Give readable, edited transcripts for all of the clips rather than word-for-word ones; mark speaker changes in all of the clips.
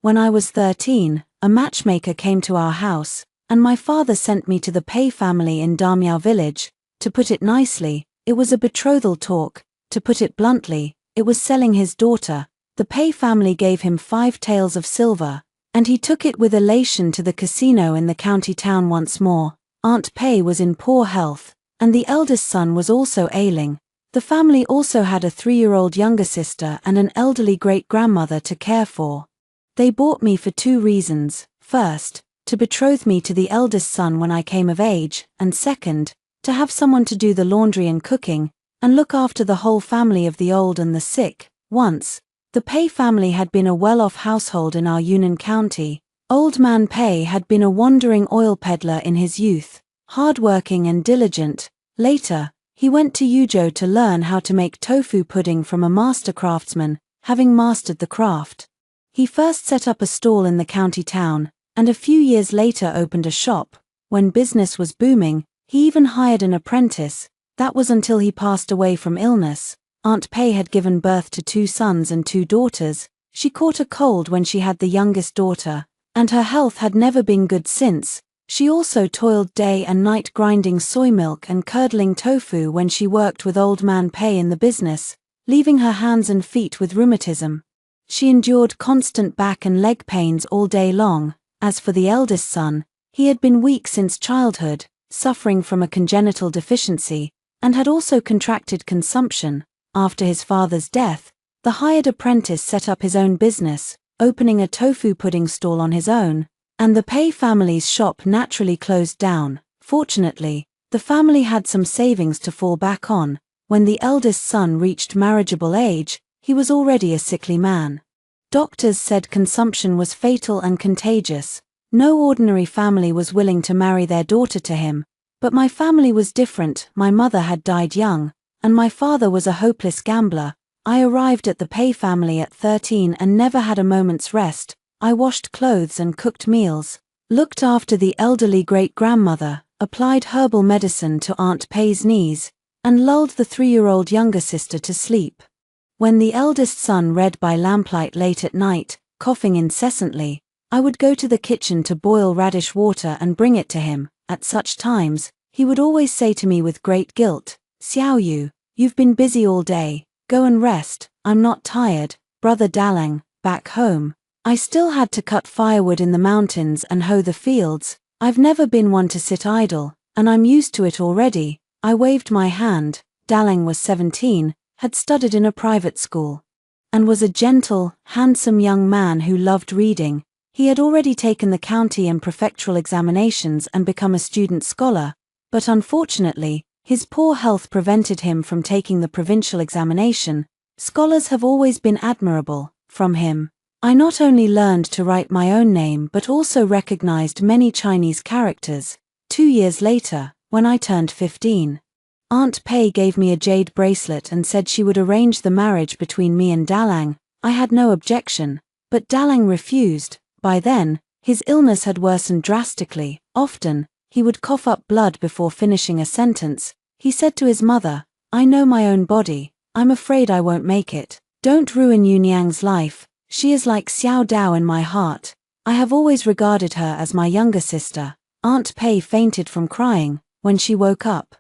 Speaker 1: When I was 13, a matchmaker came to our house, and my father sent me to the Pei family in Damiao village. To put it nicely, it was a betrothal talk. To put it bluntly, it was selling his daughter. The Pei family gave him 5 taels of silver, and he took it with elation to the casino in the county town once more. Aunt Pei was in poor health, and the eldest son was also ailing. The family also had a 3-year-old younger sister and an elderly great-grandmother to care for. They bought me for 2 reasons: first, to betroth me to the eldest son when I came of age, and second, to have someone to do the laundry and cooking, and look after the whole family of the old and the sick. Once, the Pei family had been a well-off household in our Yunnan County. Old man Pei had been a wandering oil peddler in his youth, hard-working and diligent. Later, he went to Yuzhou to learn how to make tofu pudding from a master craftsman, having mastered the craft. He first set up a stall in the county town, and a few years later opened a shop. When business was booming, he even hired an apprentice. That was until he passed away from illness. Aunt Pei had given birth to 2 sons and 2 daughters. She caught a cold when she had the youngest daughter, and her health had never been good since. She also toiled day and night grinding soy milk and curdling tofu when she worked with old man Pei in the business, leaving her hands and feet with rheumatism. She endured constant back and leg pains all day long. As for the eldest son, he had been weak since childhood, suffering from a congenital deficiency, and had also contracted consumption. After his father's death, the hired apprentice set up his own business, opening a tofu pudding stall on his own, and the Pei family's shop naturally closed down. Fortunately, the family had some savings to fall back on. When the eldest son reached marriageable age, he was already a sickly man. Doctors said consumption was fatal and contagious. No ordinary family was willing to marry their daughter to him, but my family was different. My mother had died young, and my father was a hopeless gambler. I arrived at the Pei family at 13 and never had a moment's rest. I washed clothes and cooked meals, looked after the elderly great-grandmother, applied herbal medicine to Aunt Pei's knees, and lulled the 3-year-old younger sister to sleep. When the eldest son read by lamplight late at night, coughing incessantly, I would go to the kitchen to boil radish water and bring it to him. At such times, he would always say to me with great guilt, "Xiao Yu, you've been busy all day, go and rest." "I'm not tired, Brother Dalang." Back home, I still had to cut firewood in the mountains and hoe the fields. I've never been one to sit idle, and I'm used to it already. I waved my hand. Dalang was 17, had studied in a private school, and was a gentle, handsome young man who loved reading. He had already taken the county and prefectural examinations and become a student scholar, but unfortunately, his poor health prevented him from taking the provincial examination. Scholars have always been admirable. From him, I not only learned to write my own name but also recognized many Chinese characters. 2 years later, when I turned 15, Aunt Pei gave me a jade bracelet and said she would arrange the marriage between me and Dalang. I had no objection, but Dalang refused. By then, his illness had worsened drastically. Often, he would cough up blood before finishing a sentence. He said to his mother, "I know my own body. I'm afraid I won't make it. Don't ruin Yuniang's life. She is like Xiao Dao in my heart. I have always regarded her as my younger sister." Aunt Pei fainted from crying. When she woke up,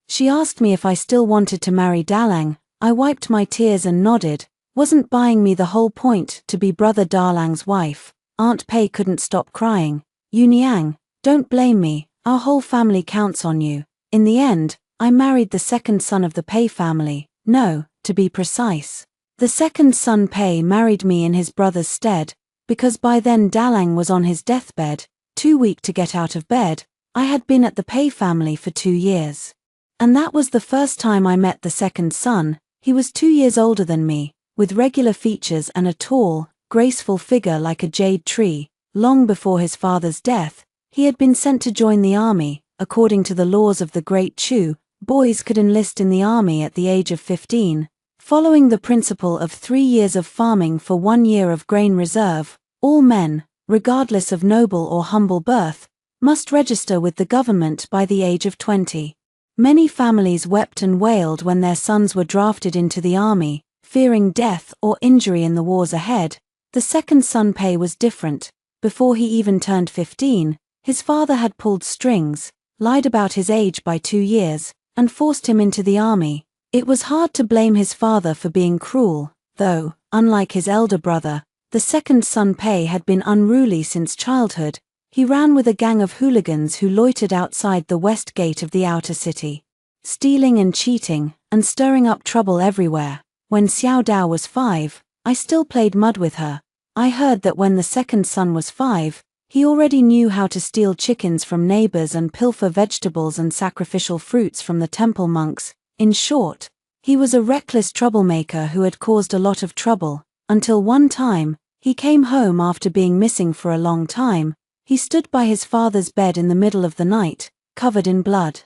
Speaker 1: she asked me if I still wanted to marry Dalang. I wiped my tears and nodded. Wasn't buying me the whole point to be Brother Dalang's wife? Aunt Pei couldn't stop crying. "Yuniang, don't blame me. Our whole family counts on you." In the end, I married the second son of the Pei family. No, to be precise, the second son Pei married me in his brother's stead, because by then Dalang was on his deathbed, too weak to get out of bed. I had been at the Pei family for 2 years. And that was the first time I met the second son. He was 2 years older than me, with regular features and a tall, graceful figure like a jade tree. Long before his father's death, he had been sent to join the army. According to the laws of the Great Chu, boys could enlist in the army at the age of 15. Following the principle of 3 years of farming for 1 year of grain reserve, all men, regardless of noble or humble birth, must register with the government by the age of 20. Many families wept and wailed when their sons were drafted into the army, fearing death or injury in the wars ahead. The second son Pei was different. Before he even turned 15, his father had pulled strings, lied about his age by 2 years, and forced him into the army. It was hard to blame his father for being cruel, though, unlike his elder brother, the second son Pei had been unruly since childhood. He ran with a gang of hooligans who loitered outside the west gate of the outer city, stealing and cheating, and stirring up trouble everywhere. When Xiao Dao was 5, I still played mud with her. I heard that when the second son was 5, he already knew how to steal chickens from neighbors and pilfer vegetables and sacrificial fruits from the temple monks. In short, he was a reckless troublemaker who had caused a lot of trouble, until one time, he came home after being missing for a long time. He stood by his father's bed in the middle of the night, covered in blood,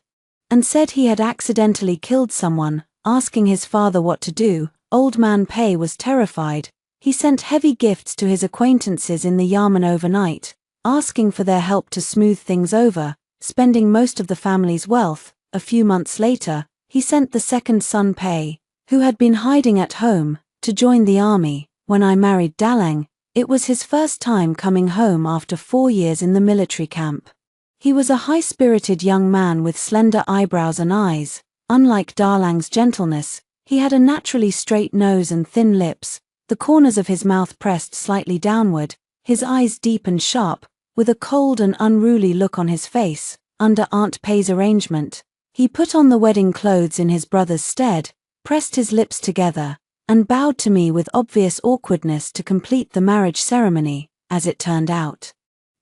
Speaker 1: and said he had accidentally killed someone. Asking his father what to do, Old Man Pei was terrified. He sent heavy gifts to his acquaintances in the yamen overnight, asking for their help to smooth things over, spending most of the family's wealth. A few months later, he sent the second son Pei, who had been hiding at home, to join the army. When I married Dalang, it was his first time coming home after 4 years in the military camp. He was a high-spirited young man with slender eyebrows and eyes. Unlike Dalang's gentleness, he had a naturally straight nose and thin lips, the corners of his mouth pressed slightly downward, his eyes deep and sharp, with a cold and unruly look on his face. Under Aunt Pei's arrangement, he put on the wedding clothes in his brother's stead, pressed his lips together, and bowed to me with obvious awkwardness to complete the marriage ceremony. As it turned out,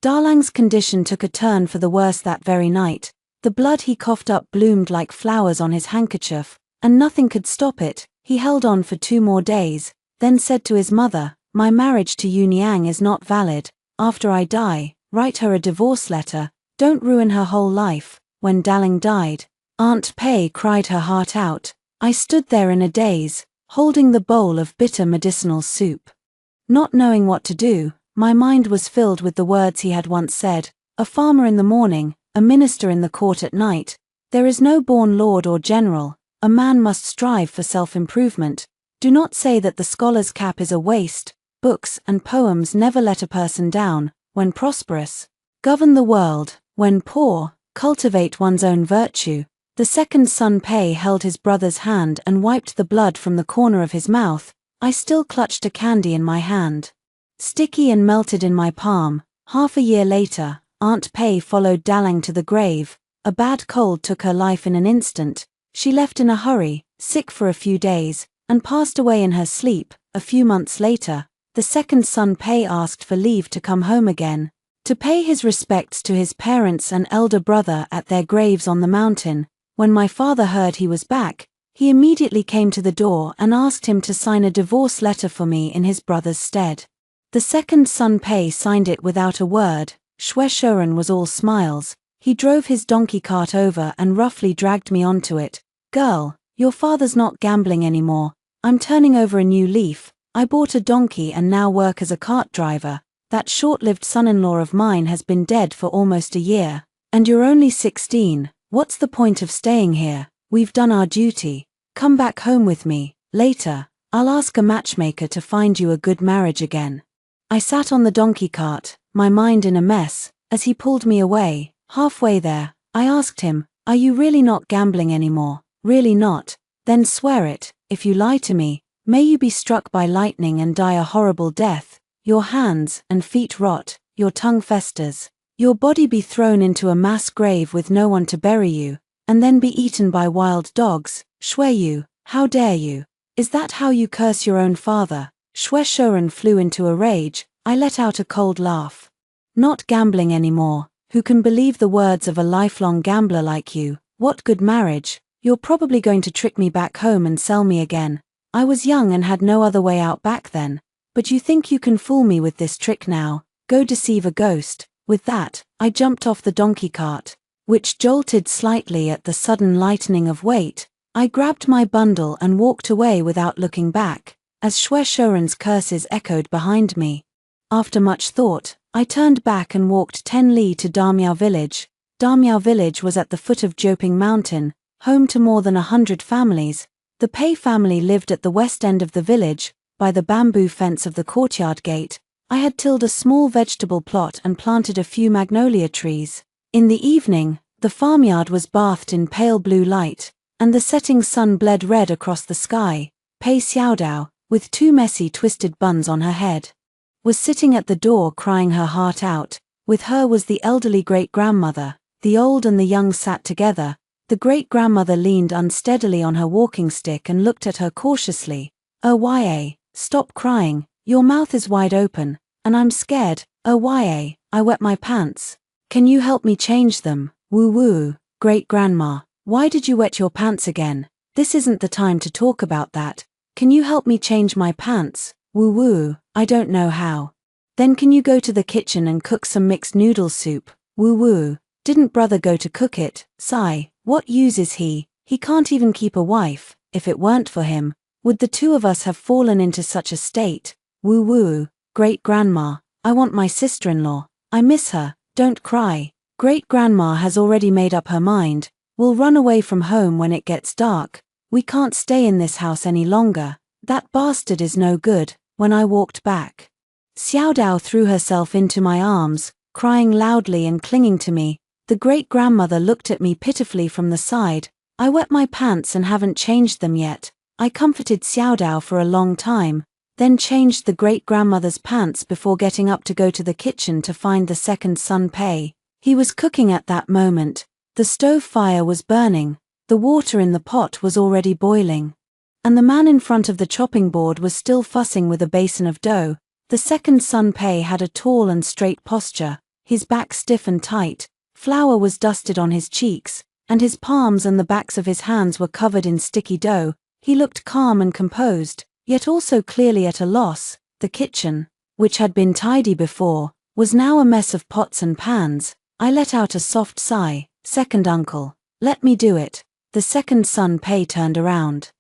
Speaker 1: Dalang's condition took a turn for the worse that very night. The blood he coughed up bloomed like flowers on his handkerchief, and nothing could stop it. He held on for 2 more days, then said to his mother, "My marriage to Yuniang is not valid. After I die, write her a divorce letter. Don't ruin her whole life." When Dalang died, Aunt Pei cried her heart out. I stood there in a daze, holding the bowl of bitter medicinal soup. Not knowing what to do, my mind was filled with the words he had once said: "A farmer in the morning, a minister in the court at night. There is no born lord or general. A man must strive for self-improvement. Do not say that the scholar's cap is a waste. Books and poems never let a person down. When prosperous, govern the world. When poor, cultivate one's own virtue." The second son Pei held his brother's hand and wiped the blood from the corner of his mouth. I still clutched a candy in my hand, sticky and melted in my palm. Half a year later, Aunt Pei followed Dalang to the grave. A bad cold took her life in an instant. She left in a hurry, sick for a few days, and passed away in her sleep. A few months later, the second son Pei asked for leave to come home again, to pay his respects to his parents and elder brother at their graves on the mountain. When my father heard he was back, he immediately came to the door and asked him to sign a divorce letter for me in his brother's stead. The second son Pei signed it without a word. Shwe Shoren was all smiles. He drove his donkey cart over and roughly dragged me onto it. "Girl, your father's not gambling anymore. I'm turning over a new leaf. I bought a donkey and now work as a cart driver. That short-lived son-in-law of mine has been dead for almost a year. And you're only 16. What's the point of staying here? We've done our duty. Come back home with me. Later, I'll ask a matchmaker to find you a good marriage again." I sat on the donkey cart, my mind in a mess, as he pulled me away. Halfway there, I asked him, "Are you really not gambling anymore? Really not? Then swear it. If you lie to me, may you be struck by lightning and die a horrible death. Your hands and feet rot, your tongue festers, your body be thrown into a mass grave with no one to bury you, and then be eaten by wild dogs. Shwe you, how dare you? Is that how you curse your own father?" Shwe Shoren flew into a rage. I let out a cold laugh. "Not gambling anymore. Who can believe the words of a lifelong gambler like you? What good marriage? You're probably going to trick me back home and sell me again. I was young and had no other way out back then. But you think you can fool me with this trick now? Go deceive a ghost." With that, I jumped off the donkey cart, which jolted slightly at the sudden lightening of weight. I grabbed my bundle and walked away without looking back, as Shwe Shoren's curses echoed behind me. After much thought, I turned back and walked 10 li to Damiao village. Damiao village was at the foot of Joping Mountain, home to more than 100 families. The Pei family lived at the west end of the village, by the bamboo fence of the courtyard gate, I had tilled a small vegetable plot and planted a few magnolia trees. In the evening, the farmyard was bathed in pale blue light, and the setting sun bled red across the sky. Pei Xiaodao, with two messy twisted buns on her head, was sitting at the door crying her heart out. With her was the elderly great-grandmother. The old and the young sat together. The great-grandmother leaned unsteadily on her walking stick and looked at her cautiously. "Ya, stop crying, your mouth is wide open, and I'm scared. Ya, I wet my pants. Can you help me change them?" "Woo-woo, great-grandma, why did you wet your pants again? This isn't the time to talk about that. Can you help me change my pants?" "Woo-woo, I don't know how." "Then can you go to the kitchen and cook some mixed noodle soup?" "Woo-woo, didn't brother go to cook it?" "Sigh, what use is he? He can't even keep a wife. If it weren't for him, would the two of us have fallen into such a state?" "Woo-woo, great-grandma, I want my sister-in-law. I miss her. Don't cry. Great-grandma has already made up her mind. We'll run away from home when it gets dark. We can't stay in this house any longer. That bastard is no good." When I walked back, Xiaodao threw herself into my arms, crying loudly and clinging to me. The great-grandmother looked at me pitifully from the side. "I wet my pants and haven't changed them yet." I comforted Xiaodao for a long time, then changed the great-grandmother's pants before getting up to go to the kitchen to find the second son Pei. He was cooking at that moment. The stove fire was burning, the water in the pot was already boiling, and the man in front of the chopping board was still fussing with a basin of dough. The second son Pei had a tall and straight posture, his back stiff and tight. Flour was dusted on his cheeks, and his palms and the backs of his hands were covered in sticky dough. He looked calm and composed, yet also clearly at a loss. The kitchen, which had been tidy before, was now a mess of pots and pans. I let out a soft sigh. "Second uncle, let me do it." The second son Pei turned around.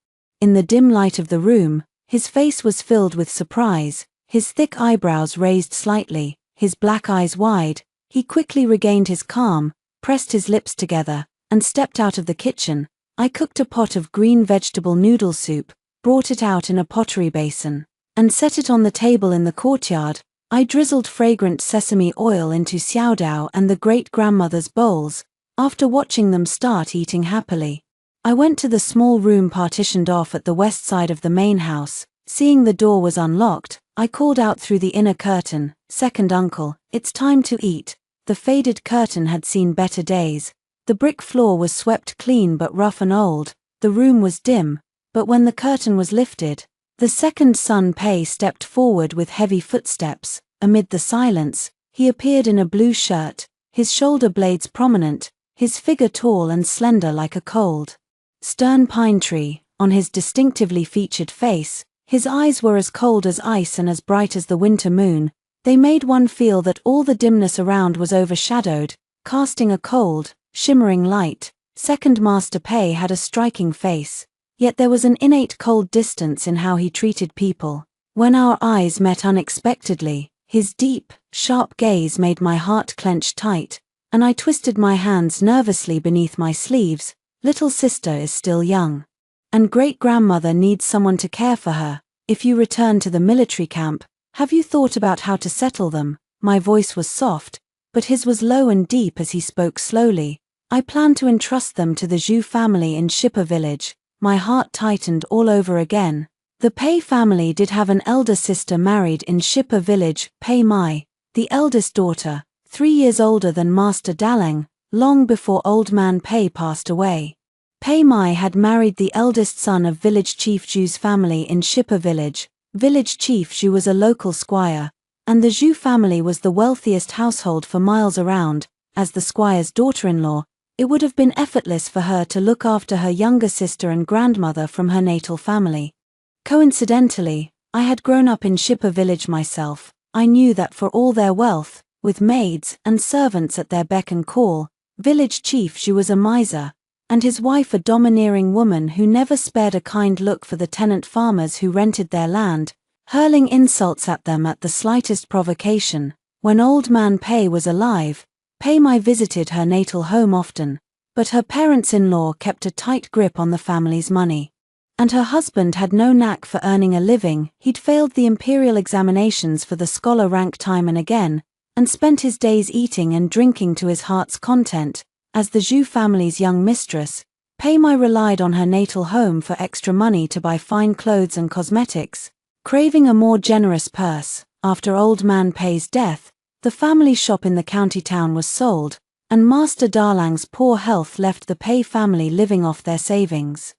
Speaker 1: In the dim light of the room, his face was filled with surprise, his thick eyebrows raised slightly, his black eyes wide. He quickly regained his calm, pressed his lips together, and stepped out of the kitchen. I cooked a pot of green vegetable noodle soup, brought it out in a pottery basin, and set it on the table in the courtyard. I drizzled fragrant sesame oil into Xiaodao and the great-grandmother's bowls. After watching them start eating happily, I went to the small room partitioned off at the west side of the main house. Seeing the door was unlocked, I called out through the inner curtain, "Second uncle, it's time to eat." The faded curtain had seen better days. The brick floor was swept clean but rough and old. The room was dim, but when the curtain was lifted, the second son Pei stepped forward with heavy footsteps. Amid the silence, he appeared in a blue shirt, his shoulder blades prominent, his figure tall and slender like a cold, stern pine tree. On his distinctively featured face, his eyes were as cold as ice and as bright as the winter moon. They made one feel that all the dimness around was overshadowed, casting a cold, shimmering light. Second Master Pei had a striking face, yet there was an innate cold distance in how he treated people. When our eyes met unexpectedly, his deep, sharp gaze made my heart clench tight, and I twisted my hands nervously beneath my sleeves. Little sister is still young, and great-grandmother needs someone to care for her. If you return to the military camp, have you thought about how to settle them? My voice was soft, but his was low and deep as he spoke slowly. I plan to entrust them to the Zhu family in Shipper village. My heart tightened all over again. The Pei family did have an elder sister married in Shipper village, Pei Mai, the eldest daughter, 3 years older than Master Daleng, long before old man Pei passed away. Pei Mai had married the eldest son of village chief Zhu's family in Shipper village. Village chief Zhu was a local squire, and the Zhu family was the wealthiest household for miles around. As the squire's daughter-in-law, it would have been effortless for her to look after her younger sister and grandmother from her natal family. Coincidentally, I had grown up in Shipper village myself. I knew that for all their wealth, with maids and servants at their beck and call, village chief Zhu was a miser, and his wife a domineering woman who never spared a kind look for the tenant farmers who rented their land, hurling insults at them at the slightest provocation. When old man Pei was alive, Pei Mai visited her natal home often, but her parents-in-law kept a tight grip on the family's money. And her husband had no knack for earning a living. He'd failed the imperial examinations for the scholar rank time and again, and spent his days eating and drinking to his heart's content. As the Zhu family's young mistress, Pei Mai relied on her natal home for extra money to buy fine clothes and cosmetics, craving a more generous purse. After old man Pei's death, the family shop in the county town was sold, and Master Darlang's poor health left the Pei family living off their savings.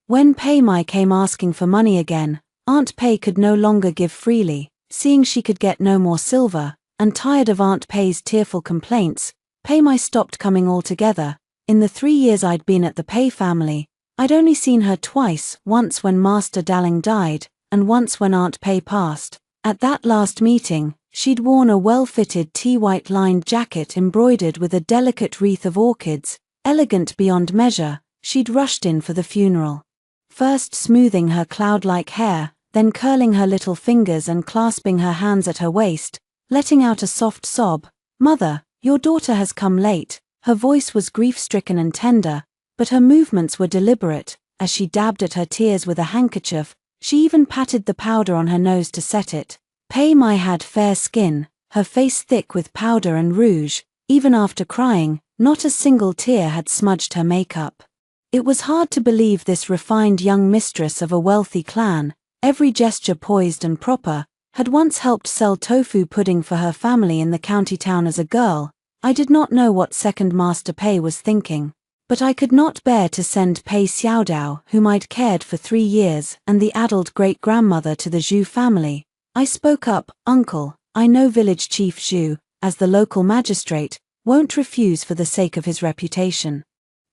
Speaker 1: When Pei Mai came asking for money again, Aunt Pei could no longer give freely, seeing she could get no more silver, and tired of Aunt Pei's tearful complaints, Pei Mai stopped coming altogether. In the 3 years I'd been at the Pei family, I'd only seen her twice, once when Master Darlang died, and once when Aunt Pei passed. At that last meeting, she'd worn a well-fitted tea-white lined jacket embroidered with a delicate wreath of orchids, elegant beyond measure. She'd rushed in for the funeral, first smoothing her cloud-like hair, then curling her little fingers and clasping her hands at her waist, letting out a soft sob. "Mother, your daughter has come late." Her voice was grief-stricken and tender, but her movements were deliberate. As she dabbed at her tears with a handkerchief, she even patted the powder on her nose to set it. Pei Mai had fair skin, her face thick with powder and rouge. Even after crying, not a single tear had smudged her makeup. It was hard to believe this refined young mistress of a wealthy clan, every gesture poised and proper, had once helped sell tofu pudding for her family in the county town as a girl. I did not know what second Master Pei was thinking, but I could not bear to send Pei Xiaodao, whom I'd cared for 3 years, and the addled great-grandmother to the Zhu family. I spoke up. "Uncle, I know village chief Zhu, as the local magistrate, won't refuse for the sake of his reputation.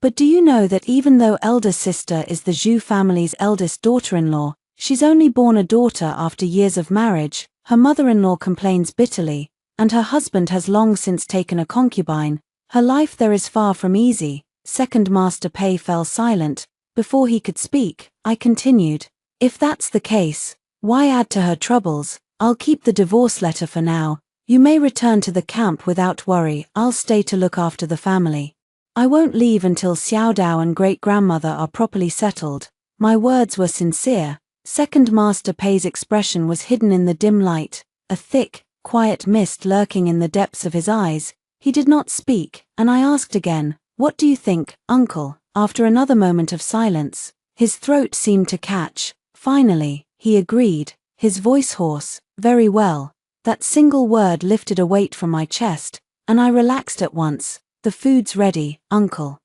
Speaker 1: But do you know that even though elder sister is the Zhu family's eldest daughter-in-law, she's only born a daughter after years of marriage? Her mother-in-law complains bitterly, and her husband has long since taken a concubine. Her life there is far from easy." Second Master Pei fell silent. Before he could speak, I continued, "If that's the case, why add to her troubles? I'll keep the divorce letter for now. You may return to the camp without worry. I'll stay to look after the family. I won't leave until Xiaodao and great-grandmother are properly settled." My words were sincere. Second Master Pei's expression was hidden in the dim light, a thick, quiet mist lurking in the depths of his eyes. He did not speak, and I asked again, "What do you think, uncle?" After another moment of silence, his throat seemed to catch. Finally, he agreed, his voice hoarse. "Very well." That single word lifted a weight from my chest, and I relaxed at once. "The food's ready, uncle.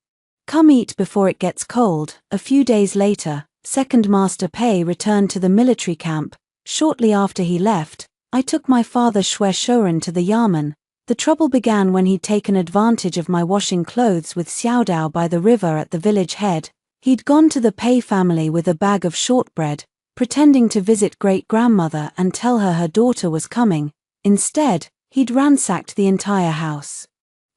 Speaker 1: Come eat before it gets cold." A few days later, Second Master Pei returned to the military camp. Shortly after he left, I took my father Xue Shouren to the yamen. The trouble began when he'd taken advantage of my washing clothes with Xiaodao by the river at the village head. He'd gone to the Pei family with a bag of shortbread, pretending to visit great-grandmother and tell her daughter was coming. Instead, he'd ransacked the entire house,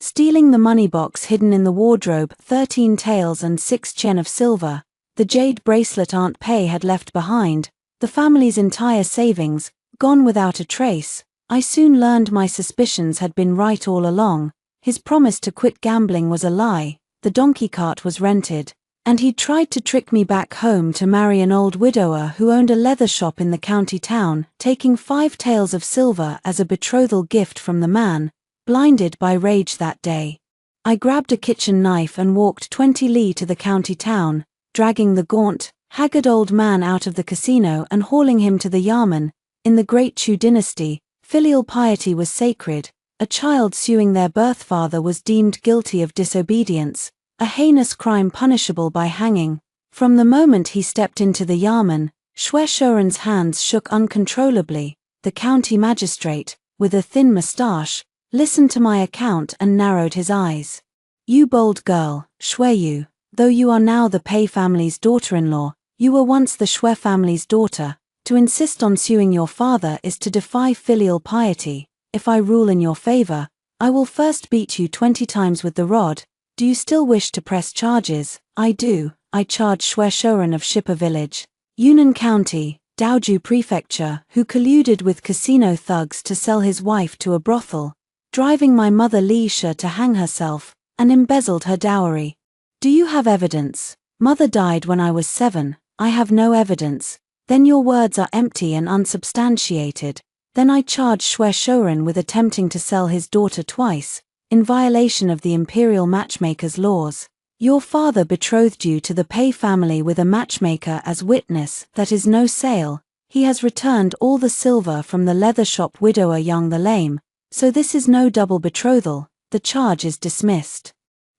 Speaker 1: stealing the money box hidden in the wardrobe, 13 taels and 6 chen of silver, the jade bracelet Aunt Pei had left behind, the family's entire savings, gone without a trace. I soon learned my suspicions had been right all along. His promise to quit gambling was a lie, the donkey cart was rented, and he'd tried to trick me back home to marry an old widower who owned a leather shop in the county town, taking 5 taels of silver as a betrothal gift from the man. Blinded by rage that day, I grabbed a kitchen knife and walked 20 li to the county town, dragging the gaunt, haggard old man out of the casino and hauling him to the yamen. In the Great Chu dynasty, filial piety was sacred. A child suing their birth father was deemed guilty of disobedience, a heinous crime punishable by hanging. From the moment he stepped into the yamen, Xue Shouren's hands shook uncontrollably. The county magistrate, with a thin moustache, listened to my account and narrowed his eyes. "You bold girl, Xue Yu, though you are now the Pei family's daughter-in-law, you were once the Xue family's daughter. To insist on suing your father is to defy filial piety. If I rule in your favor, I will first beat you 20 times with the rod. Do you still wish to press charges?" "I do." I charged Xue Shouren of Shipper Village, Yunnan County, Daoju Prefecture, who colluded with casino thugs to sell his wife to a brothel, driving my mother Li Shi to hang herself, and embezzled her dowry. "Do you have evidence?" "Mother died when I was 7. I have no evidence. Then your words are empty and unsubstantiated. Then I charge Shwe Shoren with attempting to sell his daughter twice, in violation of the imperial matchmaker's laws. Your father betrothed you to the Pei family with a matchmaker as witness. That is no sale. He has returned all the silver from the leather shop widower Yang the Lame, so this is no double betrothal. The charge is dismissed.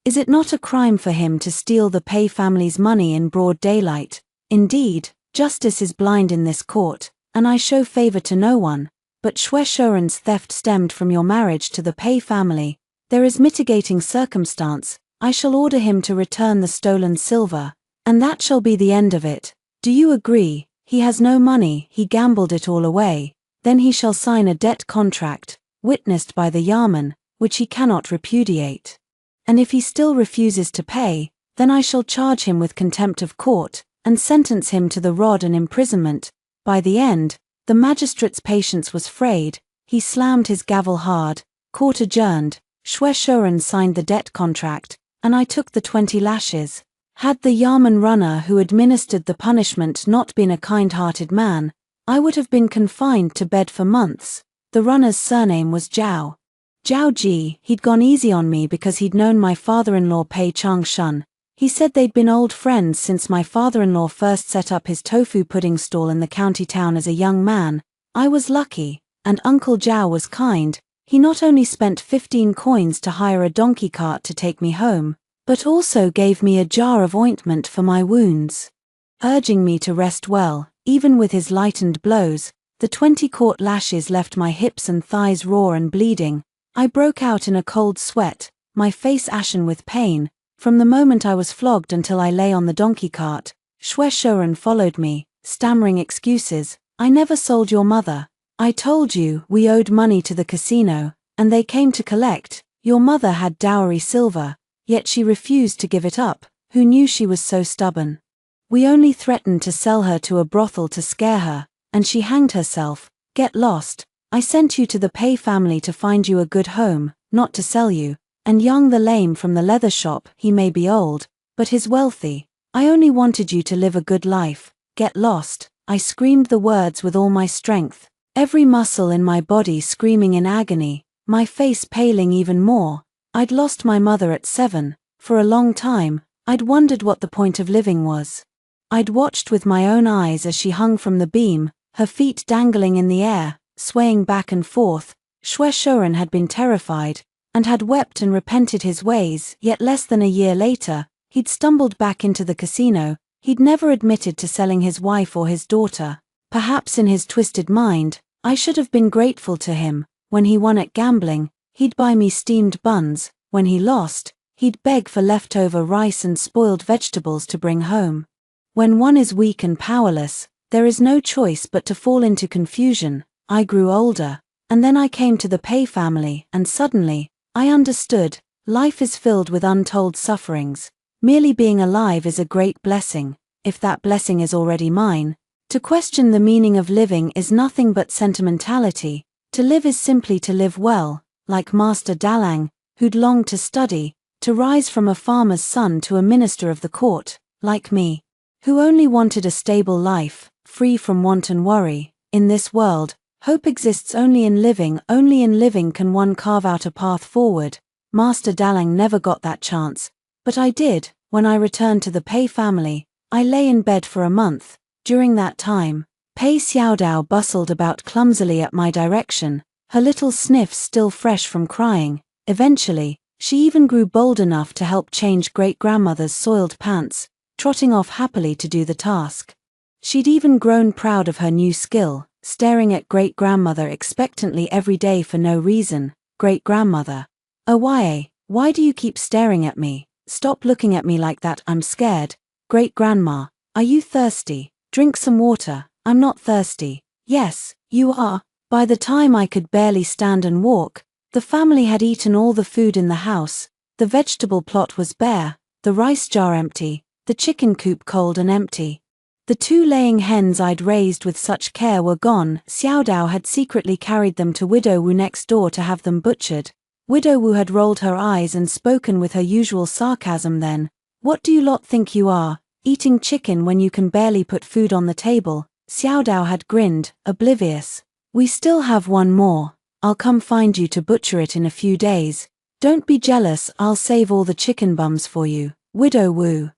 Speaker 1: Is it not a crime for him to steal the Pei family's money in broad daylight? Indeed, justice is blind in this court, and I show favor to no one, but Shwe Shoren's theft stemmed from your marriage to the Pei family. There is mitigating circumstance. I shall order him to return the stolen silver, and that shall be the end of it. Do you agree? He has no money, he gambled it all away. Then he shall sign a debt contract, witnessed by the Yamen, which he cannot repudiate. And if he still refuses to pay, then I shall charge him with contempt of court, and sentence him to the rod and imprisonment. By the end, the magistrate's patience was frayed, he slammed his gavel hard, court adjourned, Shwe Shoren signed the debt contract, and I took the 20 lashes. Had the Yamen runner who administered the punishment not been a kind-hearted man, I would have been confined to bed for months. The runner's surname was Zhao. Zhao Ji. He'd gone easy on me because he'd known my father-in-law Pei Chang Shun. He said they'd been old friends since my father-in-law first set up his tofu pudding stall in the county town as a young man. I was lucky, and Uncle Zhao was kind. He not only spent 15 coins to hire a donkey cart to take me home, but also gave me a jar of ointment for my wounds. Urging me to rest well, even with his lightened blows, the 20 court lashes left my hips and thighs raw and bleeding. I broke out in a cold sweat, my face ashen with pain. From the moment I was flogged until I lay on the donkey cart, Shwe Shoren followed me, stammering excuses. I never sold your mother. I told you we owed money to the casino, and they came to collect. Your mother had dowry silver, yet she refused to give it up. Who knew she was so stubborn? We only threatened to sell her to a brothel to scare her, and she hanged herself. Get lost. I sent you to the Pei family to find you a good home, not to sell you. And Yang the Lame from the leather shop, he may be old, but he's wealthy. I only wanted you to live a good life. Get lost. I screamed the words with all my strength, every muscle in my body screaming in agony, my face paling even more. I'd lost my mother at 7. For a long time, I'd wondered what the point of living was. I'd watched with my own eyes as she hung from the beam, her feet dangling in the air, swaying back and forth. Shwe Shoren had been terrified, and had wept and repented his ways, yet less than a year later, he'd stumbled back into the casino. He'd never admitted to selling his wife or his daughter. Perhaps in his twisted mind, I should have been grateful to him. When he won at gambling, he'd buy me steamed buns. When he lost, he'd beg for leftover rice and spoiled vegetables to bring home. When one is weak and powerless, there is no choice but to fall into confusion. I grew older, and then I came to the Pei family, and suddenly, I understood. Life is filled with untold sufferings. Merely being alive is a great blessing, if that blessing is already mine. To question the meaning of living is nothing but sentimentality. To live is simply to live well, like Master Dalang, who'd longed to study, to rise from a farmer's son to a minister of the court, like me, who only wanted a stable life, free from want and worry. In this world, hope exists only in living can one carve out a path forward. Master Dalang never got that chance. But I did. When I returned to the Pei family, I lay in bed for a month. During that time, Pei Xiaodao bustled about clumsily at my direction, her little sniffs still fresh from crying. Eventually, she even grew bold enough to help change great-grandmother's soiled pants, trotting off happily to do the task. She'd even grown proud of her new skill, staring at great-grandmother expectantly every day for no reason. Great-grandmother. Oh why do you keep staring at me? Stop looking at me like that, I'm scared. Great-grandma, are you thirsty? Drink some water. I'm not thirsty. Yes, you are. By the time I could barely stand and walk, the family had eaten all the food in the house. The vegetable plot was bare, the rice jar empty, the chicken coop cold and empty. The 2 laying hens I'd raised with such care were gone. Xiaodao had secretly carried them to Widow Wu next door to have them butchered. Widow Wu had rolled her eyes and spoken with her usual sarcasm then. What do you lot think you are? Eating chicken when you can barely put food on the table, Xiao Dao had grinned, oblivious. We still have one more. I'll come find you to butcher it in a few days. Don't be jealous, I'll save all the chicken bums for you. Widow Wu.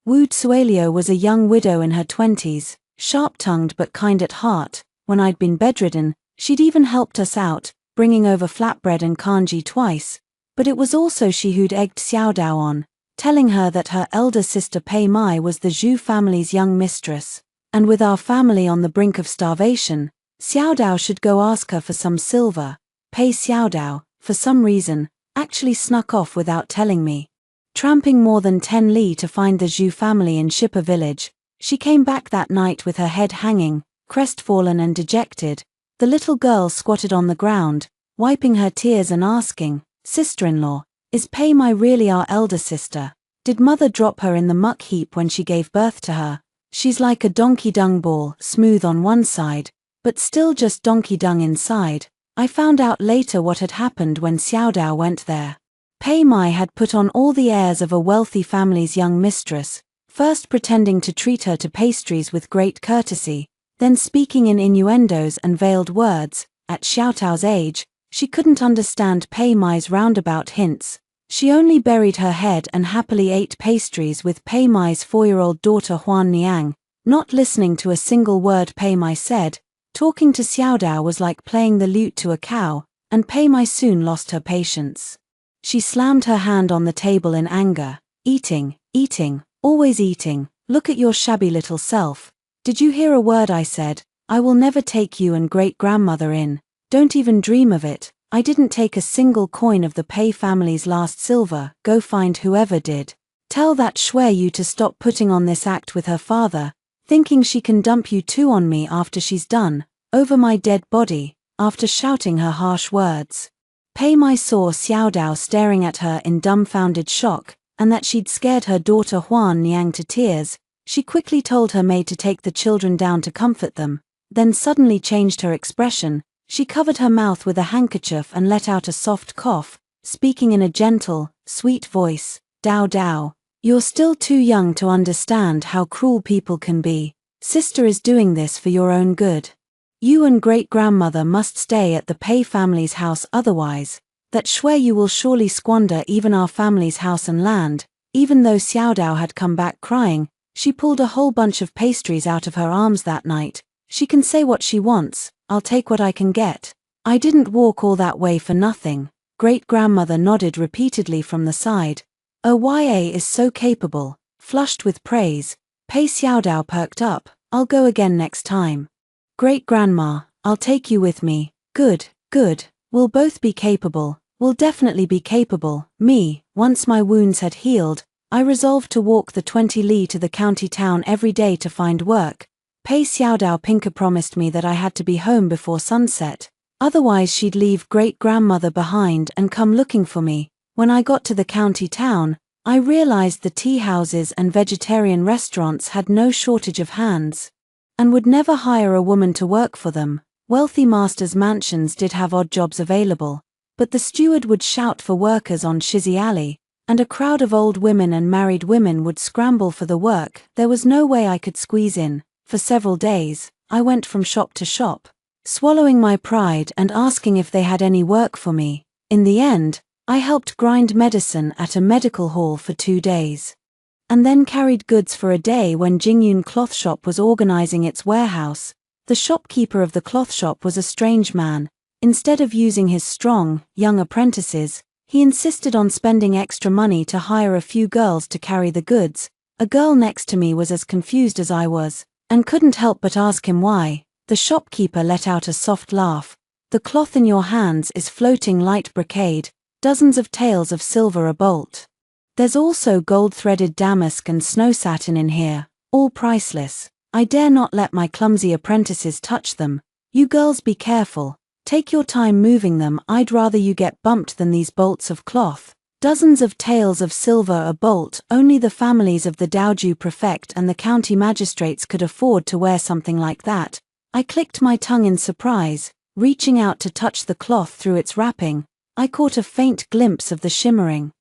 Speaker 1: Wu Tsuelio was a young widow in her 20s, sharp-tongued but kind at heart. When I'd been bedridden, she'd even helped us out, bringing over flatbread and kanji twice. But it was also she who'd egged Xiao Dao on, telling her that her elder sister Pei Mai was the Zhu family's young mistress. And with our family on the brink of starvation, Xiao Dao should go ask her for some silver. Pei Xiao Dao, for some reason, actually snuck off without telling me. Tramping more than 10 li to find the Zhu family in Shipper village, she came back that night with her head hanging, crestfallen and dejected. The little girl squatted on the ground, wiping her tears and asking, "Sister-in-law, is Pei Mai really our elder sister? Did mother drop her in the muck heap when she gave birth to her? She's like a donkey dung ball, smooth on one side, but still just donkey dung inside." I found out later what had happened when Xiao Dao went there. Pei Mai had put on all the airs of a wealthy family's young mistress, first pretending to treat her to pastries with great courtesy, then speaking in innuendos and veiled words. At Xiao Dao's age, she couldn't understand Pei Mai's roundabout hints. She only buried her head and happily ate pastries with Pei Mai's 4-year-old daughter Huan Niang, not listening to a single word Pei Mai said. Talking to Xiao Dao was like playing the lute to a cow, and Pei Mai soon lost her patience. She slammed her hand on the table in anger. "Eating, eating, always eating, look at your shabby little self. Did you hear a word I said? I will never take you and great-grandmother in. Don't even dream of it. I didn't take a single coin of the Pei family's last silver. Go find whoever did. Tell that Shui Yu to stop putting on this act with her father, thinking she can dump you two on me after she's done, over my dead body." After shouting her harsh words, Pei Mai saw Xiao Dao staring at her in dumbfounded shock, and that she'd scared her daughter Huan Niang to tears. She quickly told her maid to take the children down to comfort them, then suddenly changed her expression. She covered her mouth with a handkerchief and let out a soft cough, speaking in a gentle, sweet voice. "Dao Dao, you're still too young to understand how cruel people can be. Sister is doing this for your own good. You and great-grandmother must stay at the Pei family's house, otherwise, that Shui Yu will surely squander even our family's house and land." Even though Xiao Dao had come back crying, she pulled a whole bunch of pastries out of her arms that night. "She can say what she wants, I'll take what I can get. I didn't walk all that way for nothing." Great-grandmother nodded repeatedly from the side. "Ya is so capable." Flushed with praise, Pei Xiao Dao perked up. "I'll go again next time. Great-grandma, I'll take you with me." "Good, good. We'll both be capable. We'll definitely be capable." Once my wounds had healed, I resolved to walk the 20 li to the county town every day to find work. Pei Xiao Dao Pinker promised me that I had to be home before sunset, otherwise she'd leave great-grandmother behind and come looking for me. When I got to the county town, I realized the tea houses and vegetarian restaurants had no shortage of hands, and would never hire a woman to work for them. Wealthy masters' mansions did have odd jobs available, but the steward would shout for workers on Shizzy Alley, and a crowd of old women and married women would scramble for the work. There was no way I could squeeze in. For several days, I went from shop to shop, swallowing my pride and asking if they had any work for me. In the end, I helped grind medicine at a medical hall for 2 days, and then carried goods for a day when Jingyun Cloth Shop was organizing its warehouse. The shopkeeper of the cloth shop was a strange man. Instead of using his strong, young apprentices, he insisted on spending extra money to hire a few girls to carry the goods. A girl next to me was as confused as I was, and couldn't help but ask him why. The shopkeeper let out a soft laugh. "The cloth in your hands is floating light brocade, dozens of tails of silver a bolt. There's also gold-threaded damask and snow satin in here, all priceless. I dare not let my clumsy apprentices touch them. You girls be careful. Take your time moving them. I'd rather you get bumped than these bolts of cloth." Dozens of taels of silver a bolt. Only the families of the Daoju prefect and the county magistrates could afford to wear something like that. I clicked my tongue in surprise, reaching out to touch the cloth through its wrapping. I caught a faint glimpse of the shimmering,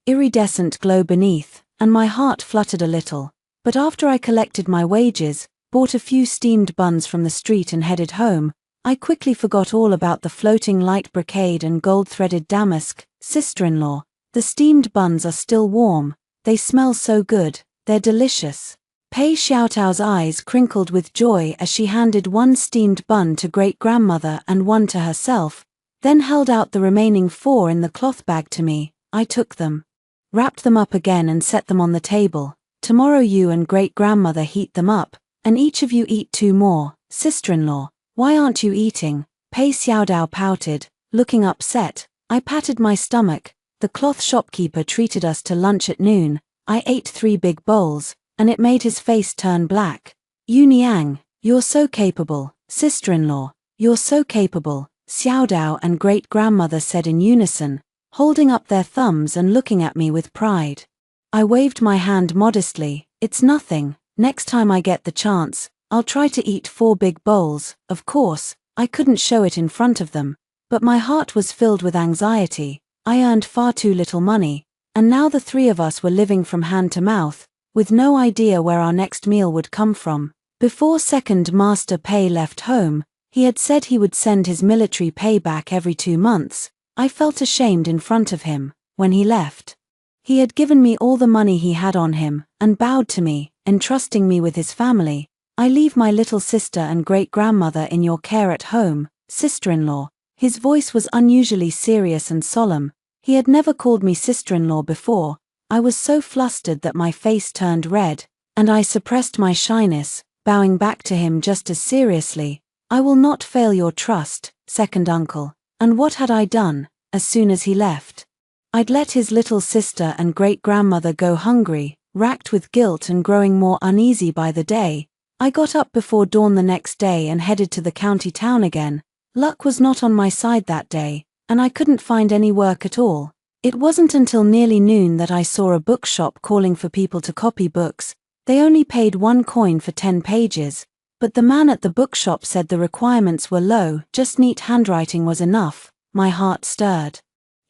Speaker 1: iridescent glow beneath, and my heart fluttered a little. But after I collected my wages, bought a few steamed buns from the street and headed home, I quickly forgot all about the floating light brocade and gold-threaded damask. Sister-in-law, the steamed buns are still warm, they smell so good, they're delicious. Pei Xiaotao's eyes crinkled with joy as she handed one steamed bun to great-grandmother and one to herself, then held out the remaining 4 in the cloth bag to me. I took them, wrapped them up again and set them on the table. Tomorrow you and great-grandmother heat them up, and each of you eat 2 more. Sister-in-law, why aren't you eating? Pei Xiaodao pouted, looking upset. I patted my stomach. The cloth shopkeeper treated us to lunch at noon. I ate 3 big bowls, and it made his face turn black. Yu Niang, you're so capable. Sister-in-law, you're so capable, Xiaodao and great-grandmother said in unison, holding up their thumbs and looking at me with pride. I waved my hand modestly. It's nothing. Next time I get the chance, I'll try to eat 4 big bowls. Of course, I couldn't show it in front of them, but my heart was filled with anxiety. I earned far too little money, and now the 3 of us were living from hand to mouth, with no idea where our next meal would come from. Before Second Master Pei left home, he had said he would send his military pay back every 2 months. I felt ashamed in front of him. When he left, he had given me all the money he had on him, and bowed to me, entrusting me with his family. I leave my little sister and great-grandmother in your care at home, sister-in-law. His voice was unusually serious and solemn. He had never called me sister-in-law before. I was so flustered that my face turned red, and I suppressed my shyness, bowing back to him just as seriously. I will not fail your trust, second uncle. And what had I done? As soon as he left, I'd let his little sister and great-grandmother go hungry, racked with guilt and growing more uneasy by the day. I got up before dawn the next day and headed to the county town again. Luck was not on my side that day, and I couldn't find any work at all. It wasn't until nearly noon that I saw a bookshop calling for people to copy books. They only paid 1 coin for 10 pages, but the man at the bookshop said the requirements were low, just neat handwriting was enough. My heart stirred.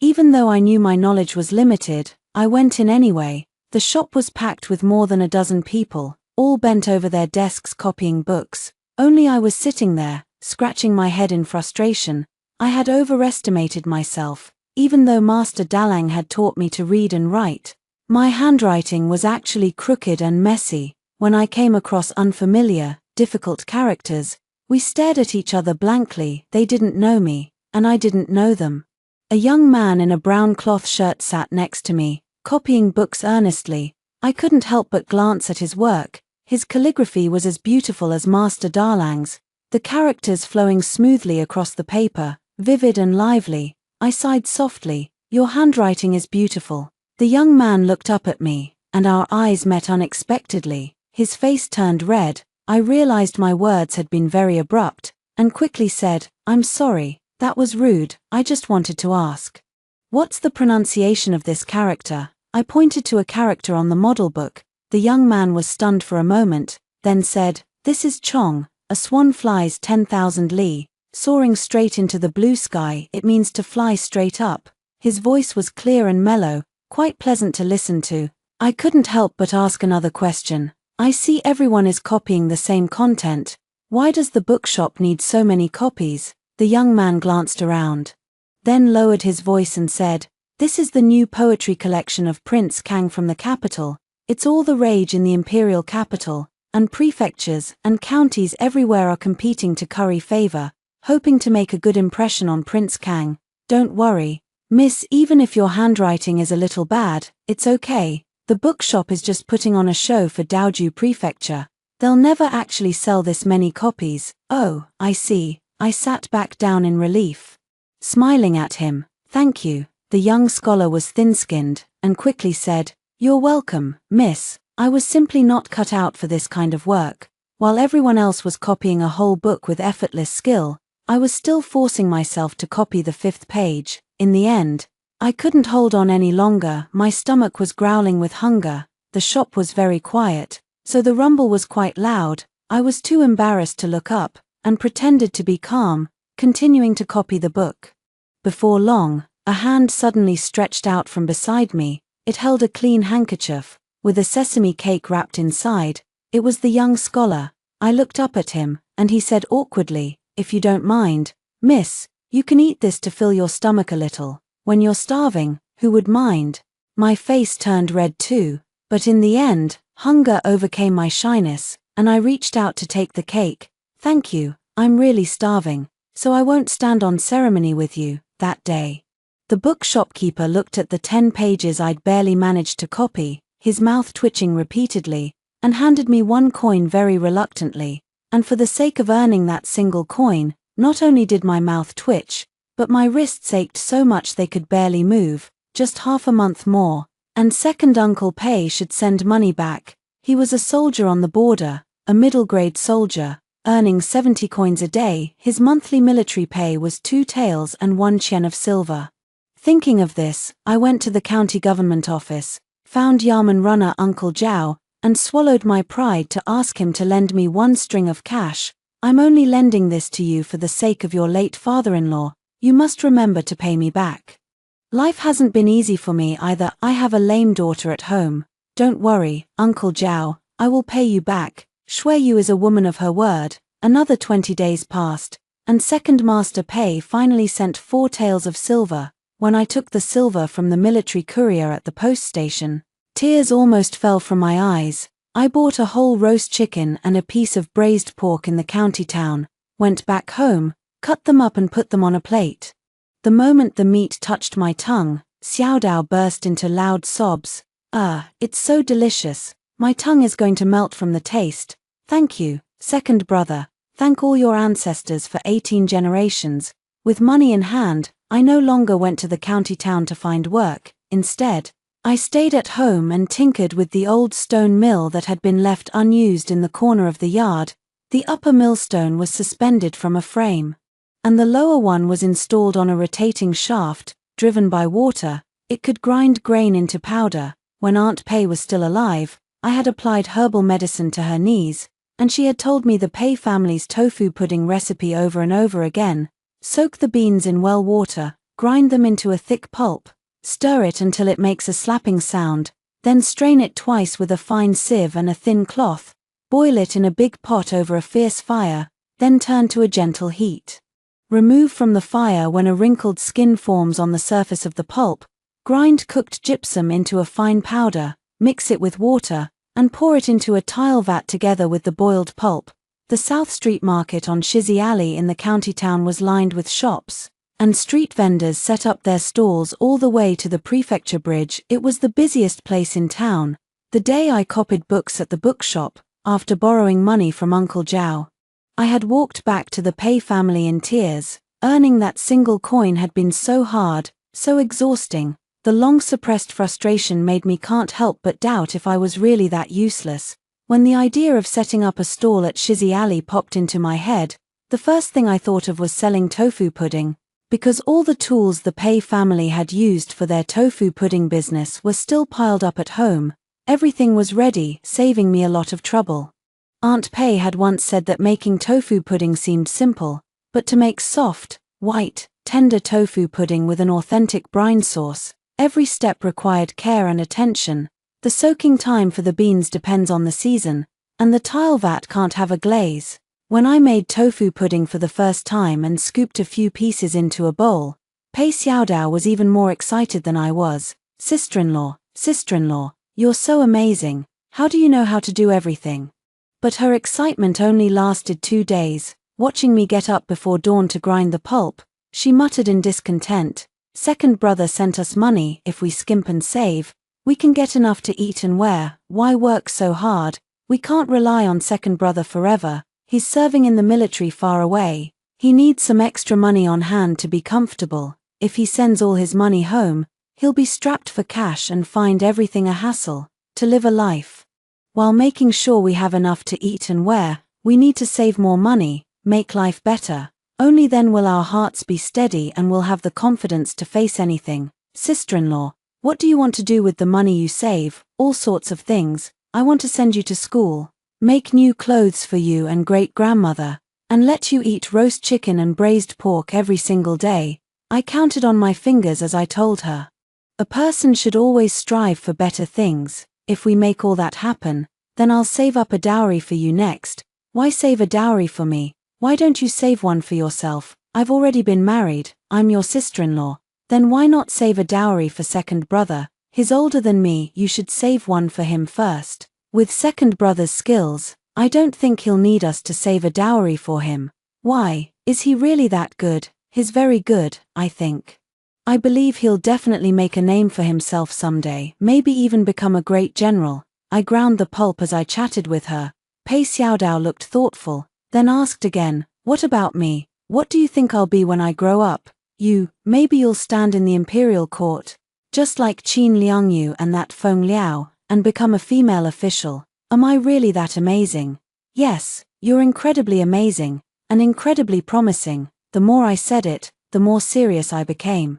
Speaker 1: Even though I knew my knowledge was limited, I went in anyway. The shop was packed with more than a dozen people, all bent over their desks copying books. Only I was sitting there, scratching my head in frustration. I had overestimated myself. Even though Master Dalang had taught me to read and write, my handwriting was actually crooked and messy. When I came across unfamiliar, difficult characters, we stared at each other blankly. They didn't know me, and I didn't know them. A young man in a brown cloth shirt sat next to me, copying books earnestly. I couldn't help but glance at his work. His calligraphy was as beautiful as Master Darlang's, the characters flowing smoothly across the paper, vivid and lively. I sighed softly. Your handwriting is beautiful. The young man looked up at me, and our eyes met unexpectedly. His face turned red. I realized my words had been very abrupt, and quickly said, I'm sorry, that was rude. I just wanted to ask, what's the pronunciation of this character? I pointed to a character on the model book. The young man was stunned for a moment, then said, this is Chong. A swan flies 10,000 li, soaring straight into the blue sky. It means to fly straight up. His voice was clear and mellow, quite pleasant to listen to. I couldn't help but ask another question. I see everyone is copying the same content. Why does the bookshop need so many copies? The young man glanced around, then lowered his voice and said, this is the new poetry collection of Prince Kang from the capital. It's all the rage in the imperial capital, and prefectures and counties everywhere are competing to curry favor, hoping to make a good impression on Prince Kang. Don't worry, miss, even if your handwriting is a little bad, it's okay. The bookshop is just putting on a show for Daoju Prefecture. They'll never actually sell this many copies. Oh, I see. I sat back down in relief, smiling at him. Thank you. The young scholar was thin-skinned, and quickly said, you're welcome, miss. I was simply not cut out for this kind of work. While everyone else was copying a whole book with effortless skill, I was still forcing myself to copy the 5th page. In the end, I couldn't hold on any longer. My stomach was growling with hunger. The shop was very quiet, so the rumble was quite loud. I was too embarrassed to look up, and pretended to be calm, continuing to copy the book. Before long, a hand suddenly stretched out from beside me. It held a clean handkerchief. with a sesame cake wrapped inside. It was the young scholar. I looked up at him, and he said awkwardly, "If you don't mind, miss, you can eat this to fill your stomach a little. When you're starving, who would mind?" My face turned red too, but in the end, hunger overcame my shyness, and I reached out to take the cake. "Thank you, I'm really starving, so I won't stand on ceremony with you." That day, the book shopkeeper looked at the 10 pages I'd barely managed to copy, his mouth twitching repeatedly, and handed me 1 coin very reluctantly. And for the sake of earning that single coin, not only did my mouth twitch, but my wrists ached so much they could barely move. Just half a month more, and second Uncle Pay should send money back. He was a soldier on the border, a middle-grade soldier, earning 70 coins a day. His monthly military pay was 2 taels and 1 chen of silver. Thinking of this, I went to the county government office, found Yarman runner Uncle Zhao, and swallowed my pride to ask him to lend me 1 string of cash. "I'm only lending this to you for the sake of your late father-in-law. You must remember to pay me back. Life hasn't been easy for me either. I have a lame daughter at home. Don't worry, Uncle Zhao, I will pay you back." Shui Yu is a woman of her word. Another 20 days passed, and second Master Pei finally sent 4 taels of silver. When I took the silver from the military courier at the post station, tears almost fell from my eyes. I bought a whole roast chicken and a piece of braised pork in the county town, went back home, cut them up and put them on a plate. The moment the meat touched my tongue, Xiaodao burst into loud sobs. It's so delicious. My tongue is going to melt from the taste. Thank you, second brother. Thank all your ancestors for 18 generations. With money in hand, I no longer went to the county town to find work. Instead, I stayed at home and tinkered with the old stone mill that had been left unused in the corner of the yard. The upper millstone was suspended from a frame, and the lower one was installed on a rotating shaft, driven by water. It could grind grain into powder. When Aunt Pei was still alive, I had applied herbal medicine to her knees, and she had told me the Pei family's tofu pudding recipe over and over again. Soak the beans in well water, grind them into a thick pulp, stir it until it makes a slapping sound, then strain it twice with a fine sieve and a thin cloth. Boil it in a big pot over a fierce fire, then turn to a gentle heat. Remove from the fire when a wrinkled skin forms on the surface of the pulp. Grind cooked gypsum into a fine powder, mix it with water, and pour it into a tile vat together with the boiled pulp. The South Street Market on Shizi Alley in the county town was lined with shops, and street vendors set up their stalls all the way to the prefecture bridge. It was the busiest place in town. The day I copied books at the bookshop, after borrowing money from Uncle Zhao, I had walked back to the Pei family in tears. Earning that single coin had been so hard, so exhausting. The long-suppressed frustration made me can't help but doubt if I was really that useless. When the idea of setting up a stall at Shizi Alley popped into my head, the first thing I thought of was selling tofu pudding, because all the tools the Pei family had used for their tofu pudding business were still piled up at home. Everything was ready, saving me a lot of trouble. Aunt Pei had once said that making tofu pudding seemed simple, but to make soft, white, tender tofu pudding with an authentic brine sauce, every step required care and attention. The soaking time for the beans depends on the season, and the tile vat can't have a glaze. When I made tofu pudding for the first time and scooped a few pieces into a bowl, Pei Xiaodao was even more excited than I was. Sister-in-law, you're so amazing. How do you know how to do everything?" But her excitement only lasted 2 days. Watching me get up before dawn to grind the pulp, she muttered in discontent, "Second brother sent us money. If we skimp and save, we can get enough to eat and wear. Why work so hard? We can't rely on second brother forever. He's serving in the military far away. He needs some extra money on hand to be comfortable. If he sends all his money home, he'll be strapped for cash and find everything a hassle. To live a life, while making sure we have enough to eat and wear, we need to save more money, make life better. Only then will our hearts be steady and we'll have the confidence to face anything. Sister-in-law, what do you want to do with the money you save?" "All sorts of things. I want to send you to school, make new clothes for you and great-grandmother, and let you eat roast chicken and braised pork every single day." I counted on my fingers as I told her. A person should always strive for better things. if we make all that happen, then I'll save up a dowry for you next. Why save a dowry for me? Why don't you save one for yourself? I've already been married, I'm your sister-in-law. Then why not save a dowry for second brother? He's older than me, you should save one for him first. With second brother's skills, I don't think he'll need us to save a dowry for him. Why, is he really that good? He's very good, I think. I believe he'll definitely make a name for himself someday, maybe even become a great general. I ground the pulp as I chatted with her. Pei Xiaodao looked thoughtful, then asked again, what about me? What do you think I'll be when I grow up? Maybe you'll stand in the imperial court, just like Qin Liangyu and that Feng Liao, and become a female official. Am I really that amazing? Yes, you're incredibly amazing, and incredibly promising. The more I said it, the more serious I became.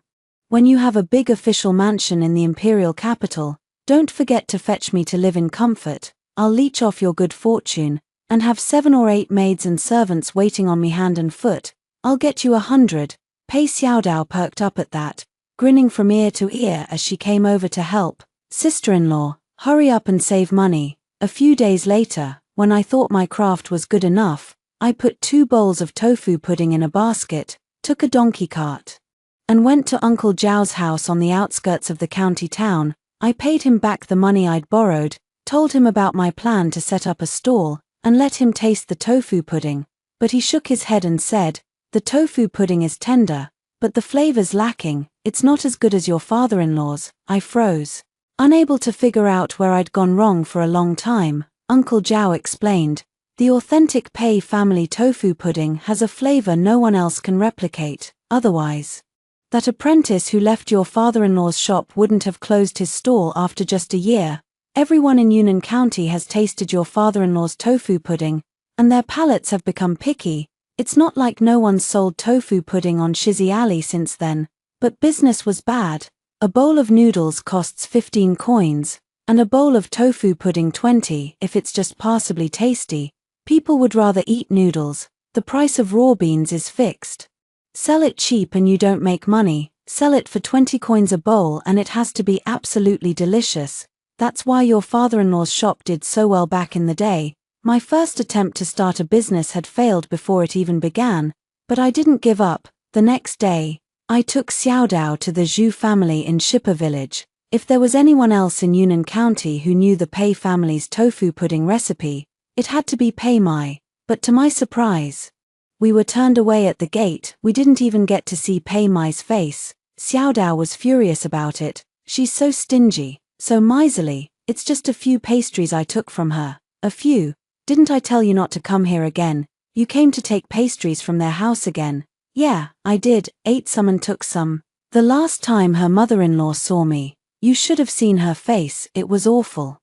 Speaker 1: When you have a big official mansion in the imperial capital, don't forget to fetch me to live in comfort. I'll leech off your good fortune, and have 7 or 8 maids and servants waiting on me hand and foot. I'll get you 100. Pei Xiaodao perked up at that, grinning from ear to ear as she came over to help. Sister-in-law, hurry up and save money. A few days later, when I thought my craft was good enough, I put 2 bowls of tofu pudding in a basket, took a donkey cart, and went to Uncle Zhao's house on the outskirts of the county town. I paid him back the money I'd borrowed, told him about my plan to set up a stall, and let him taste the tofu pudding, but he shook his head and said, the tofu pudding is tender, but the flavor's lacking, it's not as good as your father-in-law's. I froze, unable to figure out where I'd gone wrong for a long time. Uncle Zhao explained, the authentic Pei family tofu pudding has a flavor no one else can replicate, otherwise. That apprentice who left your father-in-law's shop wouldn't have closed his stall after just a year. Everyone in Yunnan County has tasted your father-in-law's tofu pudding, and their palates have become picky. It's not like no one's sold tofu pudding on Shizzy Alley since then, but business was bad. A bowl of noodles costs 15 coins, and a bowl of tofu pudding 20 if it's just passably tasty. People would rather eat noodles. The price of raw beans is fixed. Sell it cheap and you don't make money. Sell it for 20 coins a bowl and it has to be absolutely delicious. That's why your father-in-law's shop did so well back in the day. My first attempt to start a business had failed before it even began, but I didn't give up. The next day, I took Xiaodao to the Zhu family in Shipper village. If there was anyone else in Yunnan County who knew the Pei family's tofu pudding recipe, it had to be Pei Mai, but to my surprise, we were turned away at the gate. We didn't even get to see Pei Mai's face. Xiaodao was furious about it. She's so stingy, so miserly. It's just a few pastries I took from her. A few. Didn't I tell you not to come here again? You came to take pastries from their house again. Yeah, I did, ate some and took some. The last time her mother-in-law saw me, you should have seen her face, it was awful.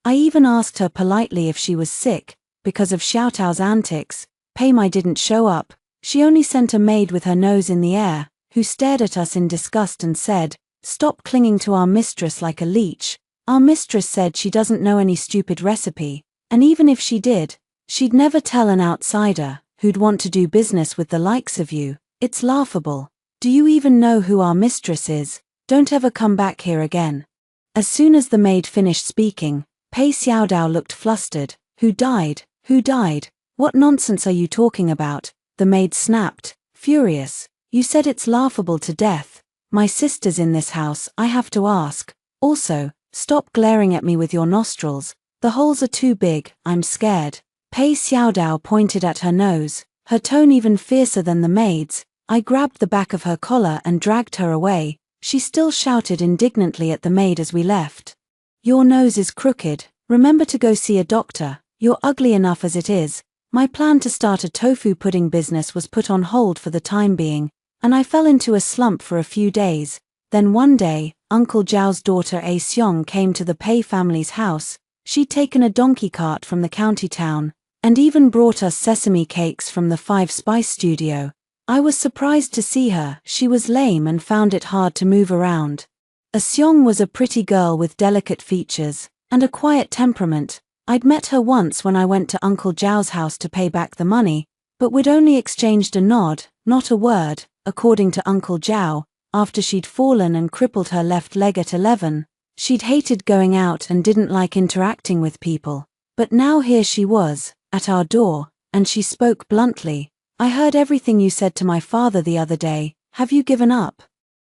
Speaker 1: I even asked her politely if she was sick, because of Xiaotao's antics. Pei Mai didn't show up. She only sent a maid with her nose in the air, who stared at us in disgust and said, stop clinging to our mistress like a leech. Our mistress said she doesn't know any stupid recipe. And even if she did, she'd never tell an outsider, who'd want to do business with the likes of you. It's laughable. Do you even know who our mistress is? Don't ever come back here again. As soon as the maid finished speaking, Pei Xiaodao looked flustered. Who died? Who died? What nonsense are you talking about? The maid snapped, furious. You said it's laughable to death. My sister's in this house, I have to ask. Also, stop glaring at me with your nostrils. The holes are too big, I'm scared. Pei Xiaodao pointed at her nose, her tone even fiercer than the maid's. I grabbed the back of her collar and dragged her away. She still shouted indignantly at the maid as we left. Your nose is crooked, remember to go see a doctor. You're ugly enough as it is. My plan to start a tofu pudding business was put on hold for the time being, and I fell into a slump for a few days. Then one day, Uncle Zhao's daughter A Xiong came to the Pei family's house. She'd taken a donkey cart from the county town, and even brought us sesame cakes from the Five Spice studio. I was surprised to see her. She was lame and found it hard to move around. A Xiong was a pretty girl with delicate features, and a quiet temperament. I'd met her once when I went to Uncle Zhao's house to pay back the money, but we'd only exchanged a nod, not a word. According to Uncle Zhao, after she'd fallen and crippled her left leg at 11, She'd hated going out and didn't like interacting with people. But now here she was, at our door, and she spoke bluntly. "I heard everything you said to my father the other day. Have you given up?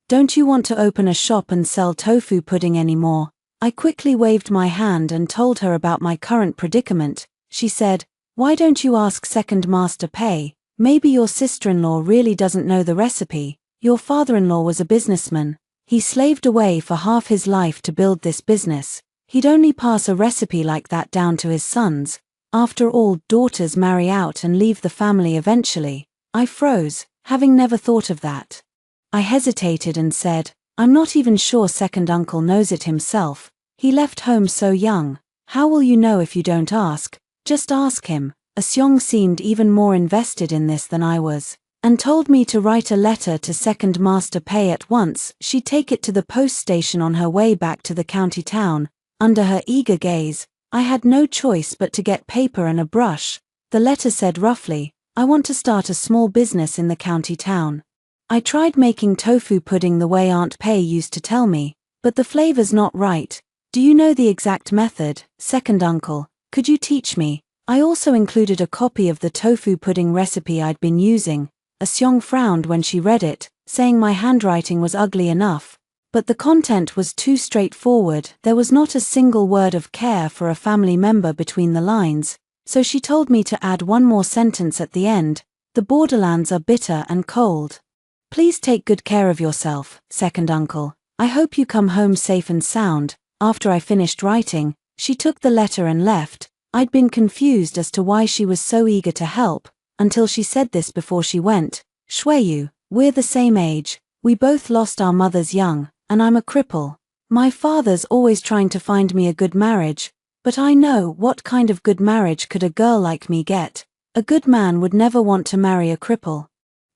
Speaker 1: Don't you want to open a shop and sell tofu pudding anymore?" I quickly waved my hand and told her about my current predicament. She said, "Why don't you ask second master Pei? Maybe your sister-in-law really doesn't know the recipe. Your father-in-law was a businessman. He slaved away for half his life to build this business. He'd only pass a recipe like that down to his sons. After all, daughters marry out and leave the family eventually." I froze, having never thought of that. I hesitated and said, "I'm not even sure second uncle knows it himself. He left home so young. How will you know if you don't ask? Just ask him." Seong seemed even more invested in this than I was, and told me to write a letter to second master Pei at once. She'd take it to the post station on her way back to the county town. Under her eager gaze, I had no choice but to get paper and a brush. The letter said roughly, "I want to start a small business in the county town. I tried making tofu pudding the way Aunt Pei used to tell me, but the flavor's not right. Do you know the exact method, second uncle? Could you teach me?" I also included a copy of the tofu pudding recipe I'd been using. Seong frowned when she read it, saying my handwriting was ugly enough. But the content was too straightforward. There was not a single word of care for a family member between the lines, so she told me to add one more sentence at the end. "The borderlands are bitter and cold. Please take good care of yourself, second uncle. I hope you come home safe and sound." After I finished writing, she took the letter and left. I'd been confused as to why she was so eager to help, until she said this before she went. "Shuiyu, we're the same age. We both lost our mothers young, and I'm a cripple. My father's always trying to find me a good marriage, but I know what kind of good marriage could a girl like me get. A good man would never want to marry a cripple.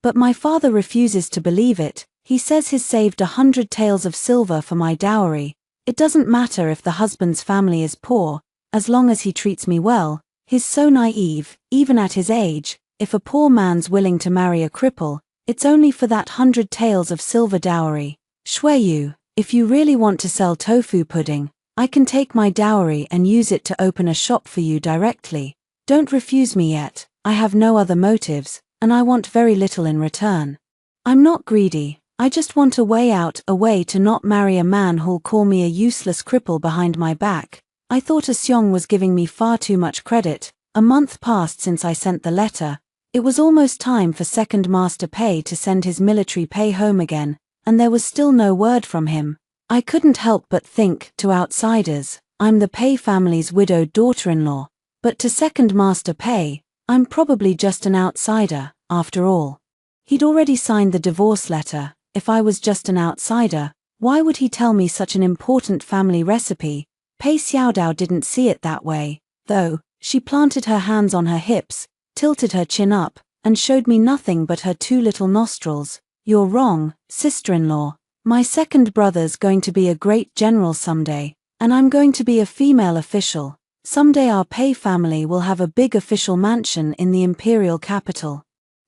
Speaker 1: But my father refuses to believe it. He says he's saved 100 taels of silver for my dowry. It doesn't matter if the husband's family is poor, as long as he treats me well. He's so naive, even at his age. If a poor man's willing to marry a cripple, it's only for that 100 taels of silver dowry. Shuiyu, if you really want to sell tofu pudding, I can take my dowry and use it to open a shop for you directly. Don't refuse me yet. I have no other motives, and I want very little in return. I'm not greedy. I just want a way out, a way to not marry a man who'll call me a useless cripple behind my back." I thought Seong was giving me far too much credit. A month passed since I sent the letter. It was almost time for second master Pei to send his military pay home again, and there was still no word from him. I couldn't help but think, to outsiders, I'm the Pei family's widowed daughter-in-law, but to second master Pei, I'm probably just an outsider, after all. He'd already signed the divorce letter. If I was just an outsider, why would he tell me such an important family recipe? Pei Xiaodao didn't see it that way, though. She planted her hands on her hips, tilted her chin up, and showed me nothing but her two little nostrils. "You're wrong, sister-in-law. My second brother's going to be a great general someday, and I'm going to be a female official. Someday our Pei family will have a big official mansion in the imperial capital,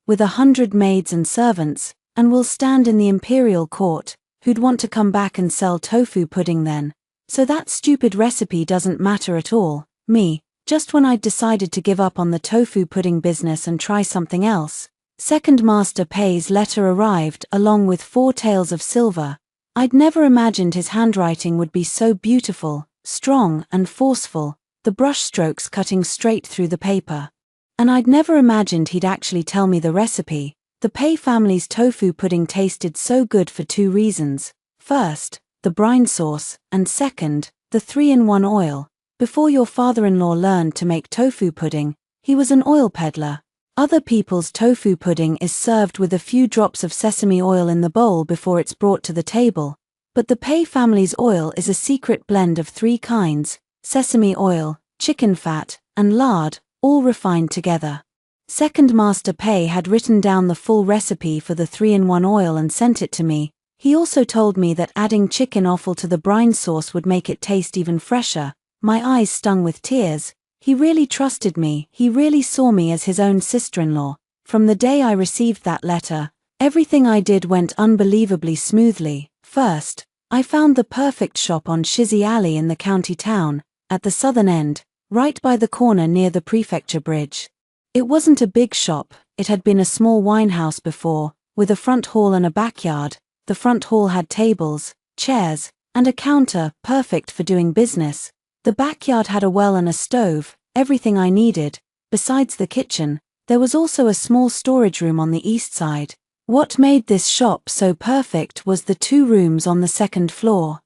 Speaker 1: with 100 maids and servants, and we'll stand in the imperial court. Who'd want to come back and sell tofu pudding then? So that stupid recipe doesn't matter at all." Me, just when I'd decided to give up on the tofu pudding business and try something else, second master Pei's letter arrived along with 4 taels of silver. I'd never imagined his handwriting would be so beautiful, strong and forceful, the brushstrokes cutting straight through the paper. And I'd never imagined he'd actually tell me the recipe. The Pei family's tofu pudding tasted so good for 2 reasons. First, the brine sauce, and second, the 3-in-1 oil. Before your father-in-law learned to make tofu pudding, he was an oil peddler. Other people's tofu pudding is served with a few drops of sesame oil in the bowl before it's brought to the table. But the Pei family's oil is a secret blend of 3 kinds: sesame oil, chicken fat, and lard, all refined together. Second master Pei had written down the full recipe for the 3-in-1 oil and sent it to me. He also told me that adding chicken offal to the brine sauce would make it taste even fresher. My eyes stung with tears. He really trusted me. He really saw me as his own sister-in-law. From the day I received that letter, everything I did went unbelievably smoothly. First, I found the perfect shop on Shizzy Alley in the county town, at the southern end, right by the corner near the prefecture bridge. It wasn't a big shop, it had been a small winehouse before, with a front hall and a backyard. The front hall had tables, chairs, and a counter, perfect for doing business. The backyard had a well and a stove, everything I needed. Besides the kitchen, there was also a small storage room on the east side. What made this shop so perfect was the 2 rooms on the second floor.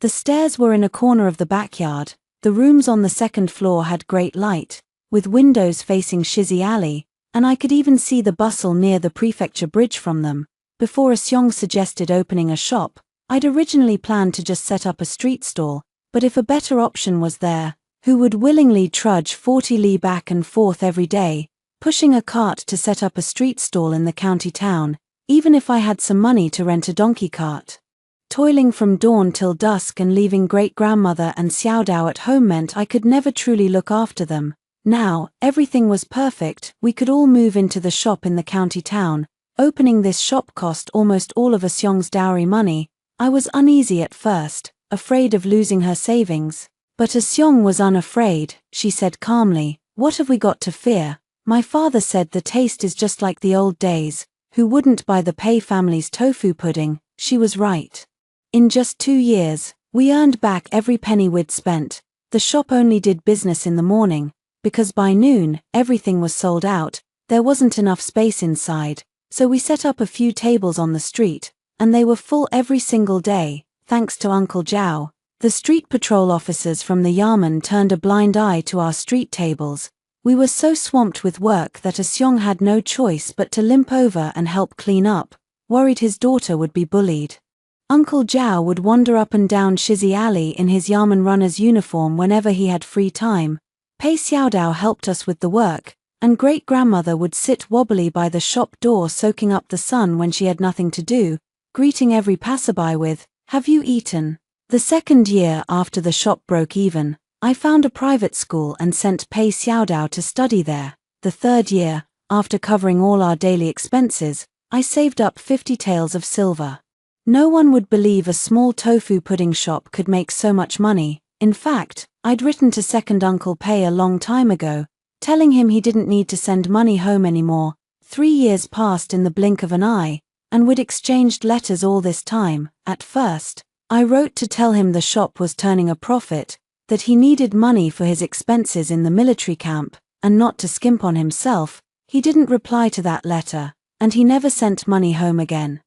Speaker 1: The stairs were in a corner of the backyard. The rooms on the second floor had great light, with windows facing Shizzy Alley, and I could even see the bustle near the prefecture bridge from them. Before Asyong suggested opening a shop, I'd originally planned to just set up a street stall, but if a better option was there, who would willingly trudge 40 li back and forth every day, pushing a cart to set up a street stall in the county town, even if I had some money to rent a donkey cart? Toiling from dawn till dusk and leaving great-grandmother and Xiaodao at home meant I could never truly look after them. Now, everything was perfect, we could all move into the shop in the county town. Opening this shop cost almost all of Asyong's dowry money. I was uneasy at first, afraid of losing her savings. But Asyong was unafraid. She said calmly, "What have we got to fear? My father said the taste is just like the old days. Who wouldn't buy the Pei family's tofu pudding?" She was right. In just 2 years, we earned back every penny we'd spent. The shop only did business in the morning, because by noon, everything was sold out. There wasn't enough space inside, so we set up a few tables on the street, and they were full every single day, thanks to Uncle Zhao. The street patrol officers from the Yamen turned a blind eye to our street tables. We were so swamped with work that Asyong had no choice but to limp over and help clean up, worried his daughter would be bullied. Uncle Zhao would wander up and down Shizzy Alley in his Yamen runner's uniform whenever he had free time. Pei Xiaodao helped us with the work, and great-grandmother would sit wobbly by the shop door soaking up the sun when she had nothing to do, greeting every passerby with, "Have you eaten?" The second year after the shop broke even, I found a private school and sent Pei Xiaodao to study there. The third year, after covering all our daily expenses, I saved up 50 taels of silver. No one would believe a small tofu pudding shop could make so much money. In fact, I'd written to second Uncle Pei a long time ago, telling him he didn't need to send money home anymore. 3 years passed in the blink of an eye, and we'd exchanged letters all this time. At first, I wrote to tell him the shop was turning a profit, that he needed money for his expenses in the military camp, and not to skimp on himself. He didn't reply to that letter, and he never sent money home again.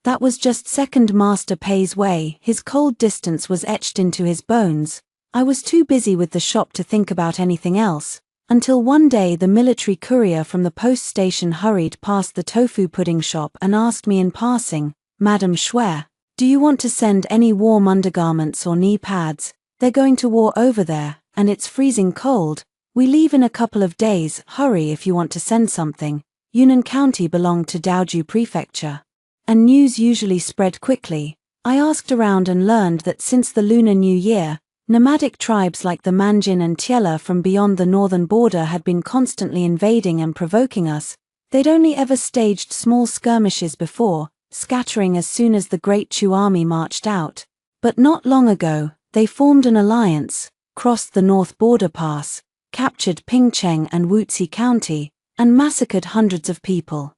Speaker 1: That was just second Master Pei's way. His cold distance was etched into his bones. I was too busy with the shop to think about anything else, until one day the military courier from the post station hurried past the tofu pudding shop and asked me in passing, "Madam Shuai, do you want to send any warm undergarments or knee pads? They're going to war over there, and it's freezing cold. We leave in a couple of days. Hurry if you want to send something." Yunnan County belonged to Daoju Prefecture, and news usually spread quickly. I asked around and learned that since the Lunar New Year, nomadic tribes like the Manjin and Tiela from beyond the northern border had been constantly invading and provoking us. They'd only ever staged small skirmishes before, scattering as soon as the Great Chu army marched out. But not long ago, they formed an alliance, crossed the North Border Pass, captured Pingcheng and Wuxi County, and massacred hundreds of people.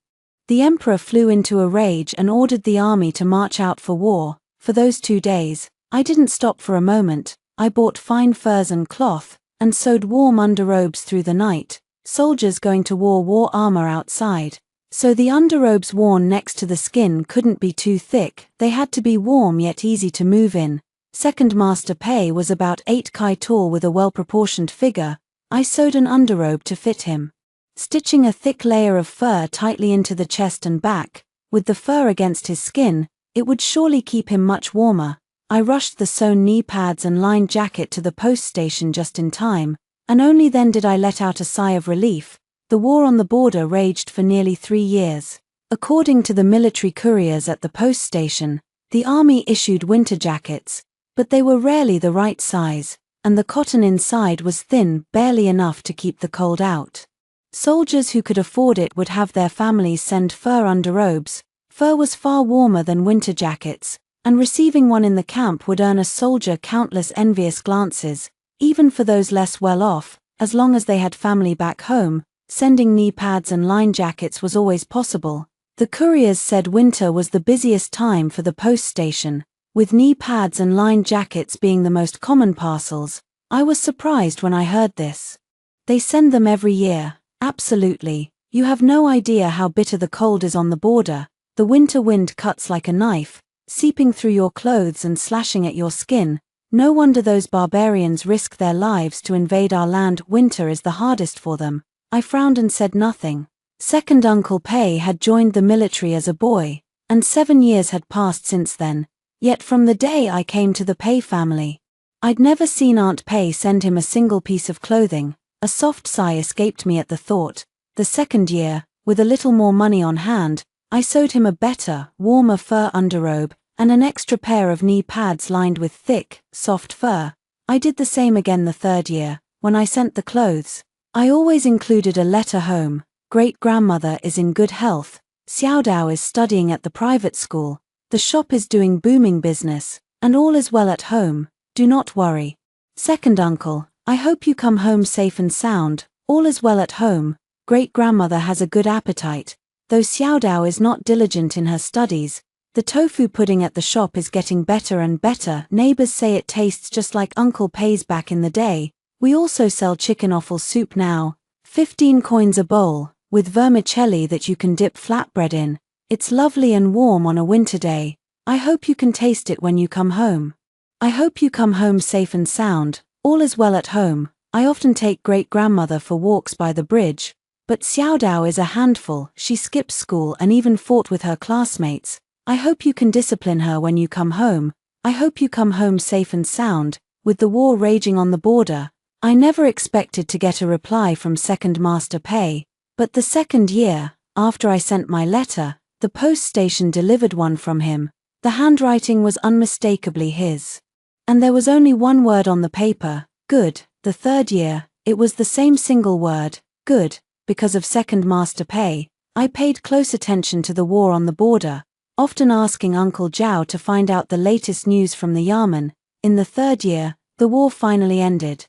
Speaker 1: The emperor flew into a rage and ordered the army to march out for war. For those 2 days, I didn't stop for a moment. I bought fine furs and cloth, and sewed warm underrobes through the night. Soldiers going to war wore armor outside, so the underrobes worn next to the skin couldn't be too thick. They had to be warm yet easy to move in. Second Master Pei was about 8 kai tall with a well-proportioned figure. I sewed an underrobe to fit him, stitching a thick layer of fur tightly into the chest and back. With the fur against his skin, it would surely keep him much warmer. I rushed the sewn knee pads and lined jacket to the post station just in time, and only then did I let out a sigh of relief. The war on the border raged for nearly 3 years. According to the military couriers at the post station, the army issued winter jackets, but they were rarely the right size, and the cotton inside was thin, barely enough to keep the cold out. Soldiers who could afford it would have their families send fur underrobes. Fur was far warmer than winter jackets, And receiving one in the camp would earn a soldier countless envious glances, even for those less well off, as long as they had family back home. Sending knee pads and line jackets was always possible. The couriers said winter was the busiest time for the post station, with knee pads and line jackets being the most common parcels. I was surprised when I heard this. They send them every year. Absolutely. You have no idea how bitter the cold is on the border. The winter wind cuts like a knife, seeping through your clothes and slashing at your skin. No wonder those barbarians risk their lives to invade our land. Winter is the hardest for them. I frowned and said nothing. Second Uncle Pei had joined the military as a boy, and 7 years had passed since then. Yet from the day I came to the Pei family, I'd never seen Aunt Pei send him a single piece of clothing. A soft sigh escaped me at the thought. The second year, with a little more money on hand, I sewed him a better, warmer fur underrobe, and an extra pair of knee pads lined with thick, soft fur. I did the same again the third year. When I sent the clothes, I always included a letter home. Great-grandmother is in good health. Xiaodao is studying at the private school. The shop is doing booming business, and all is well at home. Do not worry. Second uncle, I hope you come home safe and sound. All is well at home. Great-grandmother has a good appetite, though Xiaodao is not diligent in her studies. The tofu pudding at the shop is getting better and better. Neighbors say it tastes just like Uncle Pei's back in the day. We also sell chicken offal soup now. 15 coins a bowl, with vermicelli that you can dip flatbread in. It's lovely and warm on a winter day. I hope you can taste it when you come home. I hope you come home safe and sound. All is well at home. I often take great-grandmother for walks by the bridge, but Xiaodao is a handful. She skips school and even fought with her classmates. I hope you can discipline her when you come home. I hope you come home safe and sound. With the war raging on the border, I never expected to get a reply from Second Master Pei, but the second year, after I sent my letter, the post station delivered one from him. The handwriting was unmistakably his. And there was only one word on the paper, good. The third year, it was the same single word, good. Because of Second Master Pei, I paid close attention to the war on the border, often asking Uncle Zhao to find out the latest news from the Yamen. In the third year, the war finally ended.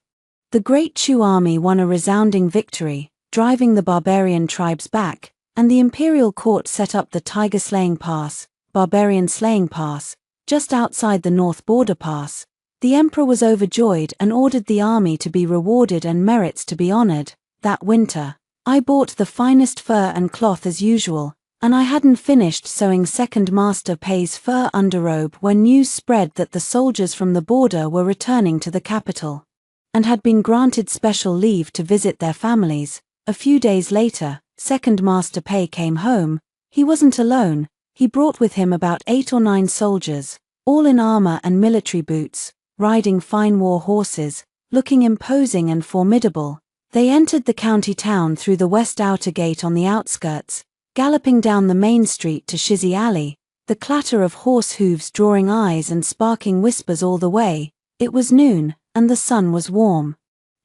Speaker 1: The Great Chu army won a resounding victory, driving the barbarian tribes back, and the imperial court set up the Tiger Slaying Pass, Barbarian Slaying Pass, just outside the North Border Pass. The emperor was overjoyed and ordered the army to be rewarded and merits to be honored. That winter, I bought the finest fur and cloth as usual, and I hadn't finished sewing Second Master Pei's fur underrobe when news spread that the soldiers from the border were returning to the capital, and had been granted special leave to visit their families. A few days later, Second Master Pei came home. He wasn't alone. He brought with him about 8 or 9 soldiers, all in armor and military boots, riding fine war horses, looking imposing and formidable. They entered the county town through the west outer gate on the outskirts, galloping down the main street to Shizzy Alley, the clatter of horse hooves drawing eyes and sparking whispers all the way. It was noon, and the sun was warm.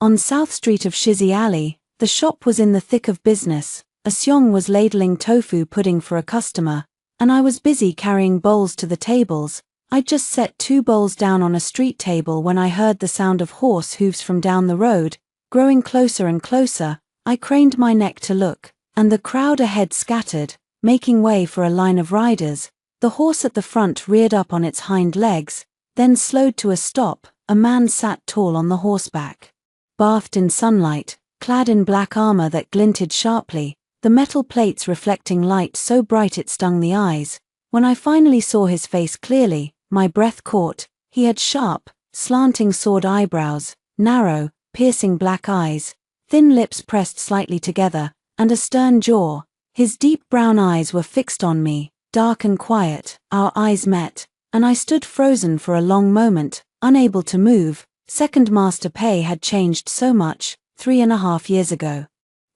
Speaker 1: On South Street of Shizzy Alley, the shop was in the thick of business. A Xiong was ladling tofu pudding for a customer, and I was busy carrying bowls to the tables. I'd just set 2 bowls down on a street table when I heard the sound of horse hooves from down the road, growing closer and closer. I craned my neck to look, and the crowd ahead scattered, making way for a line of riders. The horse at the front reared up on its hind legs, then slowed to a stop. A man sat tall on the horseback, bathed in sunlight, clad in black armor that glinted sharply, the metal plates reflecting light so bright it stung the eyes. When I finally saw his face clearly, my breath caught. He had sharp, slanting sword eyebrows, narrow, piercing black eyes, thin lips pressed slightly together, and a stern jaw. His deep brown eyes were fixed on me, dark and quiet. Our eyes met, and I stood frozen for a long moment, unable to move. Second Master Pei had changed so much, 3.5 years ago.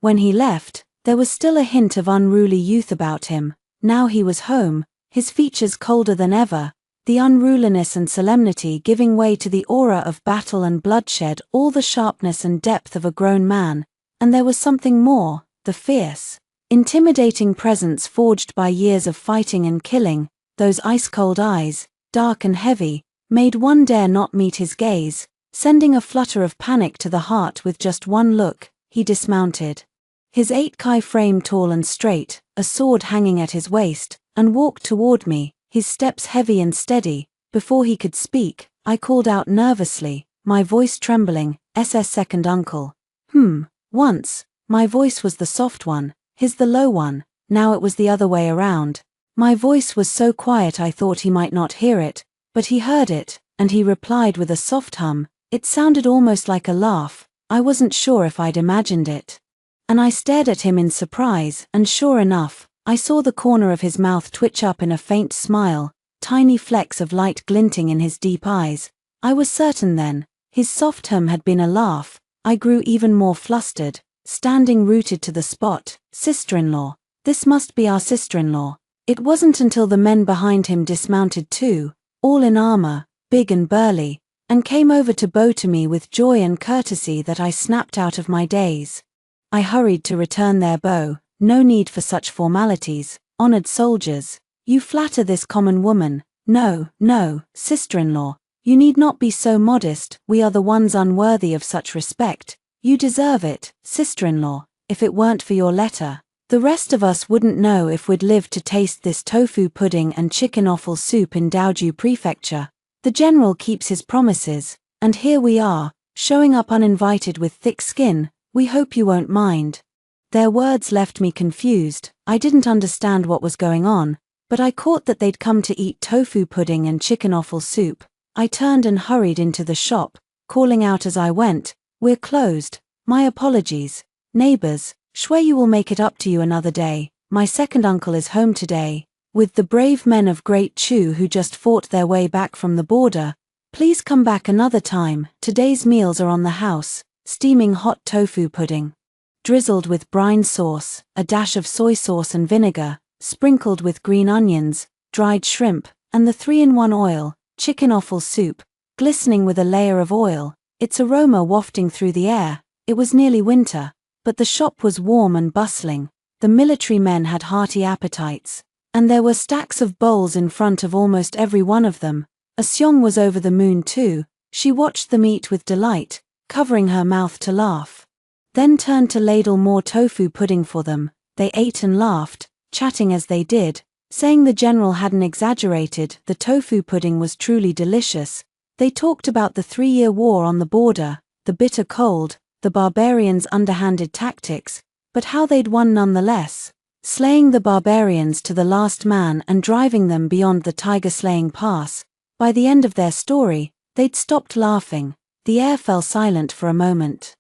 Speaker 1: When he left, there was still a hint of unruly youth about him. Now he was home, his features colder than ever, the unruliness and solemnity giving way to the aura of battle and bloodshed, all the sharpness and depth of a grown man. And there was something more, the fierce, intimidating presence forged by years of fighting and killing, those ice-cold eyes, dark and heavy, made one dare not meet his gaze, sending a flutter of panic to the heart with just one look. He dismounted. His 8-kai frame tall and straight, a sword hanging at his waist, and walked toward me, his steps heavy and steady. Before he could speak, I called out nervously, my voice trembling, "SS second uncle." Once, my voice was the soft one, his the low one, now it was the other way around. My voice was so quiet I thought he might not hear it, but he heard it, and he replied with a soft hum. It sounded almost like a laugh, I wasn't sure if I'd imagined it. And I stared at him in surprise, and sure enough, I saw the corner of his mouth twitch up in a faint smile, tiny flecks of light glinting in his deep eyes. I was certain then, his soft hum had been a laugh. I grew even more flustered, standing rooted to the spot. Sister-in-law. This must be our sister-in-law. It wasn't until the men behind him dismounted too, all in armor, big and burly, and came over to bow to me with joy and courtesy that I snapped out of my daze. I hurried to return their bow. No need for such formalities, honored soldiers. You flatter this common woman. No, no, sister-in-law. You need not be so modest, we are the ones unworthy of such respect. You deserve it, sister-in-law. If it weren't for your letter, the rest of us wouldn't know if we'd lived to taste this tofu pudding and chicken offal soup in Daoju Prefecture. The general keeps his promises, and here we are, showing up uninvited with thick skin. We hope you won't mind. Their words left me confused. I didn't understand what was going on, but I caught that they'd come to eat tofu pudding and chicken offal soup. I turned and hurried into the shop, calling out as I went, "We're closed. My apologies. Neighbors, swear you will make it up to you another day. My second uncle is home today, with the brave men of Great Chu who just fought their way back from the border. Please come back another time. Today's meals are on the house, steaming hot tofu pudding, drizzled with brine sauce, a dash of soy sauce and vinegar, sprinkled with green onions, dried shrimp, and the 3-in-1 oil, chicken offal soup, glistening with a layer of oil, its aroma wafting through the air. It was nearly winter, but the shop was warm and bustling. The military men had hearty appetites, and there were stacks of bowls in front of almost every one of them. A Seong was over the moon too. She watched them eat with delight, covering her mouth to laugh. Then turned to ladle more tofu pudding for them. They ate and laughed, chatting as they did, saying the general hadn't exaggerated, the tofu pudding was truly delicious. They talked about the 3-year war on the border, the bitter cold, the barbarians' underhanded tactics, but how they'd won nonetheless, slaying the barbarians to the last man and driving them beyond the tiger-slaying pass. By the end of their story, they'd stopped laughing. The air fell silent for a moment,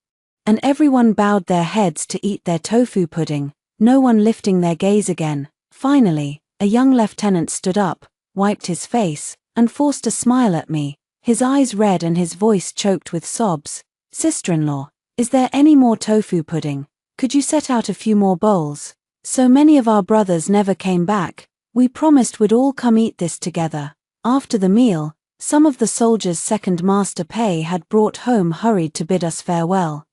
Speaker 1: and everyone bowed their heads to eat their tofu pudding, no one lifting their gaze again. Finally, a young lieutenant stood up, wiped his face, and forced a smile at me, his eyes red and his voice choked with sobs. "Sister-in-law, is there any more tofu pudding? Could you set out a few more bowls? So many of our brothers never came back. We promised we'd all come eat this together." After the meal, some of the soldiers' second master pay had brought home hurried to bid us farewell,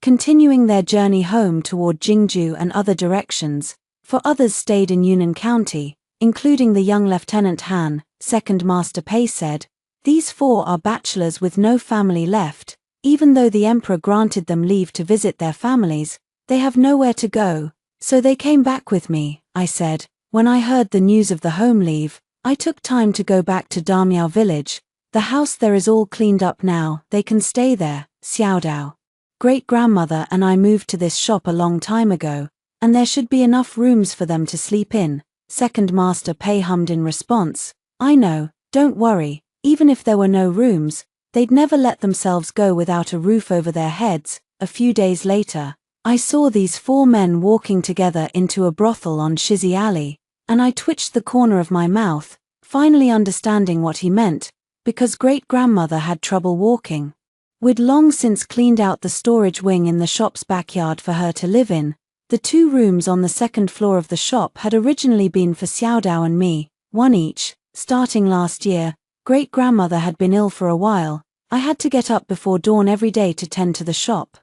Speaker 1: continuing their journey home toward Jingju and other directions, for others stayed in Yunnan County, including the young Lieutenant Han. Second Master Pei said, "These 4 are bachelors with no family left. Even though the emperor granted them leave to visit their families, they have nowhere to go, so they came back with me," I said. When I heard the news of the home leave, I took time to go back to Damiao village. The house there is all cleaned up now, they can stay there. Xiaodao. Great-grandmother and I moved to this shop a long time ago, and there should be enough rooms for them to sleep in. Second Master Pei hummed in response, "I know, don't worry, even if there were no rooms, they'd never let themselves go without a roof over their heads." A few days later, I saw these 4 men walking together into a brothel on Shizzy Alley, and I twitched the corner of my mouth, finally understanding what he meant, because great-grandmother had trouble walking. We'd long since cleaned out the storage wing in the shop's backyard for her to live in. The 2 rooms on the second floor of the shop had originally been for Xiaodao and me, 1 each. Starting last year, great-grandmother had been ill for a while. I had to get up before dawn every day to tend to the shop.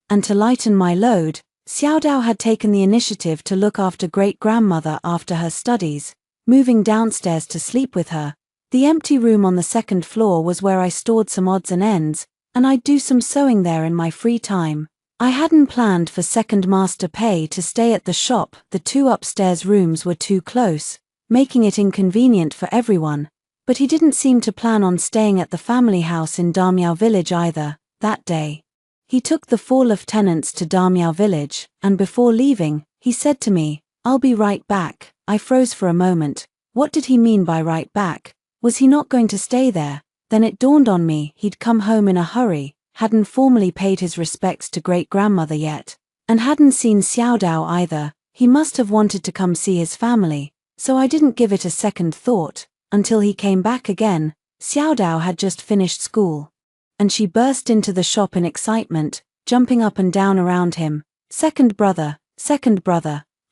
Speaker 1: And to lighten my load, Xiaodao had taken the initiative to look after great-grandmother after her studies, moving downstairs to sleep with her. The empty room on the second floor was where I stored some odds and ends, and I'd do some sewing there in my free time. I hadn't planned for second master Pei to stay at the shop. The two upstairs rooms were too close, making it inconvenient for everyone, but he didn't seem to plan on staying at the family house in Damiao village either, that day. He took the 4 lieutenants to Damiao village, and before leaving, he said to me, "I'll be right back." I froze for a moment. What did he mean by right back? Was he not going to stay there? Then it dawned on me he'd come home in a hurry, hadn't formally paid his respects to great-grandmother yet, and hadn't seen Xiao Dao either. He must have wanted to come see his family, so I didn't give it a second thought, until he came back again. Xiao Dao had just finished school, and she burst into the shop in excitement, jumping up and down around him. Second brother,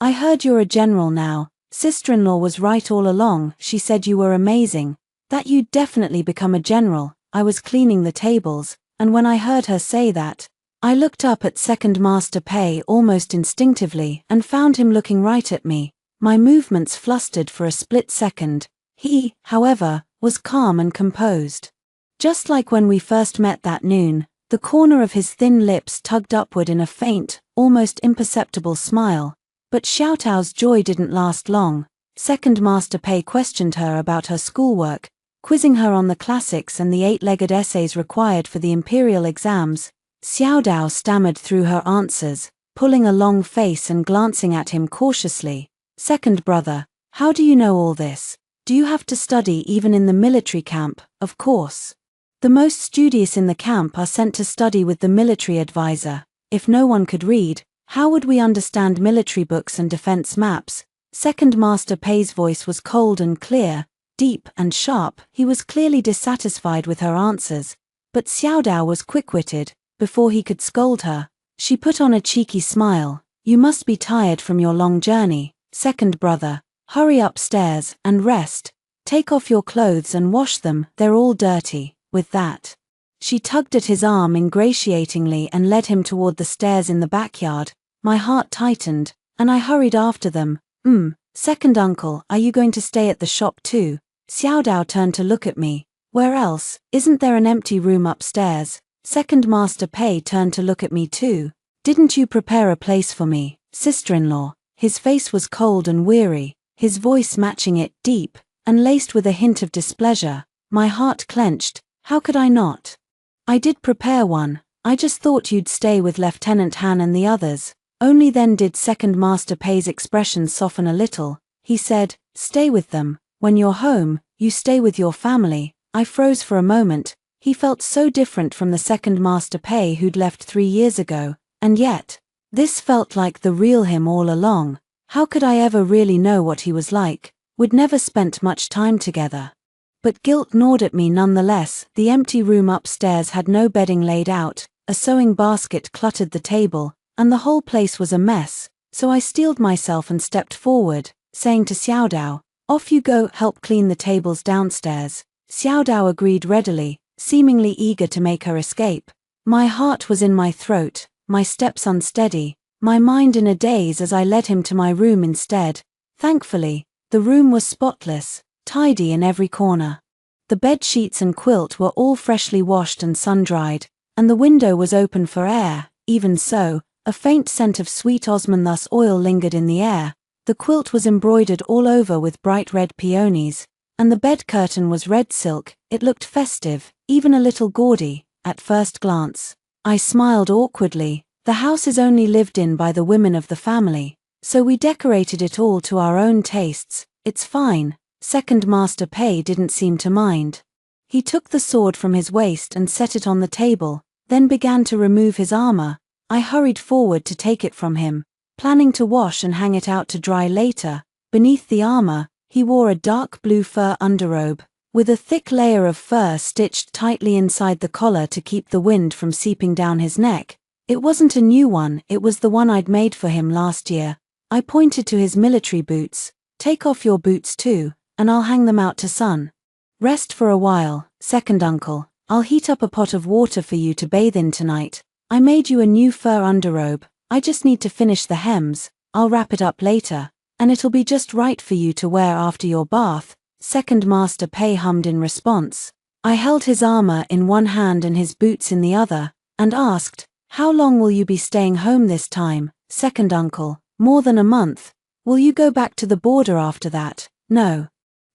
Speaker 1: I heard you're a general now. Sister-in-law was right all along. She said you were amazing, that you'd definitely become a general." I was cleaning the tables, and when I heard her say that, I looked up at Second Master Pei almost instinctively and found him looking right at me. My movements flustered for a split second. He, however, was calm and composed. Just like when we first met that noon, the corner of his thin lips tugged upward in a faint, almost imperceptible smile. But Xiao Tao's joy didn't last long. Second Master Pei questioned her about her schoolwork, quizzing her on the classics and the 8-legged essays required for the imperial exams. Xiao Dao stammered through her answers, pulling a long face and glancing at him cautiously. "Second brother, how do you know all this? Do you have to study even in the military camp?" "Of course. The most studious in the camp are sent to study with the military advisor. If no one could read, how would we understand military books and defense maps?" Second Master Pei's voice was cold and clear, deep and sharp. He was clearly dissatisfied with her answers, but Xiao Dao was quick-witted. Before he could scold her, she put on a cheeky smile. "You must be tired from your long journey. Second brother, hurry upstairs and rest. Take off your clothes and wash them, they're all dirty." With that, she tugged at his arm ingratiatingly and led him toward the stairs in the backyard. My heart tightened, and I hurried after them. Second uncle, are you going to stay at the shop too?" Xiao Dao turned to look at me. "Where else? Isn't there an empty room upstairs?" Second Master Pei turned to look at me too. "Didn't you prepare a place for me, sister-in-law?" His face was cold and weary, his voice matching it, deep, and laced with a hint of displeasure. My heart clenched. How could I not? "I did prepare one. I just thought you'd stay with Lieutenant Han and the others." Only then did Second Master Pei's expression soften a little. He said, "Stay with them. When you're home, you stay with your family." I froze for a moment. He felt so different from the Second Master Pei who'd left 3 years ago, and yet, this felt like the real him all along. How could I ever really know what he was like? We'd never spent much time together. But guilt gnawed at me nonetheless. The empty room upstairs had no bedding laid out, a sewing basket cluttered the table, and the whole place was a mess. So I steeled myself and stepped forward, saying to Xiao Dao, "Off you go, help clean the tables downstairs." Xiao Dao agreed readily, seemingly eager to make her escape. My heart was in my throat, my steps unsteady, my mind in a daze as I led him to my room instead. Thankfully, the room was spotless, tidy in every corner. The bed sheets and quilt were all freshly washed and sun-dried, and the window was open for air. Even so, a faint scent of sweet osmanthus oil lingered in the air. The quilt was embroidered all over with bright red peonies, and the bed curtain was red silk. It looked festive, even a little gaudy, at first glance. I smiled awkwardly. The house is only lived in by the women of the family, so we decorated it all to our own tastes. It's fine. Second Master Pei didn't seem to mind. He took the sword from his waist and set it on the table, then began to remove his armor. I hurried forward to take it from him, planning to wash and hang it out to dry later. Beneath the armor, he wore a dark blue fur underrobe, with a thick layer of fur stitched tightly inside the collar to keep the wind from seeping down his neck. It wasn't a new one, it was the one I'd made for him last year. I pointed to his military boots. "Take off your boots too, and I'll hang them out to sun. Rest for a while, second uncle. I'll heat up a pot of water for you to bathe in tonight. I made you a new fur underrobe. I just need to finish the hems. I'll wrap it up later, and it'll be just right for you to wear after your bath." Second Master Pei hummed in response. I held his armor in one hand and his boots in the other, and asked, how long will you be staying home this time, second uncle? More than a month. Will you go back to the border after that? No.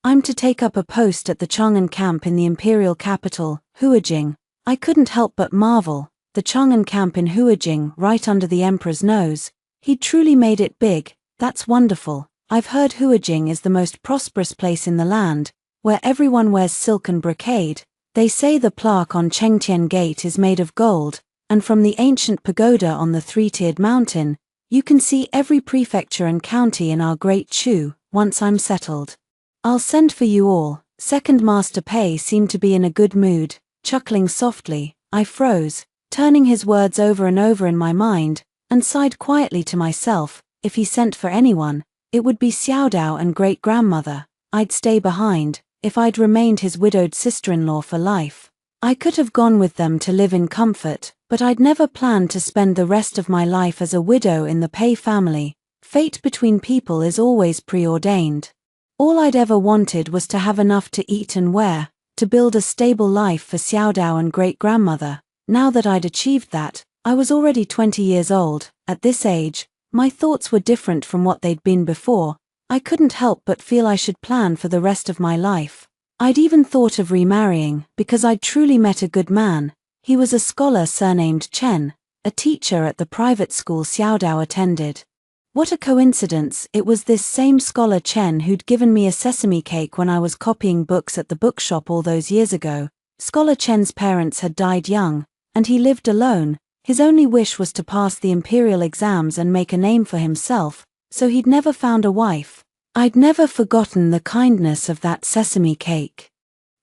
Speaker 1: I'm to take up a post at the Chang'an camp in the imperial capital, Huajing. I couldn't help but marvel. The Chang'an camp in Huajing, right under the emperor's nose. He truly made it big. That's wonderful. I've heard Huajing is the most prosperous place in the land, where everyone wears silk and brocade. They say the plaque on Chengtian Gate is made of gold, and from the ancient pagoda on the three-tiered mountain, you can see every prefecture and county in our great Chu. Once I'm settled, I'll send for you all. Second Master Pei seemed to be in a good mood, chuckling softly. I froze, turning his words over and over in my mind, and sighed quietly to myself. If he sent for anyone, it would be Xiao Dao and great-grandmother. I'd stay behind. If I'd remained his widowed sister-in-law for life, I could have gone with them to live in comfort, but I'd never planned to spend the rest of my life as a widow in the Pei family. Fate between people is always preordained. All I'd ever wanted was to have enough to eat and wear, to build a stable life for Xiao Dao and great-grandmother. Now that I'd achieved that, I was already 20 years old. At this age, my thoughts were different from what they'd been before. I couldn't help but feel I should plan for the rest of my life. I'd even thought of remarrying, because I'd truly met a good man. He was a scholar surnamed Chen, a teacher at the private school Xiao Dao attended. What a coincidence, it was this same scholar Chen who'd given me a sesame cake when I was copying books at the bookshop all those years ago. Scholar Chen's parents had died young, and he lived alone. His only wish was to pass the imperial exams and make a name for himself, so he'd never found a wife. I'd never forgotten the kindness of that sesame cake.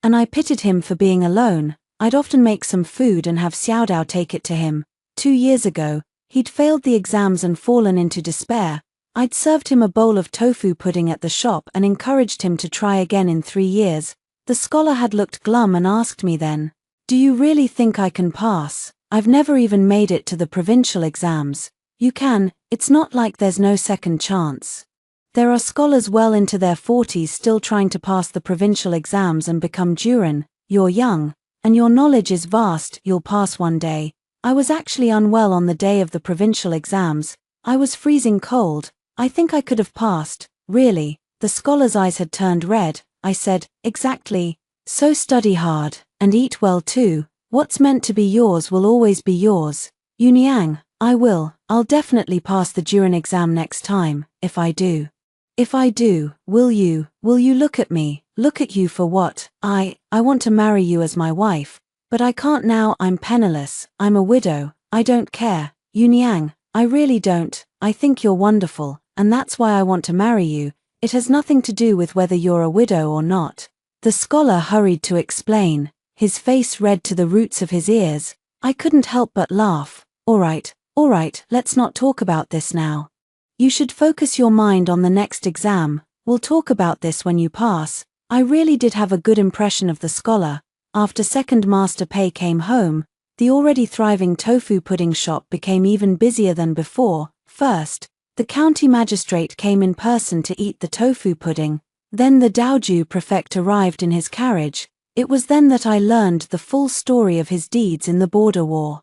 Speaker 1: And I pitied him for being alone. I'd often make some food and have Xiao Dao take it to him. 2 years ago, he'd failed the exams and fallen into despair. I'd served him a bowl of tofu pudding at the shop and encouraged him to try again in 3 years. The scholar had looked glum and asked me then, do you really think I can pass? I've never even made it to the provincial exams. You can, it's not like there's no second chance. There are scholars well into their 40s still trying to pass the provincial exams and become juren. You're young, and your knowledge is vast, you'll pass one day. I was actually unwell on the day of the provincial exams. I was freezing cold. I think I could have passed. Really? The scholar's eyes had turned red. I said, exactly. So study hard, and eat well too. What's meant to be yours will always be yours. Yuniang, I will. I'll definitely pass the juren exam next time, if I do. If I do, will you look at me? Look at you for what? I want to marry you as my wife, but I can't now. I'm penniless, I'm a widow. I don't care. Yuniang, I really don't. I think you're wonderful, and that's why I want to marry you. It has nothing to do with whether you're a widow or not. The scholar hurried to explain, his face red to the roots of his ears. I couldn't help but laugh. All right, let's not talk about this now. You should focus your mind on the next exam. We'll talk about this when you pass. I really did have a good impression of the scholar. After Second Master Pei came home, the already thriving tofu pudding shop became even busier than before. First, the county magistrate came in person to eat the tofu pudding. Then the Daoju prefect arrived in his carriage. It was then that I learned the full story of his deeds in the border war.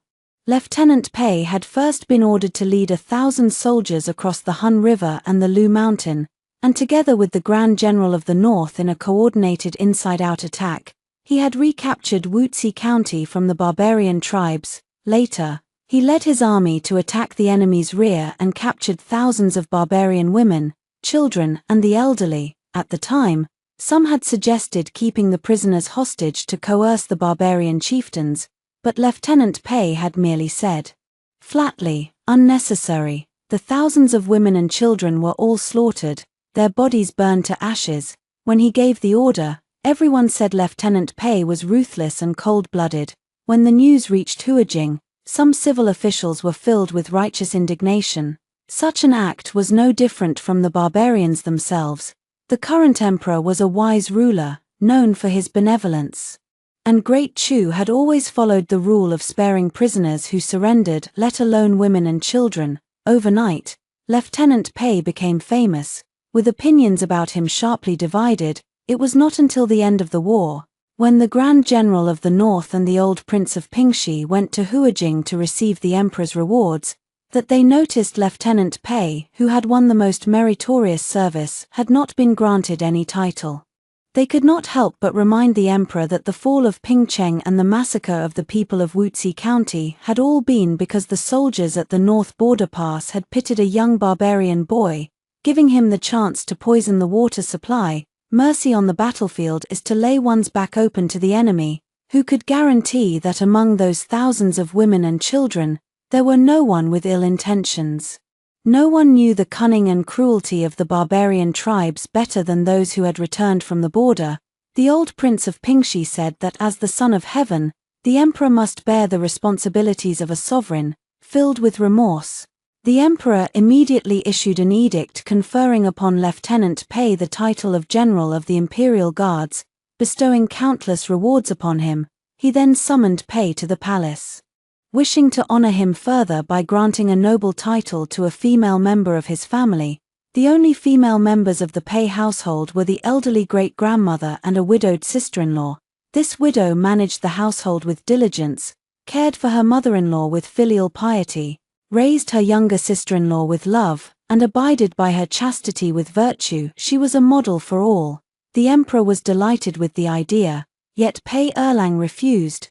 Speaker 1: Lieutenant Pei had first been ordered to lead 1,000 soldiers across the Hun River and the Lu Mountain, and together with the Grand General of the North in a coordinated inside-out attack, he had recaptured Wuxi County from the barbarian tribes. Later, he led his army to attack the enemy's rear and captured thousands of barbarian women, children, and the elderly. At the time, some had suggested keeping the prisoners hostage to coerce the barbarian chieftains, but Lieutenant Pei had merely said, flatly, unnecessary. The thousands of women and children were all slaughtered, their bodies burned to ashes. When he gave the order, everyone said Lieutenant Pei was ruthless and cold-blooded. When the news reached Huajing, some civil officials were filled with righteous indignation. Such an act was no different from the barbarians themselves. The current emperor was a wise ruler, known for his benevolence. And Great Chu had always followed the rule of sparing prisoners who surrendered, let alone women and children. Overnight, Lieutenant Pei became famous, with opinions about him sharply divided. It was not until the end of the war, when the Grand General of the North and the old Prince of Pingxi went to Huajing to receive the emperor's rewards, that they noticed Lieutenant Pei, who had won the most meritorious service, had not been granted any title. They could not help but remind the emperor that the fall of Pingcheng and the massacre of the people of Wuxi County had all been because the soldiers at the North Border Pass had pitted a young barbarian boy, giving him the chance to poison the water supply. Mercy on the battlefield is to lay one's back open to the enemy, who could guarantee that among those thousands of women and children, there were no one with ill intentions. No one knew the cunning and cruelty of the barbarian tribes better than those who had returned from the border. The old Prince of Pingxi said that as the Son of Heaven, the emperor must bear the responsibilities of a sovereign, filled with remorse. The emperor immediately issued an edict conferring upon Lieutenant Pei the title of General of the Imperial Guards, bestowing countless rewards upon him. He then summoned Pei to the palace. Wishing to honor him further by granting a noble title to a female member of his family, the only female members of the Pei household were the elderly great-grandmother and a widowed sister-in-law. This widow managed the household with diligence, cared for her mother-in-law with filial piety, raised her younger sister-in-law with love, and abided by her chastity with virtue. She was a model for all. The emperor was delighted with the idea, yet Pei Erlang refused.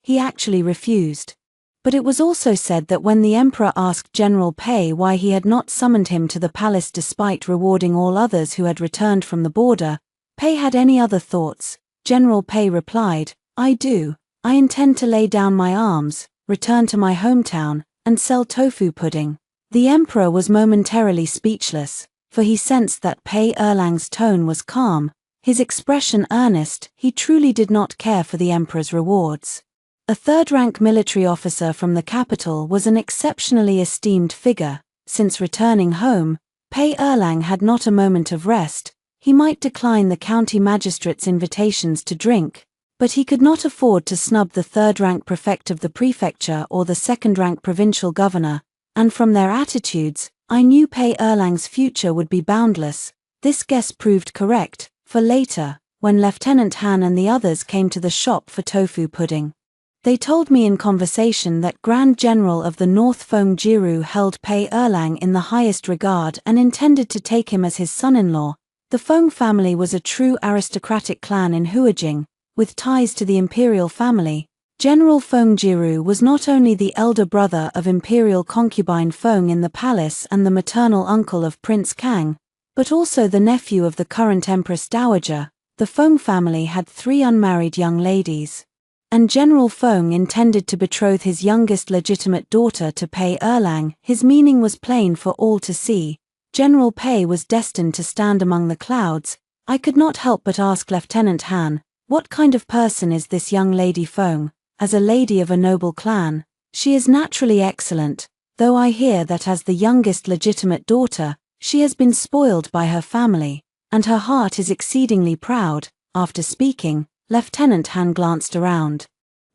Speaker 1: He actually refused. But it was also said that when the emperor asked General Pei why he had not summoned him to the palace despite rewarding all others who had returned from the border, Pei had any other thoughts. General Pei replied, "I do. I intend to lay down my arms, return to my hometown, and sell tofu pudding." The emperor was momentarily speechless, for he sensed that Pei Erlang's tone was calm, his expression earnest. He truly did not care for the emperor's rewards. A third-rank military officer from the capital was an exceptionally esteemed figure. Since returning home, Pei Erlang had not a moment of rest. He might decline the county magistrate's invitations to drink, but he could not afford to snub the third-rank prefect of the prefecture or the second-rank provincial governor, and from their attitudes, I knew Pei Erlang's future would be boundless. This guess proved correct, for later, when Lieutenant Han and the others came to the shop for tofu pudding, they told me in conversation that Grand General of the North Feng Jiru held Pei Erlang in the highest regard and intended to take him as his son-in-law. The Feng family was a true aristocratic clan in Huajing, with ties to the imperial family. General Feng Jiru was not only the elder brother of imperial concubine Feng in the palace and the maternal uncle of Prince Kang, but also the nephew of the current Empress Dowager. The Feng family had 3 unmarried young ladies, and General Feng intended to betroth his youngest legitimate daughter to Pei Erlang. His meaning was plain for all to see. General Pei was destined to stand among the clouds. I could not help but ask Lieutenant Han, "What kind of person is this young Lady Feng?" "As a lady of a noble clan, she is naturally excellent, though I hear that as the youngest legitimate daughter, she has been spoiled by her family, and her heart is exceedingly proud." After speaking, Lieutenant Han glanced around,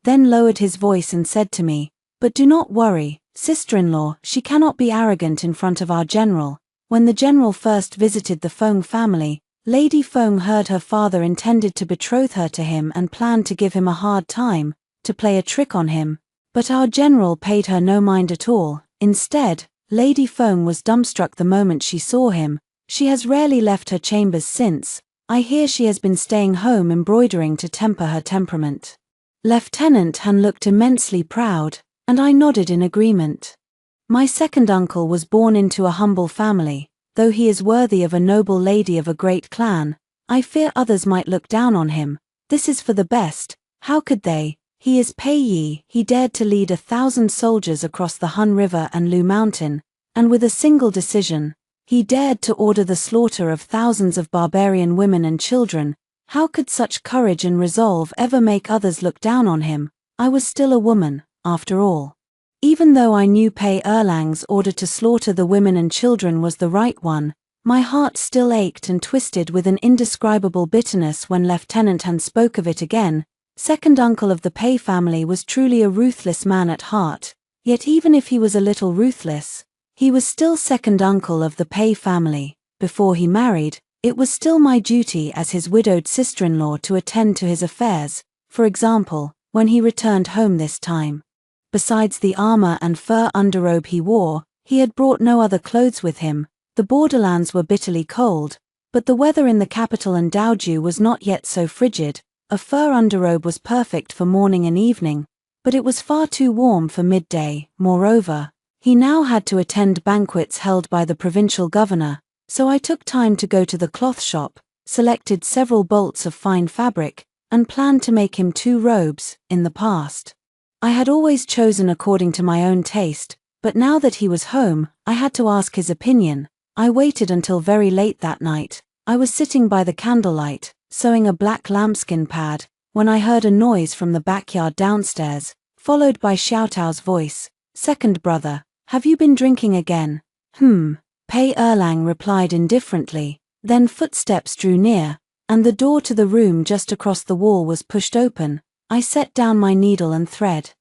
Speaker 1: then lowered his voice and said to me, "But do not worry, sister-in-law, she cannot be arrogant in front of our general." When the general first visited the Feng family, Lady Feng heard her father intended to betroth her to him and planned to give him a hard time, to play a trick on him, but our general paid her no mind at all. Instead, Lady Feng was dumbstruck the moment she saw him. She has rarely left her chambers since. I hear she has been staying home embroidering to temper her temperament. Lieutenant Han looked immensely proud, and I nodded in agreement. My second uncle was born into a humble family. Though he is worthy of a noble lady of a great clan, I fear others might look down on him. This is for the best. How could they? He is Pei Yi. He dared to lead 1,000 soldiers across the Hun River and Lu Mountain, and with a single decision, he dared to order the slaughter of thousands of barbarian women and children. How could such courage and resolve ever make others look down on him? I was still a woman, after all. Even though I knew Pei Erlang's order to slaughter the women and children was the right one, my heart still ached and twisted with an indescribable bitterness when Lieutenant Han spoke of it again. Second uncle of the Pei family was truly a ruthless man at heart, yet even if he was a little ruthless, he was still second uncle of the Pei family. Before he married, It was still my duty as his widowed sister-in-law to attend to his affairs, for example, when he returned home this time. Besides the armor and fur underrobe he wore, he had brought no other clothes with him. The borderlands were bitterly cold, but the weather in the capital and Daoju was not yet so frigid. A fur underrobe was perfect for morning and evening, but it was far too warm for midday. Moreover, he now had to attend banquets held by the provincial governor, so I took time to go to the cloth shop, selected several bolts of fine fabric, and planned to make him 2 robes. In the past, I had always chosen according to my own taste, but now that he was home, I had to ask his opinion. I waited until very late that night. I was sitting by the candlelight, sewing a black lambskin pad, when I heard a noise from the backyard downstairs, followed by Xiaotao's voice. "Second brother, have you been drinking again?" Pei Erlang replied indifferently. Then footsteps drew near, and the door to the room just across the wall was pushed open. I set down my needle and thread,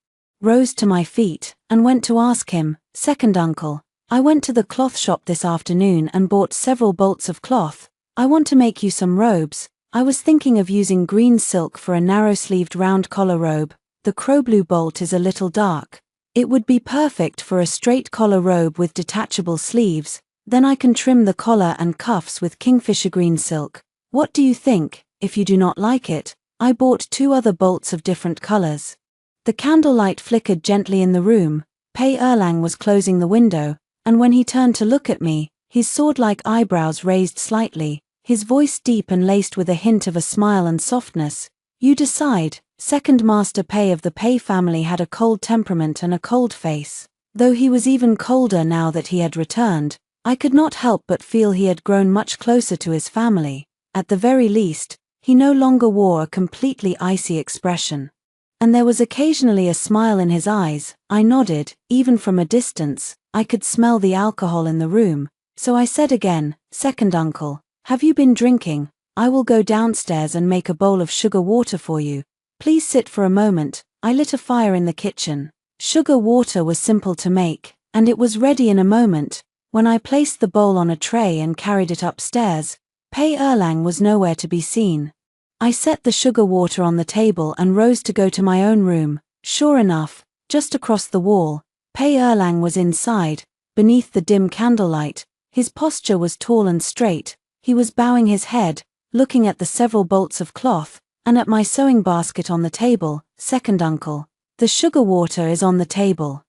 Speaker 1: rose to my feet, and went to ask him, "Second uncle, I went to the cloth shop this afternoon and bought several bolts of cloth. I want to make you some robes. I was thinking of using green silk for a narrow-sleeved round collar robe. The crowblue bolt is a little dark. It would be perfect for a straight collar robe with detachable sleeves. Then I can trim the collar and cuffs with kingfisher green silk. What do you think? If you do not like it, I bought 2 other bolts of different colors." The candlelight flickered gently in the room. Pei Erlang was closing the window, and when he turned to look at me, his sword-like eyebrows raised slightly, his voice deep and laced with a hint of a smile and softness. "You decide." Second Master Pei of the Pei family had a cold temperament and a cold face. Though he was even colder now that he had returned, I could not help but feel he had grown much closer to his family. At the very least, he no longer wore a completely icy expression. And there was occasionally a smile in his eyes. I nodded. Even from a distance, I could smell the alcohol in the room, so I said again, "Second uncle, have you been drinking? I will go downstairs and make a bowl of sugar water for you. Please sit for a moment." I lit a fire in the kitchen. Sugar water was simple to make, and it was ready in a moment. When I placed the bowl on a tray and carried it upstairs, Pei Erlang was nowhere to be seen. I set the sugar water on the table and rose to go to my own room. Sure enough, just across the wall, Pei Erlang was inside, beneath the dim candlelight. His posture was tall and straight. He was bowing his head, looking at the several bolts of cloth, and at my sewing basket on the table. "Second uncle, the sugar water is on the table."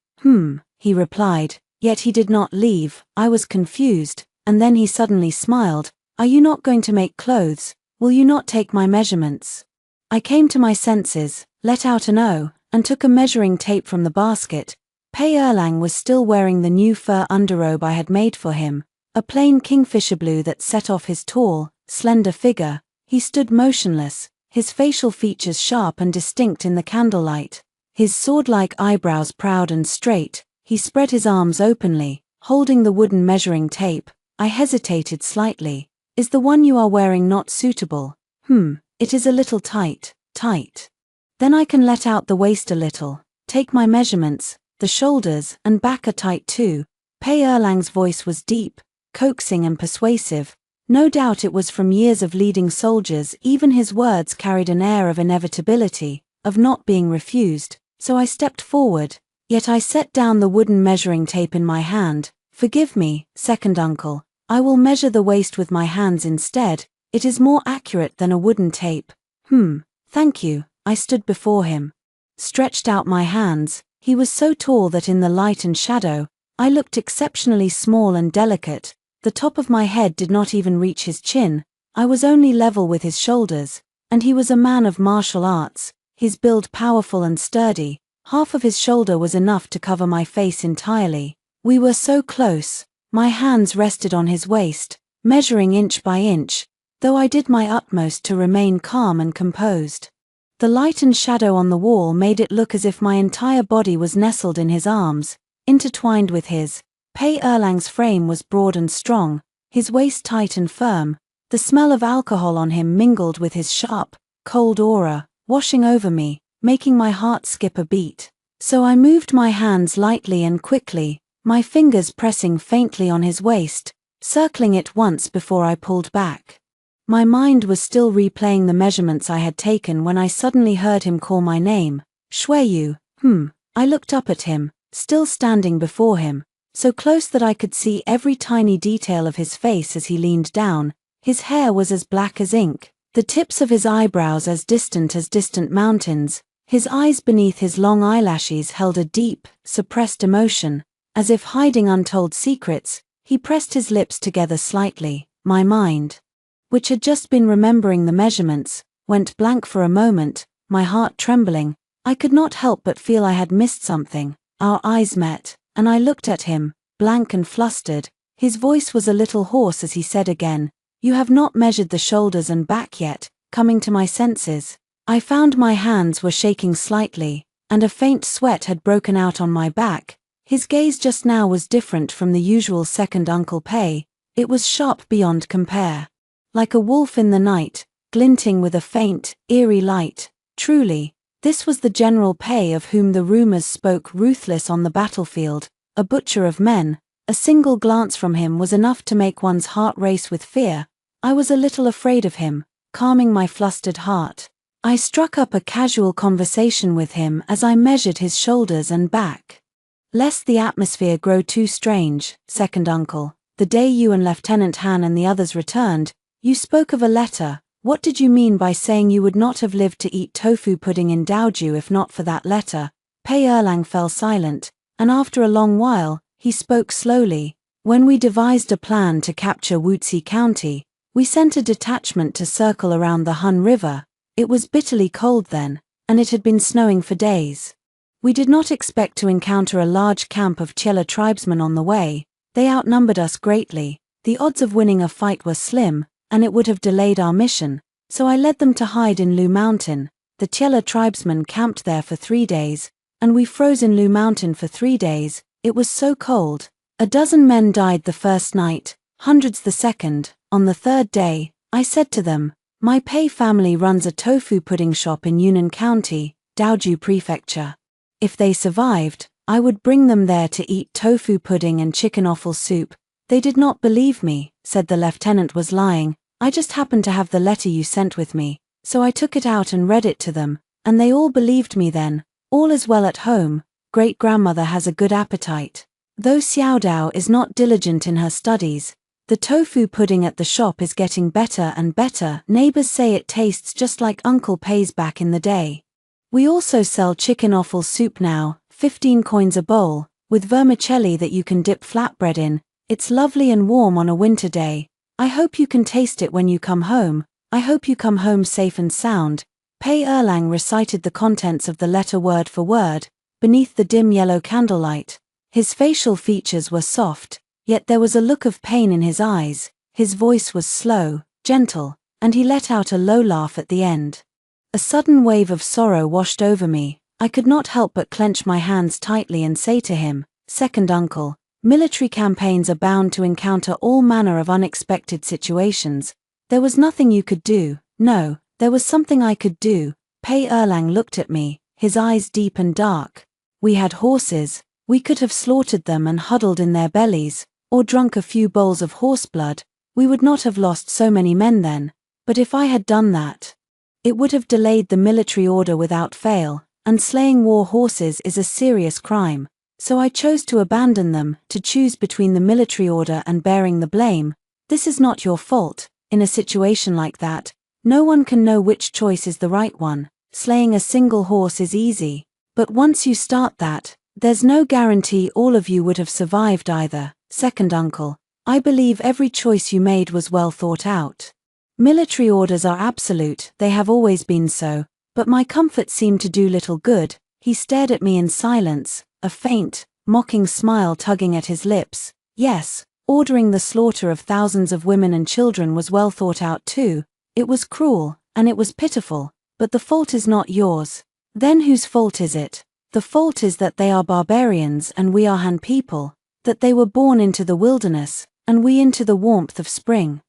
Speaker 1: He replied, yet he did not leave. I was confused, and then he suddenly smiled. "Are you not going to make clothes? Will you not take my measurements?" I came to my senses, let out an "oh," and took a measuring tape from the basket. Pei Erlang was still wearing the new fur underrobe I had made for him, a plain kingfisher blue that set off his tall, slender figure. He stood motionless, his facial features sharp and distinct in the candlelight, his sword-like eyebrows proud and straight. He spread his arms openly, holding the wooden measuring tape. I hesitated slightly. "Is the one you are wearing not suitable?" It is a little tight. Then I can let out the waist a little. Take my measurements. The shoulders and back are tight too." Pei Erlang's voice was deep, coaxing and persuasive. No doubt it was from years of leading soldiers. Even his words carried an air of inevitability, of not being refused, so I stepped forward. Yet I set down the wooden measuring tape in my hand. "Forgive me, second uncle. I will measure the waist with my hands instead. It is more accurate than a wooden tape." Thank you." I stood before him, stretched out my hands. He was so tall that in the light and shadow, I looked exceptionally small and delicate. The top of my head did not even reach his chin. I was only level with his shoulders, and he was a man of martial arts, his build powerful and sturdy. Half of his shoulder was enough to cover my face entirely. We were so close. My hands rested on his waist, measuring inch by inch, though I did my utmost to remain calm and composed. The light and shadow on the wall made it look as if my entire body was nestled in his arms, intertwined with his. Pei Erlang's frame was broad and strong, his waist tight and firm. The smell of alcohol on him mingled with his sharp, cold aura, washing over me, making my heart skip a beat. So I moved my hands lightly and quickly, my fingers pressing faintly on his waist, circling it once before I pulled back. My mind was still replaying the measurements I had taken when I suddenly heard him call my name. Shueyu. I looked up at him, still standing before him, so close that I could see every tiny detail of his face as he leaned down. His hair was as black as ink, the tips of his eyebrows as distant mountains. His eyes beneath his long eyelashes held a deep, suppressed emotion, as if hiding untold secrets. He pressed his lips together slightly. My mind, which had just been remembering the measurements, went blank for a moment, my heart trembling. I could not help but feel I had missed something. Our eyes met, and I looked at him, blank and flustered. His voice was a little hoarse as he said again, "You have not measured the shoulders and back yet." Coming to my senses, I found my hands were shaking slightly, and a faint sweat had broken out on my back. His gaze just now was different from the usual second Uncle Pei. It was sharp beyond compare. Like a wolf in the night, glinting with a faint, eerie light. Truly, this was the General Pei of whom the rumors spoke, ruthless on the battlefield, a butcher of men. A single glance from him was enough to make one's heart race with fear. I was a little afraid of him, calming my flustered heart. I struck up a casual conversation with him as I measured his shoulders and back. Lest the atmosphere grow too strange, second uncle, the day you and Lieutenant Han and the others returned, you spoke of a letter. What did you mean by saying you would not have lived to eat tofu pudding in Daoju if not for that letter? Pei Erlang fell silent, and after a long while, he spoke slowly. When we devised a plan to capture Wuxi County, we sent a detachment to circle around the Hun River. It was bitterly cold then, and it had been snowing for days. We did not expect to encounter a large camp of Chela tribesmen on the way. They outnumbered us greatly. The odds of winning a fight were slim, and it would have delayed our mission, so I led them to hide in Lu Mountain. The Chela tribesmen camped there for 3 days, and we froze in Lu Mountain for 3 days. It was so cold. A dozen men died the first night, hundreds the second. On the third day, I said to them, "My Pei family runs a tofu pudding shop in Yunnan County, Daoju Prefecture. If they survived, I would bring them there to eat tofu pudding and chicken offal soup." They did not believe me, said the lieutenant was lying. "I just happened to have the letter you sent with me, so I took it out and read it to them, and they all believed me then. All is well at home. Great-grandmother has a good appetite. Though Xiaodao is not diligent in her studies, the tofu pudding at the shop is getting better and better. Neighbors say it tastes just like Uncle Pei's back in the day. We also sell chicken offal soup now, 15 coins a bowl, with vermicelli that you can dip flatbread in. It's lovely and warm on a winter day. I hope you can taste it when you come home. I hope you come home safe and sound." Pei Erlang recited the contents of the letter word for word, beneath the dim yellow candlelight. His facial features were soft, yet there was a look of pain in his eyes. His voice was slow, gentle, and he let out a low laugh at the end. A sudden wave of sorrow washed over me. I could not help but clench my hands tightly and say to him, "Second uncle, military campaigns are bound to encounter all manner of unexpected situations. There was nothing you could do." "No, there was something I could do." Pei Erlang looked at me, his eyes deep and dark. "We had horses. We could have slaughtered them and huddled in their bellies, or drunk a few bowls of horse blood. We would not have lost so many men then. But if I had done that, it would have delayed the military order without fail, and slaying war horses is a serious crime. So I chose to abandon them, to choose between the military order and bearing the blame. This is not your fault. In a situation like that, no one can know which choice is the right one. Slaying a single horse is easy, but once you start that, there's no guarantee all of you would have survived either. Second uncle, I believe every choice you made was well thought out. Military orders are absolute, they have always been so, but my comfort seemed to do little good." He stared at me in silence, a faint, mocking smile tugging at his lips. "Yes, ordering the slaughter of thousands of women and children was well thought out too. It was cruel, and it was pitiful, but the fault is not yours." "Then whose fault is it?" "The fault is that they are barbarians and we are Han people, that they were born into the wilderness, and we into the warmth of spring,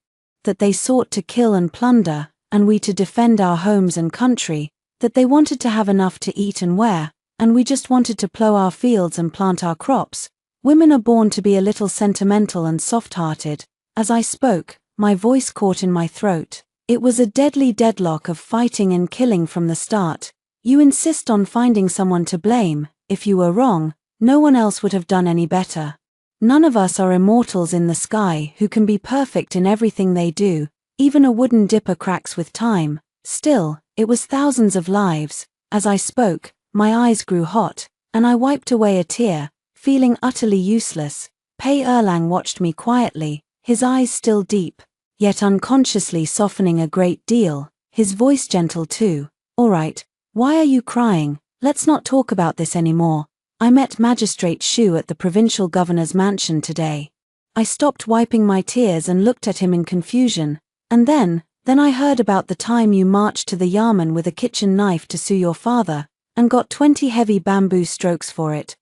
Speaker 1: that they sought to kill and plunder, and we to defend our homes and country, that they wanted to have enough to eat and wear, and we just wanted to plow our fields and plant our crops. Women are born to be a little sentimental and soft-hearted." As I spoke, my voice caught in my throat. It was a deadly deadlock of fighting and killing from the start. You insist on finding someone to blame. If you were wrong, no one else would have done any better. None of us are immortals in the sky who can be perfect in everything they do. Even a wooden dipper cracks with time. Still, it was thousands of lives. As I spoke, my eyes grew hot, and I wiped away a tear, feeling utterly useless. Pei Erlang watched me quietly, his eyes still deep, yet unconsciously softening a great deal, his voice gentle too. All right, why are you crying? Let's not talk about this anymore. I met Magistrate Shu at the provincial governor's mansion today. I stopped wiping my tears and looked at him in confusion, and then I heard about the time you marched to the Yamen with a kitchen knife to sue your father, and got 20 heavy bamboo strokes for it.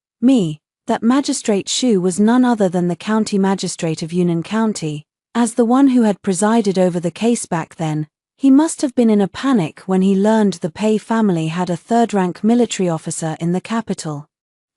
Speaker 1: That Magistrate Shu was none other than the county magistrate of Yunnan County. As the one who had presided over the case back then, he must have been in a panic when he learned the Pei family had a third-rank military officer in the capital,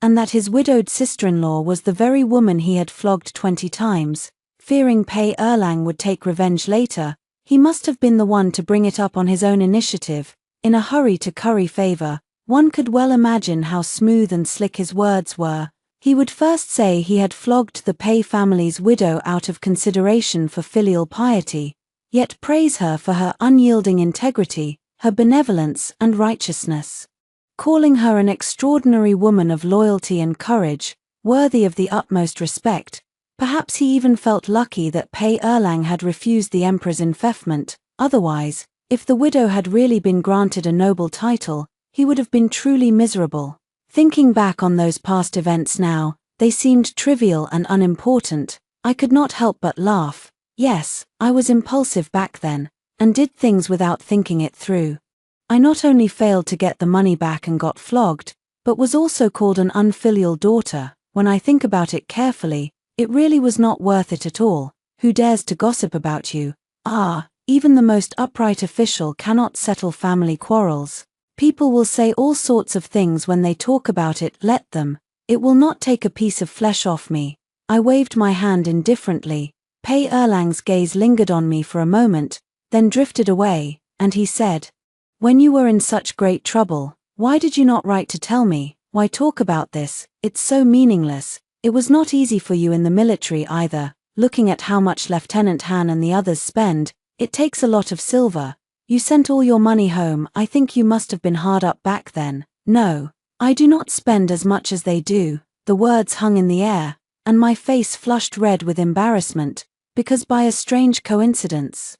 Speaker 1: and that his widowed sister-in-law was the very woman he had flogged 20 times. Fearing Pei Erlang would take revenge later, he must have been the one to bring it up on his own initiative, in a hurry to curry favor. One could well imagine how smooth and slick his words were. He would first say he had flogged the Pei family's widow out of consideration for filial piety, yet praise her for her unyielding integrity, her benevolence and righteousness, calling her an extraordinary woman of loyalty and courage, worthy of the utmost respect. Perhaps he even felt lucky that Pei Erlang had refused the emperor's enfeoffment. Otherwise, if the widow had really been granted a noble title, he would have been truly miserable. Thinking back on those past events now, they seemed trivial and unimportant. I could not help but laugh. Yes, I was impulsive back then, and did things without thinking it through. I not only failed to get the money back and got flogged, but was also called an unfilial daughter. When I think about it carefully, it really was not worth it at all. Who dares to gossip about you? Even the most upright official cannot settle family quarrels. People will say all sorts of things when they talk about it. Let them. It will not take a piece of flesh off me. I waved my hand indifferently. Pei Erlang's gaze lingered on me for a moment, then drifted away, and he said, "When you were in such great trouble, why did you not write to tell me? Why talk about this? It's so meaningless. It was not easy for you in the military either. Looking at how much Lieutenant Han and the others spend, it takes a lot of silver. You sent all your money home. I think you must have been hard up back then." "No, I do not spend as much as they do." The words hung in the air, and my face flushed red with embarrassment, because by a strange coincidence,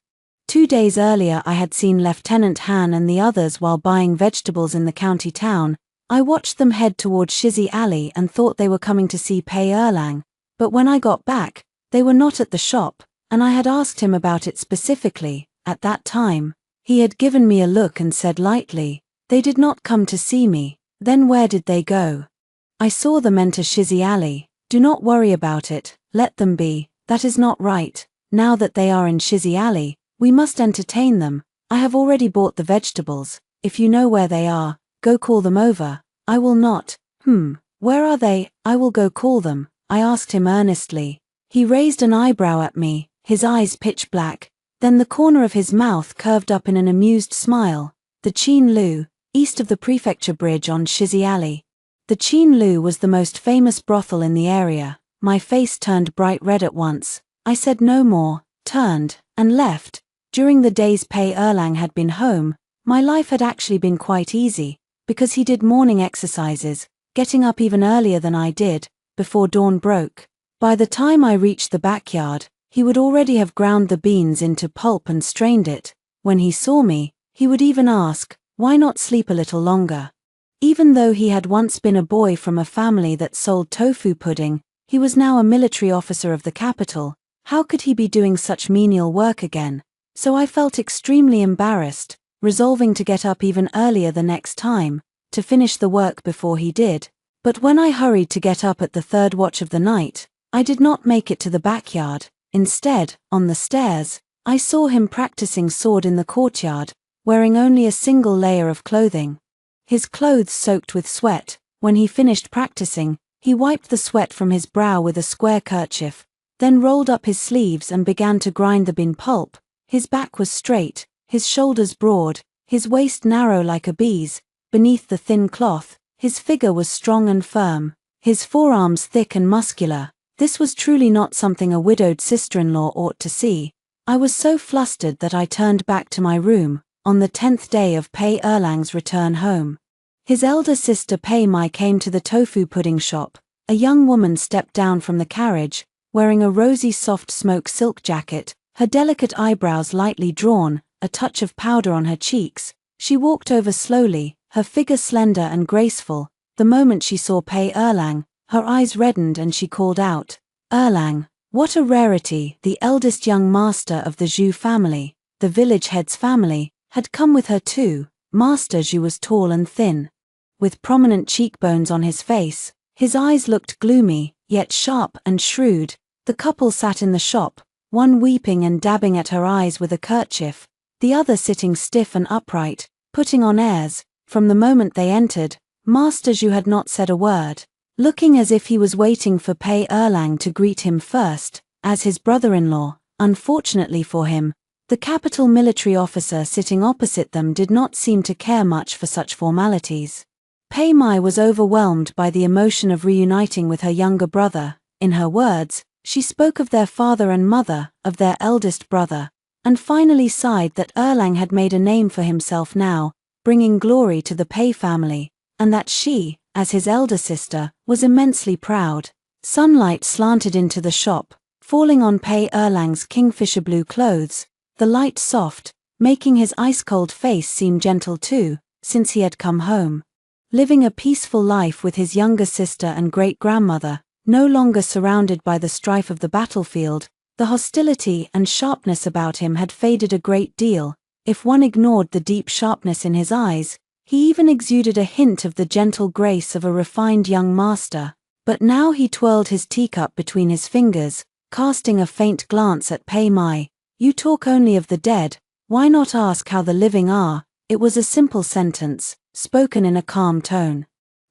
Speaker 1: 2 days earlier I had seen Lieutenant Han and the others while buying vegetables in the county town. I watched them head toward Shizzy Alley and thought they were coming to see Pei Erlang, but when I got back, they were not at the shop, and I had asked him about it specifically. At that time, he had given me a look and said lightly, "They did not come to see me." Then where did they go? "I saw them enter Shizzy Alley." "Do not worry about it, let them be." "That is not right. Now that they are in Shizzy Alley, we must entertain them. I have already bought the vegetables. If you know where they are, go call them over." "I will not." Where are they?" "I will go call them." I asked him earnestly. He raised an eyebrow at me, his eyes pitch black, then the corner of his mouth curved up in an amused smile. "The Qin Lu, east of the prefecture bridge on Shizzy Alley." The Qin Lu was the most famous brothel in the area. My face turned bright red at once. I said no more, turned, and left. During the days Pei Erlang had been home, my life had actually been quite easy, because he did morning exercises, getting up even earlier than I did, before dawn broke. By the time I reached the backyard, he would already have ground the beans into pulp and strained it. When he saw me, he would even ask, "Why not sleep a little longer?" Even though he had once been a boy from a family that sold tofu pudding, he was now a military officer of the capital. How could he be doing such menial work again? So I felt extremely embarrassed, resolving to get up even earlier the next time, to finish the work before he did. But when I hurried to get up at the third watch of the night, I did not make it to the backyard. Instead, on the stairs, I saw him practicing sword in the courtyard, wearing only a single layer of clothing. His clothes soaked with sweat. When he finished practicing, he wiped the sweat from his brow with a square kerchief, then rolled up his sleeves and began to grind the bean pulp. His back was straight, his shoulders broad, his waist narrow like a bee's. Beneath the thin cloth, his figure was strong and firm, his forearms thick and muscular. This was truly not something a widowed sister-in-law ought to see. I was so flustered that I turned back to my room, on the 10th day of Pei Erlang's return home. His elder sister Pei Mai came to the tofu pudding shop. A young woman stepped down from the carriage, wearing a rosy soft smoke silk jacket, her delicate eyebrows lightly drawn, a touch of powder on her cheeks. She walked over slowly, her figure slender and graceful. The moment she saw Pei Erlang, her eyes reddened and she called out, "Erlang, what a rarity!" The eldest young master of the Zhu family, the village head's family, had come with her too. Master Zhu was tall and thin, with prominent cheekbones on his face. His eyes looked gloomy, yet sharp and shrewd. The couple sat in the shop, one weeping and dabbing at her eyes with a kerchief, the other sitting stiff and upright, putting on airs. From the moment they entered, Master Zhu had not said a word, looking as if he was waiting for Pei Erlang to greet him first, as his brother-in-law. Unfortunately for him, the capital military officer sitting opposite them did not seem to care much for such formalities. Pei Mai was overwhelmed by the emotion of reuniting with her younger brother. In her words, she spoke of their father and mother, of their eldest brother, and finally sighed that Erlang had made a name for himself now, bringing glory to the Pei family, and that she, as his elder sister, was immensely proud. Sunlight slanted into the shop, falling on Pei Erlang's kingfisher blue clothes, the light soft, making his ice-cold face seem gentle too, since he had come home, living a peaceful life with his younger sister and great-grandmother, no longer surrounded by the strife of the battlefield. The hostility and sharpness about him had faded a great deal. If one ignored the deep sharpness in his eyes, he even exuded a hint of the gentle grace of a refined young master. But now he twirled his teacup between his fingers, casting a faint glance at Pei Mai. "You talk only of the dead, why not ask how the living are?" It was a simple sentence, spoken in a calm tone,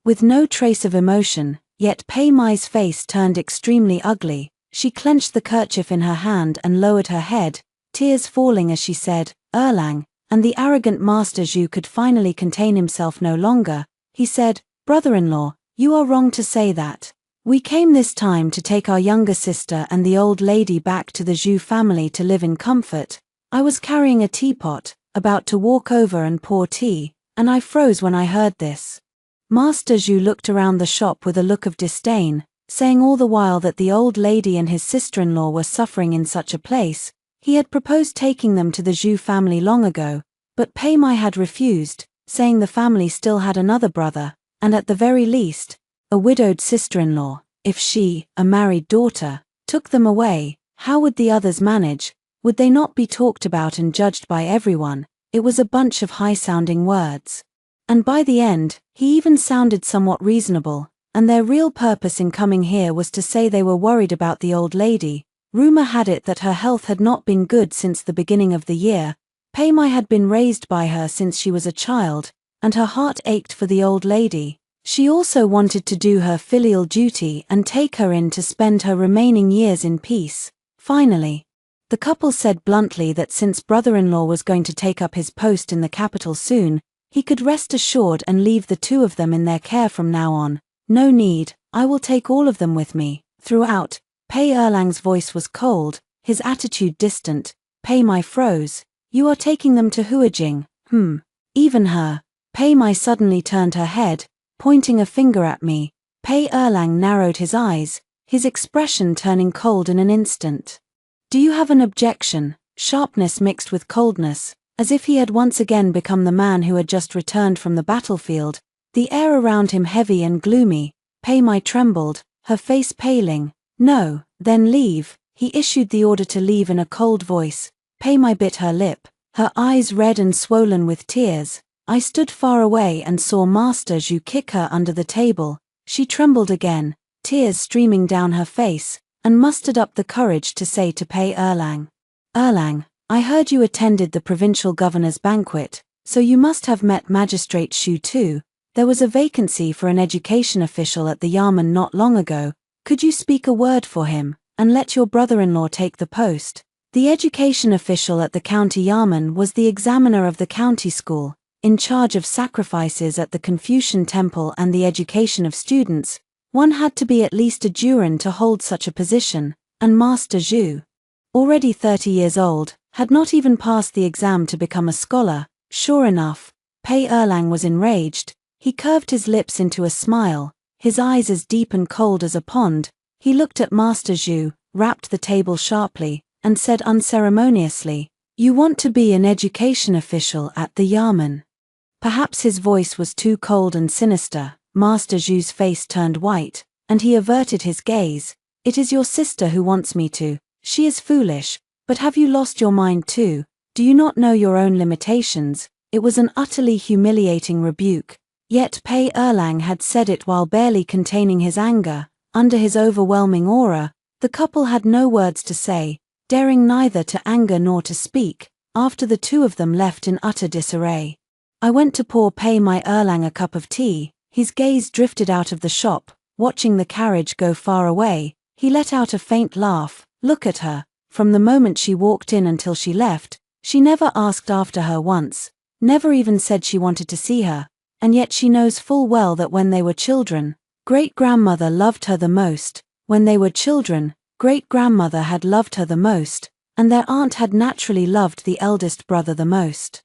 Speaker 1: with no trace of emotion, yet Pei Mai's face turned extremely ugly. She clenched the kerchief in her hand and lowered her head, tears falling as she said, "Erlang," and the arrogant Master Zhu could finally contain himself no longer. He said, "Brother-in-law, you are wrong to say that. We came this time to take our younger sister and the old lady back to the Zhu family to live in comfort. I was carrying a teapot, about to walk over and pour tea, and I froze when I heard this." Master Zhu looked around the shop with a look of disdain, saying all the while that the old lady and his sister-in-law were suffering in such a place. He had proposed taking them to the Zhu family long ago, but Pei Mai had refused, saying the family still had another brother, and at the very least, a widowed sister-in-law. If she, a married daughter, took them away, how would the others manage? Would they not be talked about and judged by everyone? It was a bunch of high-sounding words. And by the end, he even sounded somewhat reasonable, and their real purpose in coming here was to say they were worried about the old lady. Rumor had it that her health had not been good since the beginning of the year. Pei Mai had been raised by her since she was a child, and her heart ached for the old lady. She also wanted to do her filial duty and take her in to spend her remaining years in peace. Finally, the couple said bluntly that since brother-in-law was going to take up his post in the capital soon, he could rest assured and leave the two of them in their care from now on. "No need, I will take all of them with me." Throughout, Pei Erlang's voice was cold, his attitude distant. Pei Mai froze. "You are taking them to Huajing?" Even her." Pei Mai suddenly turned her head, pointing a finger at me. Pei Erlang narrowed his eyes, his expression turning cold in an instant. "Do you have an objection?" Sharpness mixed with coldness, as if he had once again become the man who had just returned from the battlefield, the air around him heavy and gloomy. Pei Mai trembled, her face paling. "No, then leave." He issued the order to leave in a cold voice. Pei Mai bit her lip, her eyes red and swollen with tears. I stood far away and saw Master Zhu kick her under the table. She trembled again, tears streaming down her face, and mustered up the courage to say to Pei Erlang, "Erlang, I heard you attended the provincial governor's banquet, so you must have met Magistrate Xu too. There was a vacancy for an education official at the Yamen not long ago. Could you speak a word for him, and let your brother-in-law take the post?" The education official at the county Yamen was the examiner of the county school, in charge of sacrifices at the Confucian temple and the education of students. One had to be at least a Duran to hold such a position, and Master Zhu, already 30 years old, had not even passed the exam to become a scholar. Sure enough, Pei Erlang was enraged. He curved his lips into a smile, his eyes as deep and cold as a pond. He looked at Master Zhu, rapped the table sharply, and said unceremoniously, "You want to be an education official at the Yamen." Perhaps his voice was too cold and sinister. Master Zhu's face turned white, and he averted his gaze. "It is your sister who wants me to. She is foolish, but have you lost your mind too? Do you not know your own limitations?" It was an utterly humiliating rebuke. Yet Pei Erlang had said it while barely containing his anger. Under his overwhelming aura, the couple had no words to say, daring neither to anger nor to speak, after the two of them left in utter disarray. I went to pour Pei Erlang a cup of tea. His gaze drifted out of the shop, watching the carriage go far away. He let out a faint laugh. Look at her. From the moment she walked in until she left, she never asked after her once, never even said she wanted to see her, and yet she knows full well that when they were children, great-grandmother loved her the most. When they were children, great-grandmother had loved her the most, and their aunt had naturally loved the eldest brother the most.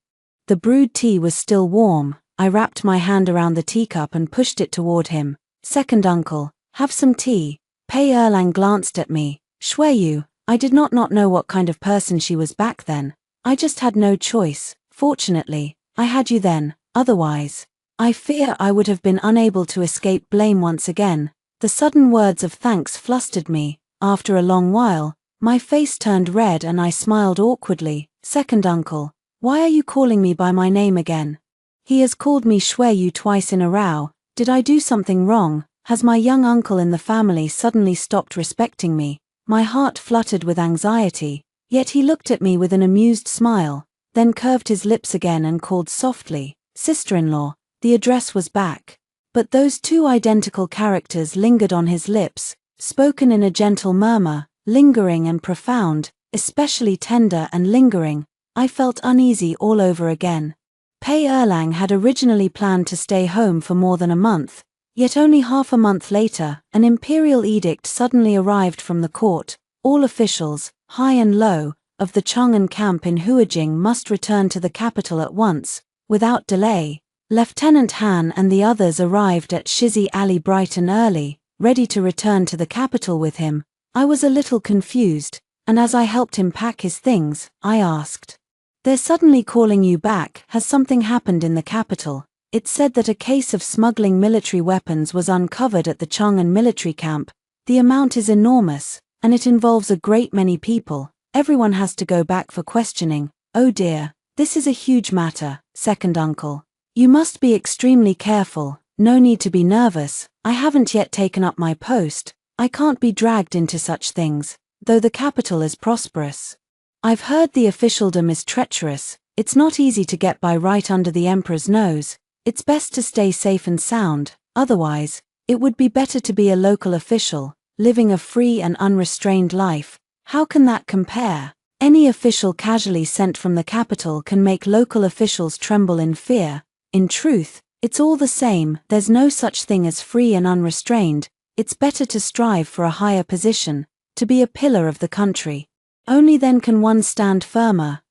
Speaker 1: The brewed tea was still warm. I wrapped my hand around the teacup and pushed it toward him. "Second uncle, have some tea." Pei Erlang glanced at me. "Shui, I did not know what kind of person she was back then. I just had no choice. Fortunately, I had you then, otherwise, I fear I would have been unable to escape blame once again." The sudden words of thanks flustered me. After a long while, my face turned red and I smiled awkwardly. "Second uncle, why are you calling me by my name again? He has called me Shui twice in a row. Did I do something wrong? Has my young uncle in the family suddenly stopped respecting me?" My heart fluttered with anxiety, yet he looked at me with an amused smile, then curved his lips again and called softly, "Sister-in-law." The address was back. But those two identical characters lingered on his lips, spoken in a gentle murmur, lingering and profound, especially tender and lingering. I felt uneasy all over again. Pei Erlang had originally planned to stay home for more than a month, yet only half a month later, an imperial edict suddenly arrived from the court. All officials, high and low, of the Chang'an camp in Huajing must return to the capital at once, without delay. Lieutenant Han and the others arrived at Shizi Alley bright and early, ready to return to the capital with him. I was a little confused, and as I helped him pack his things, I asked, "They're suddenly calling you back. Has something happened in the capital?" It said that a case of smuggling military weapons was uncovered at the Chang'an military camp. The amount is enormous, and it involves a great many people. Everyone has to go back for questioning. Oh dear, this is a huge matter, second uncle. You must be extremely careful. No need to be nervous. I haven't yet taken up my post. I can't be dragged into such things, though the capital is prosperous. I've heard the officialdom is treacherous. It's not easy to get by right under the emperor's nose. It's best to stay safe and sound, otherwise, it would be better to be a local official, living a free and unrestrained life. How can that compare? Any official casually sent from the capital can make local officials tremble in fear. In truth, it's all the same. There's no such thing as free and unrestrained. It's better to strive for a higher position, to be a pillar of the country. Only then can one stand firmer.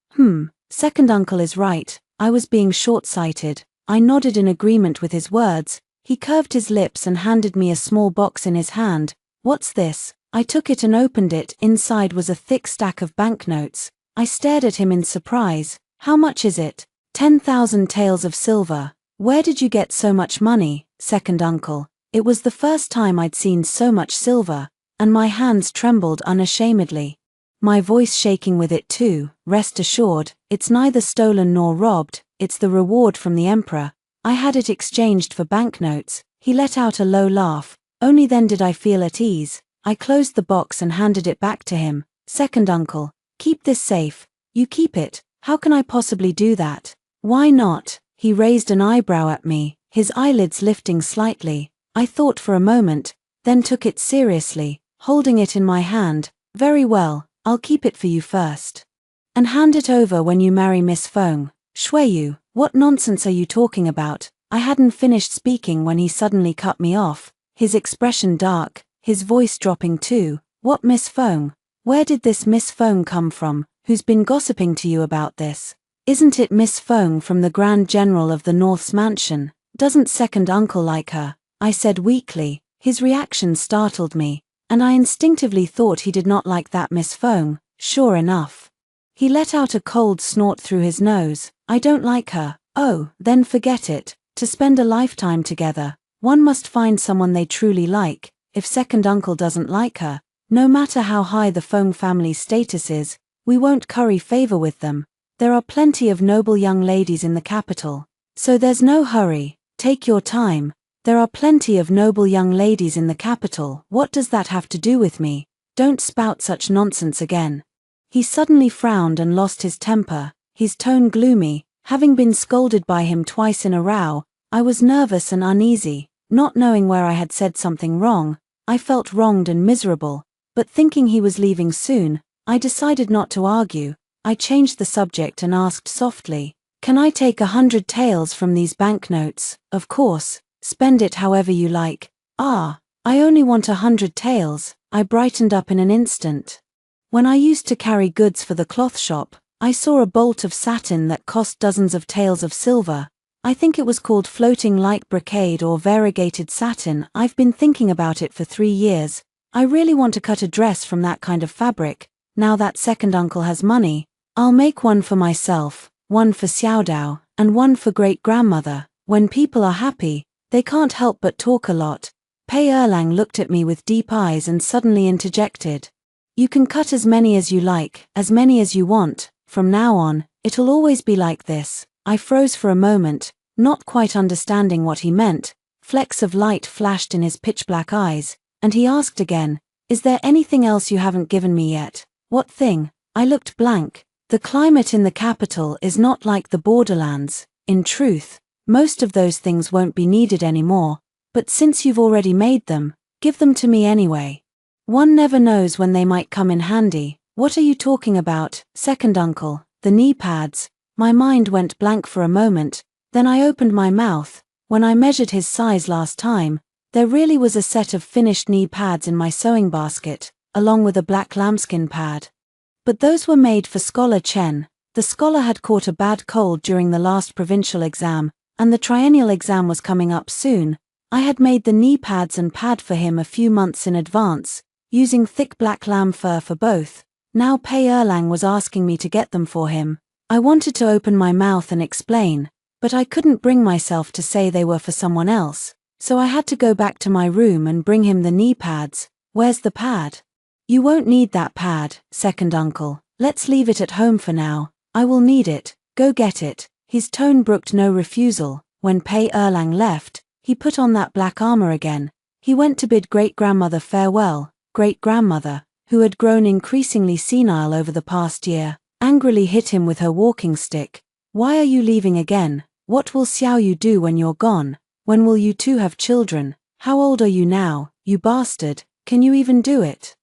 Speaker 1: Second uncle is right. I was being short-sighted. I nodded in agreement with his words. He curved his lips and handed me a small box in his hand. What's this? I took it and opened it. Inside was a thick stack of banknotes. I stared at him in surprise. How much is it? 10,000 taels of silver. Where did you get so much money, second uncle? It was the first time I'd seen so much silver, and my hands trembled unashamedly. My voice shaking with it too. Rest assured, it's neither stolen nor robbed, it's the reward from the emperor. I had it exchanged for banknotes. He let out a low laugh. Only then did I feel at ease. I closed the box and handed it back to him. Second uncle, keep this safe. You keep it. How can I possibly do that? Why not? He raised an eyebrow at me, his eyelids lifting slightly. I thought for a moment, then took it seriously, holding it in my hand. Very well, I'll keep it for you first. And hand it over when you marry Miss Feng. Shui you, what nonsense are you talking about? I hadn't finished speaking when he suddenly cut me off, his expression dark, his voice dropping too. What Miss Feng? Where did this Miss Feng come from? Who's been gossiping to you about this? Isn't it Miss Feng from the Grand General of the North's mansion? Doesn't second uncle like her? I said weakly. His reaction startled me, and I instinctively thought he did not like that Miss Feng. Sure enough. He let out a cold snort through his nose. I don't like her. Oh, then forget it. To spend a lifetime together, one must find someone they truly like. If second uncle doesn't like her, no matter how high the Feng family's status is, we won't curry favor with them. There are plenty of noble young ladies in the capital. So there's no hurry. Take your time. There are plenty of noble young ladies in the capital. What does that have to do with me? Don't spout such nonsense again. He suddenly frowned and lost his temper, his tone gloomy. Having been scolded by him twice in a row, I was nervous and uneasy, not knowing where I had said something wrong. I felt wronged and miserable, but thinking he was leaving soon, I decided not to argue. I changed the subject and asked softly, "Can I take 100 taels from these banknotes?" "Of course, spend it however you like." "Ah, I only want 100 taels." I brightened up in an instant. When I used to carry goods for the cloth shop, I saw a bolt of satin that cost dozens of taels of silver. I think it was called floating light brocade or variegated satin. I've been thinking about it for 3 years. I really want to cut a dress from that kind of fabric. Now that second uncle has money, I'll make one for myself, one for Xiaodao, and one for great-grandmother. When people are happy, they can't help but talk a lot. Pei Erlang looked at me with deep eyes and suddenly interjected. "You can cut as many as you like, as many as you want. From now on, it'll always be like this." I froze for a moment, not quite understanding what he meant. Flecks of light flashed in his pitch-black eyes, and he asked again, "Is there anything else you haven't given me yet?" "What thing?" I looked blank. The climate in the capital is not like the borderlands. In truth, most of those things won't be needed anymore, but since you've already made them, give them to me anyway. One never knows when they might come in handy. "What are you talking about, second uncle?" "The knee pads." My mind went blank for a moment, then I opened my mouth. When I measured his size last time, there really was a set of finished knee pads in my sewing basket, along with a black lambskin pad. But those were made for Scholar Chen. The scholar had caught a bad cold during the last provincial exam, and the triennial exam was coming up soon. I had made the knee pads and pad for him a few months in advance, using thick black lamb fur for both. Now Pei Erlang was asking me to get them for him. I wanted to open my mouth and explain, but I couldn't bring myself to say they were for someone else, so I had to go back to my room and bring him the knee pads. "Where's the pad?" "You won't need that pad, second uncle. Let's leave it at home for now. I will need it. Go get it." His tone brooked no refusal. When Pei Erlang left, he put on that black armor again. He went to bid great-grandmother farewell. Great-grandmother, who had grown increasingly senile over the past year, angrily hit him with her walking stick. "Why are you leaving again? What will Xiao Yu do when you're gone? When will you two have children? How old are you now, you bastard? Can you even do it?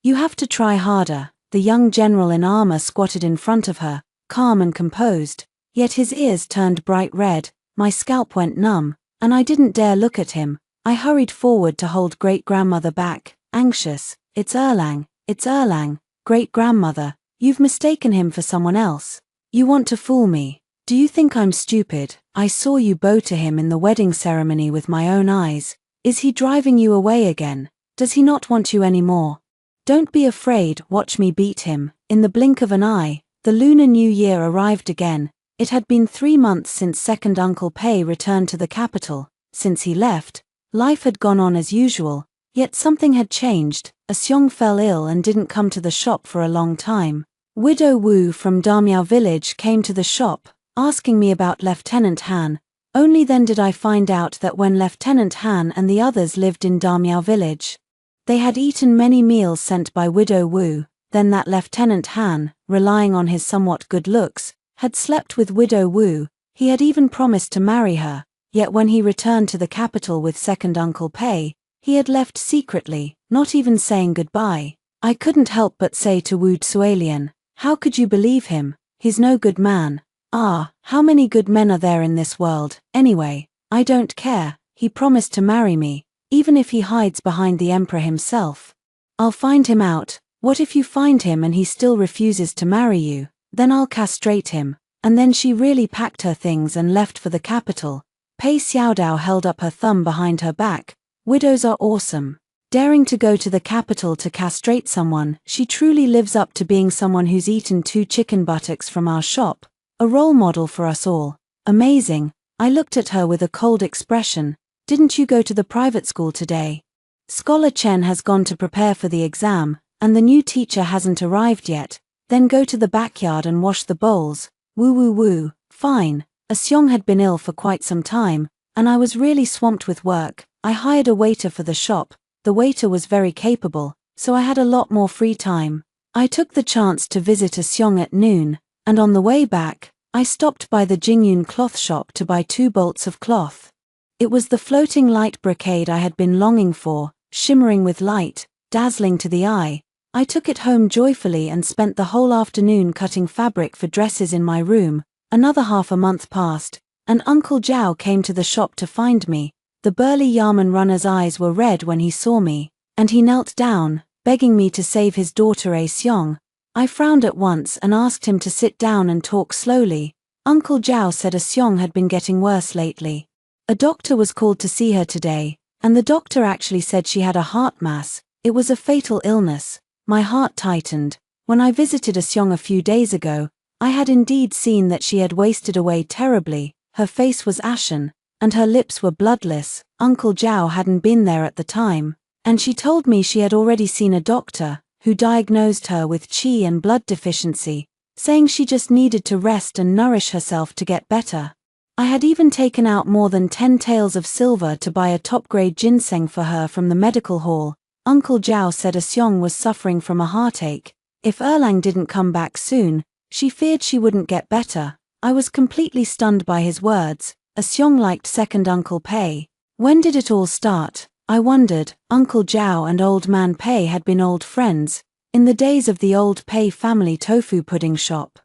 Speaker 1: You have to try harder." The young general in armor squatted in front of her, calm and composed, yet his ears turned bright red. My scalp went numb, and I didn't dare look at him. I hurried forward to hold great-grandmother back, anxious. It's Erlang, great-grandmother. You've mistaken him for someone else. You want to fool me. Do you think I'm stupid? I saw you bow to him in the wedding ceremony with my own eyes. Is he driving you away again? Does he not want you anymore? Don't be afraid, watch me beat him." In the blink of an eye, the Lunar New Year arrived again. It had been 3 months since second Uncle Pei returned to the capital. Since he left, life had gone on as usual, yet something had changed. A Xiong fell ill and didn't come to the shop for a long time. Widow Wu from Damiao village came to the shop, asking me about Lieutenant Han. Only then did I find out that when Lieutenant Han and the others lived in Damiao village, they had eaten many meals sent by Widow Wu, then that Lieutenant Han, relying on his somewhat good looks, had slept with Widow Wu. He had even promised to marry her, yet when he returned to the capital with second Uncle Pei, he had left secretly, not even saying goodbye. I couldn't help but say to Wu Tsuelian, "How could you believe him? He's no good man." "Ah, how many good men are there in this world, anyway? I don't care, he promised to marry me, even if he hides behind the emperor himself. I'll find him out. What if you find him and he still refuses to marry you? Then I'll castrate him." And then she really packed her things and left for the capital. Pei Xiaodao held up her thumb behind her back. Widows are awesome. Daring to go to the capital to castrate someone, she truly lives up to being someone who's eaten 2 chicken buttocks from our shop. A role model for us all. Amazing. I looked at her with a cold expression. "Didn't you go to the private school today?" Scholar Chen has gone to prepare for the exam, and the new teacher hasn't arrived yet. Then go to the backyard and wash the bowls. Woo woo woo. Fine. Asyong had been ill for quite some time, and I was really swamped with work. I hired a waiter for the shop. The waiter was very capable, so I had a lot more free time. I took the chance to visit Asyong at noon, and on the way back, I stopped by the Jingyun cloth shop to buy 2 bolts of cloth. It was the floating light brocade I had been longing for, shimmering with light, dazzling to the eye. I took it home joyfully and spent the whole afternoon cutting fabric for dresses in my room. Another half a month passed, and Uncle Zhao came to the shop to find me. The burly Yamen runner's eyes were red when he saw me, and he knelt down, begging me to save his daughter Asyong. I frowned at once and asked him to sit down and talk slowly. Uncle Zhao said Asyong had been getting worse lately. A doctor was called to see her today, and the doctor actually said she had a heart mass. It was a fatal illness. My heart tightened. When I visited Asyong a few days ago, I had indeed seen that she had wasted away terribly. Her face was ashen, and her lips were bloodless. Uncle Zhao hadn't been there at the time, and she told me she had already seen a doctor, who diagnosed her with qi and blood deficiency, saying she just needed to rest and nourish herself to get better. I had even taken out more than 10 taels of silver to buy a top-grade ginseng for her from the medical hall. Uncle Zhao said Asyong was suffering from a heartache. If Erlang didn't come back soon, she feared she wouldn't get better. I was completely stunned by his words. Asyong liked second Uncle Pei. When did it all start? I wondered. Uncle Zhao and Old Man Pei had been old friends, in the days of the old Pei family tofu pudding shop.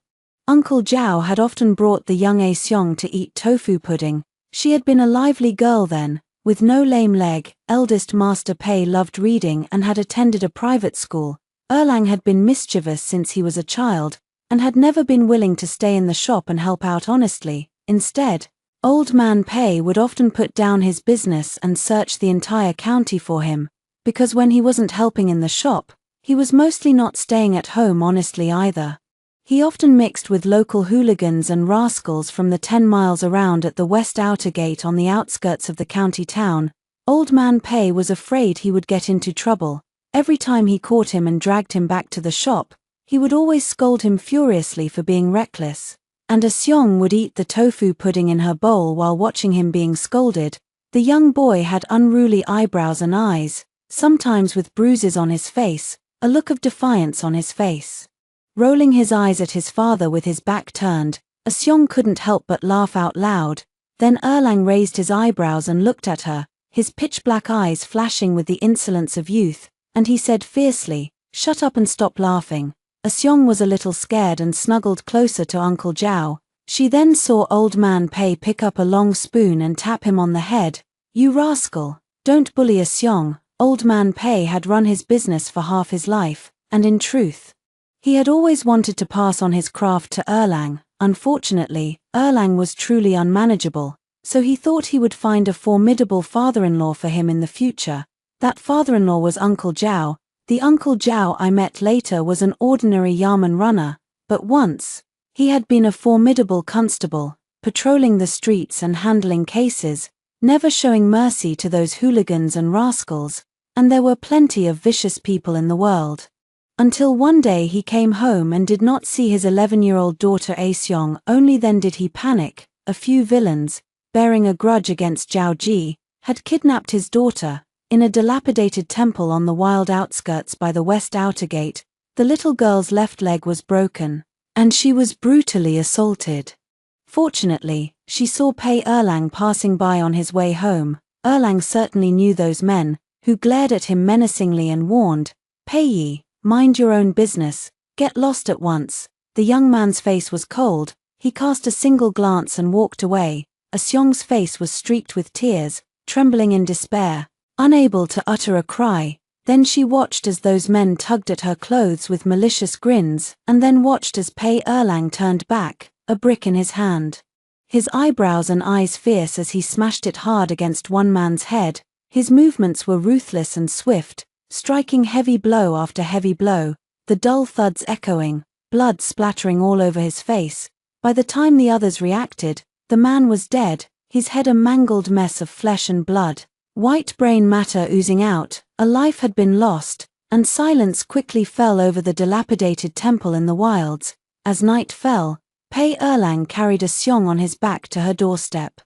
Speaker 1: Uncle Zhao had often brought the young Asyong to eat tofu pudding. She had been a lively girl then, with no lame leg. Eldest Master Pei loved reading and had attended a private school. Erlang had been mischievous since he was a child, and had never been willing to stay in the shop and help out honestly. Instead, Old Man Pei would often put down his business and search the entire county for him, because when he wasn't helping in the shop, he was mostly not staying at home honestly either. He often mixed with local hooligans and rascals from the 10 miles around at the west outer gate on the outskirts of the county town. Old Man Pei was afraid he would get into trouble. Every time he caught him and dragged him back to the shop, he would always scold him furiously for being reckless. And Asyong would eat the tofu pudding in her bowl while watching him being scolded. The young boy had unruly eyebrows and eyes, sometimes with bruises on his face, a look of defiance on his face. Rolling his eyes at his father with his back turned, Asyong couldn't help but laugh out loud. Then Erlang raised his eyebrows and looked at her, his pitch-black eyes flashing with the insolence of youth, and he said fiercely, "Shut up and stop laughing." Asyong was a little scared and snuggled closer to Uncle Zhao. She then saw Old Man Pei pick up a long spoon and tap him on the head. "You rascal, don't bully Asyong." Old Man Pei had run his business for half his life, and in truth, he had always wanted to pass on his craft to Erlang. Unfortunately, Erlang was truly unmanageable, so he thought he would find a formidable father-in-law for him in the future. That father-in-law was Uncle Zhao. The Uncle Zhao I met later was an ordinary Yamen runner, but once, he had been a formidable constable, patrolling the streets and handling cases, never showing mercy to those hooligans and rascals, and there were plenty of vicious people in the world. Until one day he came home and did not see his 11-year-old daughter Asyong. Only then did he panic. A few villains, bearing a grudge against Zhao Ji, had kidnapped his daughter. In a dilapidated temple on the wild outskirts by the west outer gate, the little girl's left leg was broken, and she was brutally assaulted. Fortunately, she saw Pei Erlang passing by on his way home. Erlang certainly knew those men, who glared at him menacingly and warned, "Pei Yi, mind your own business, get lost at once." The young man's face was cold, he cast a single glance and walked away. Seong's face was streaked with tears, trembling in despair, unable to utter a cry. Then she watched as those men tugged at her clothes with malicious grins, and then watched as Pei Erlang turned back, a brick in his hand. His eyebrows and eyes fierce as he smashed it hard against one man's head. His movements were ruthless and swift, striking heavy blow after heavy blow, the dull thuds echoing, blood splattering all over his face. By the time the others reacted, the man was dead, his head a mangled mess of flesh and blood, white brain matter oozing out. A life had been lost, and silence quickly fell over the dilapidated temple in the wilds. As night fell, Pei Erlang carried Seong on his back to her doorstep,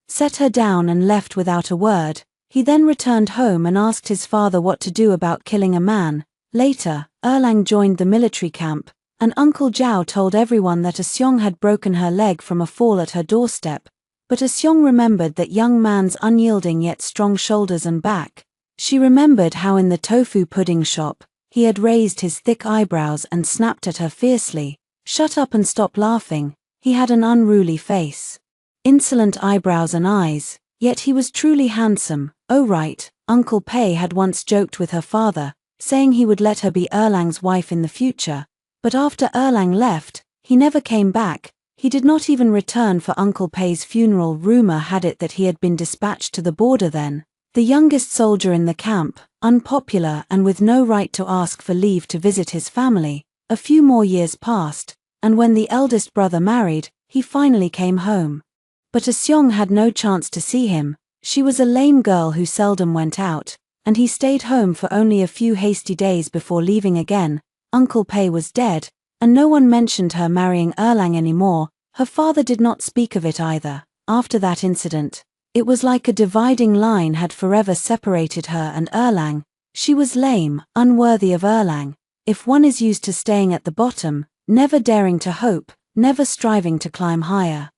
Speaker 1: set her down and left without a word. He then returned home and asked his father what to do about killing a man. Later, Erlang joined the military camp, and Uncle Zhao told everyone that Seong had broken her leg from a fall at her doorstep. But Seong remembered that young man's unyielding yet strong shoulders and back. She remembered how in the tofu pudding shop, he had raised his thick eyebrows and snapped at her fiercely. "Shut up and stop laughing." He had an unruly face, insolent eyebrows and eyes, yet he was truly handsome. "Oh right," Uncle Pei had once joked with her father, saying he would let her be Erlang's wife in the future. But after Erlang left, he never came back. He did not even return for Uncle Pei's funeral. Rumor had it that he had been dispatched to the border then. The youngest soldier in the camp, unpopular and with no right to ask for leave to visit his family. A few more years passed, and when the eldest brother married, he finally came home. But Seong had no chance to see him. She was a lame girl who seldom went out, and he stayed home for only a few hasty days before leaving again. Uncle Pei was dead, and no one mentioned her marrying Erlang anymore. Her father did not speak of it either. After that incident, it was like a dividing line had forever separated her and Erlang. She was lame, unworthy of Erlang. If one is used to staying at the bottom, never daring to hope, never striving to climb higher,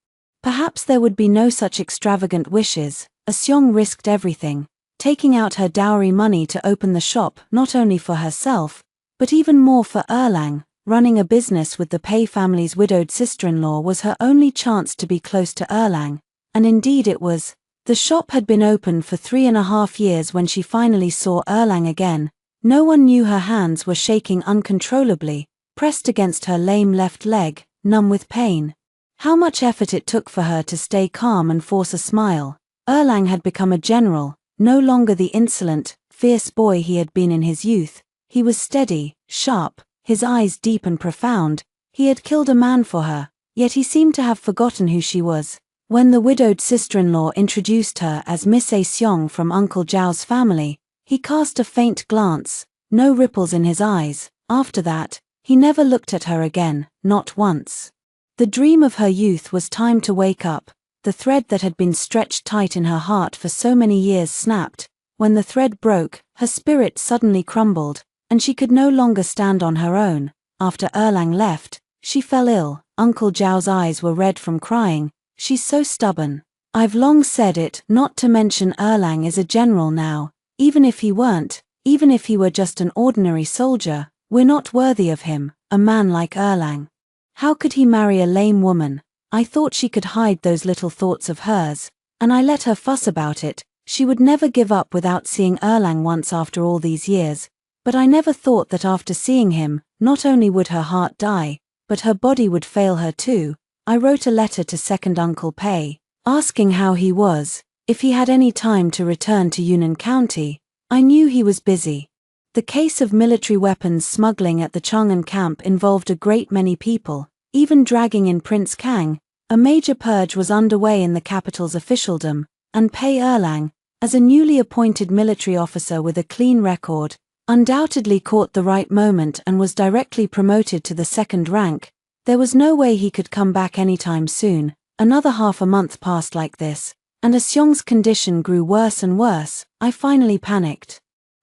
Speaker 1: perhaps there would be no such extravagant wishes. Seong risked everything, taking out her dowry money to open the shop not only for herself, but even more for Erlang. Running a business with the Pei family's widowed sister-in-law was her only chance to be close to Erlang, and indeed it was. The shop had been open for 3.5 years when she finally saw Erlang again. No one knew her hands were shaking uncontrollably, pressed against her lame left leg, numb with pain. How much effort it took for her to stay calm and force a smile. Erlang had become a general, no longer the insolent, fierce boy he had been in his youth. He was steady, sharp, his eyes deep and profound. He had killed a man for her, yet he seemed to have forgotten who she was. When the widowed sister-in-law introduced her as Miss Seong from Uncle Zhao's family, he cast a faint glance, no ripples in his eyes. After that, he never looked at her again, not once. The dream of her youth was time to wake up. The thread that had been stretched tight in her heart for so many years snapped. When the thread broke, her spirit suddenly crumbled, and she could no longer stand on her own. After Erlang left, she fell ill. Uncle Zhao's eyes were red from crying. "She's so stubborn. I've long said it, not to mention Erlang is a general now. Even if he weren't, even if he were just an ordinary soldier, we're not worthy of him, a man like Erlang. How could he marry a lame woman?" I thought she could hide those little thoughts of hers, and I let her fuss about it. She would never give up without seeing Erlang once after all these years. But I never thought that after seeing him, not only would her heart die, but her body would fail her too. I wrote a letter to second Uncle Pei, asking how he was, if he had any time to return to Yunnan County. I knew he was busy. The case of military weapons smuggling at the Chang'an camp involved a great many people, even dragging in Prince Kang. A major purge was underway in the capital's officialdom, and Pei Erlang, as a newly appointed military officer with a clean record, undoubtedly caught the right moment and was directly promoted to the second rank. There was no way he could come back anytime soon. Another half a month passed like this, and Seong's condition grew worse and worse. I finally panicked.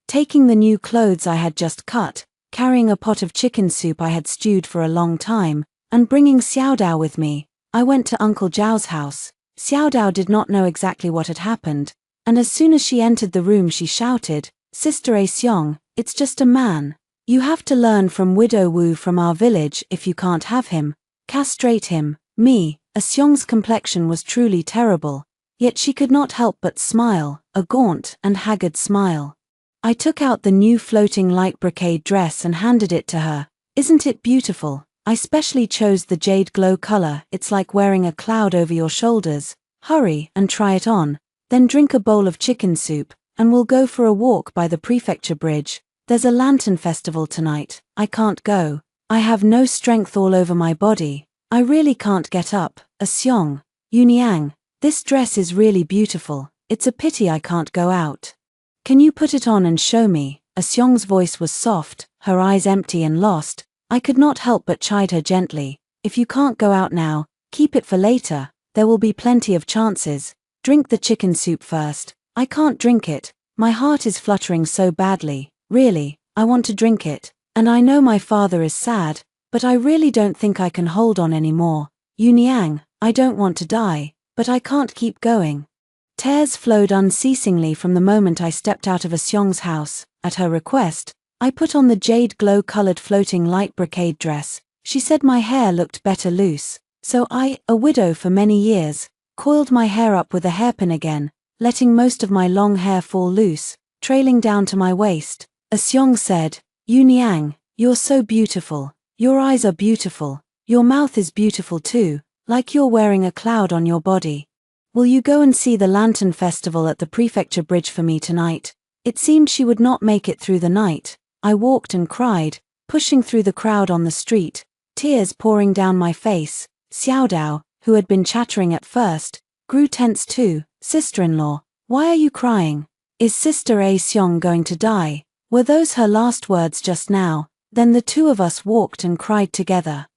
Speaker 1: Taking the new clothes I had just cut, carrying a pot of chicken soup I had stewed for a long time, and bringing Xiaodao with me, I went to Uncle Zhao's house. Xiaodao did not know exactly what had happened, and as soon as she entered the room she shouted, "Sister Seong, it's just a man." You have to learn from Widow Wu from our village if you can't have him. Castrate him. Me, Asyong's complexion was truly terrible, yet she could not help but smile, a gaunt and haggard smile. I took out the new floating light brocade dress and handed it to her. Isn't it beautiful? I specially chose the jade glow color. It's like wearing a cloud over your shoulders. Hurry and try it on, then drink a bowl of chicken soup, and we'll go for a walk by the prefecture bridge. There's a lantern festival tonight. I can't go. I have no strength all over my body. I really can't get up. Asyong, Yuniang, this dress is really beautiful. It's a pity I can't go out. Can you put it on and show me? Asyong's voice was soft, her eyes empty and lost. I could not help but chide her gently. If you can't go out now, keep it for later. There will be plenty of chances. Drink the chicken soup first. I can't drink it. My heart is fluttering so badly. Really, I want to drink it. And I know my father is sad, but I really don't think I can hold on anymore. Yuniang, I don't want to die, but I can't keep going. Tears flowed unceasingly from the moment I stepped out of Asyong's house. At her request, I put on the jade glow-colored floating light brocade dress. She said my hair looked better loose, so I, a widow for many years, coiled my hair up with a hairpin again, letting most of my long hair fall loose, trailing down to my waist. Asyong said, Yuniang, you're so beautiful. Your eyes are beautiful. Your mouth is beautiful too, like you're wearing a cloud on your body. Will you go and see the lantern festival at the prefecture bridge for me tonight? It seemed she would not make it through the night. I walked and cried, pushing through the crowd on the street, tears pouring down my face. Xiaodao, who had been chattering at first, grew tense too. Sister-in-law, why are you crying? Is Sister Asyong going to die? Were those her last words just now? Then the two of us walked and cried together.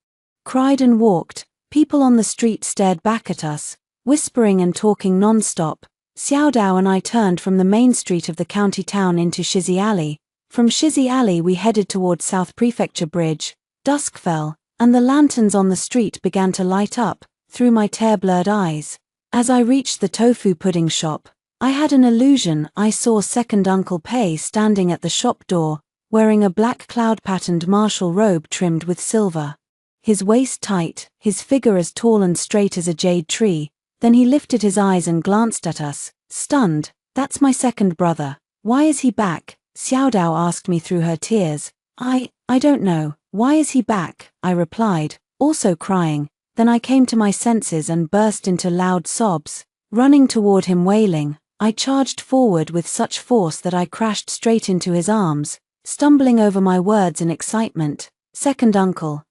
Speaker 1: Cried and walked. People on the street stared back at us, whispering and talking non-stop. Xiaodao and I turned from the main street of the county town into Shizi Alley. From Shizi Alley we headed toward South Prefecture Bridge. Dusk fell, and the lanterns on the street began to light up, through my tear-blurred eyes. As I reached the tofu pudding shop, I had an illusion. I saw second Uncle Pei standing at the shop door, wearing a black cloud-patterned martial robe trimmed with silver. His waist tight, his figure as tall and straight as a jade tree. Then he lifted his eyes and glanced at us, stunned. That's my second brother. Why is he back? Xiaodao asked me through her tears. I don't know. Why is he back? I replied, also crying. Then I came to my senses and burst into loud sobs. Running toward him wailing, I charged forward with such force that I crashed straight into his arms, stumbling over my words in excitement. Second uncle,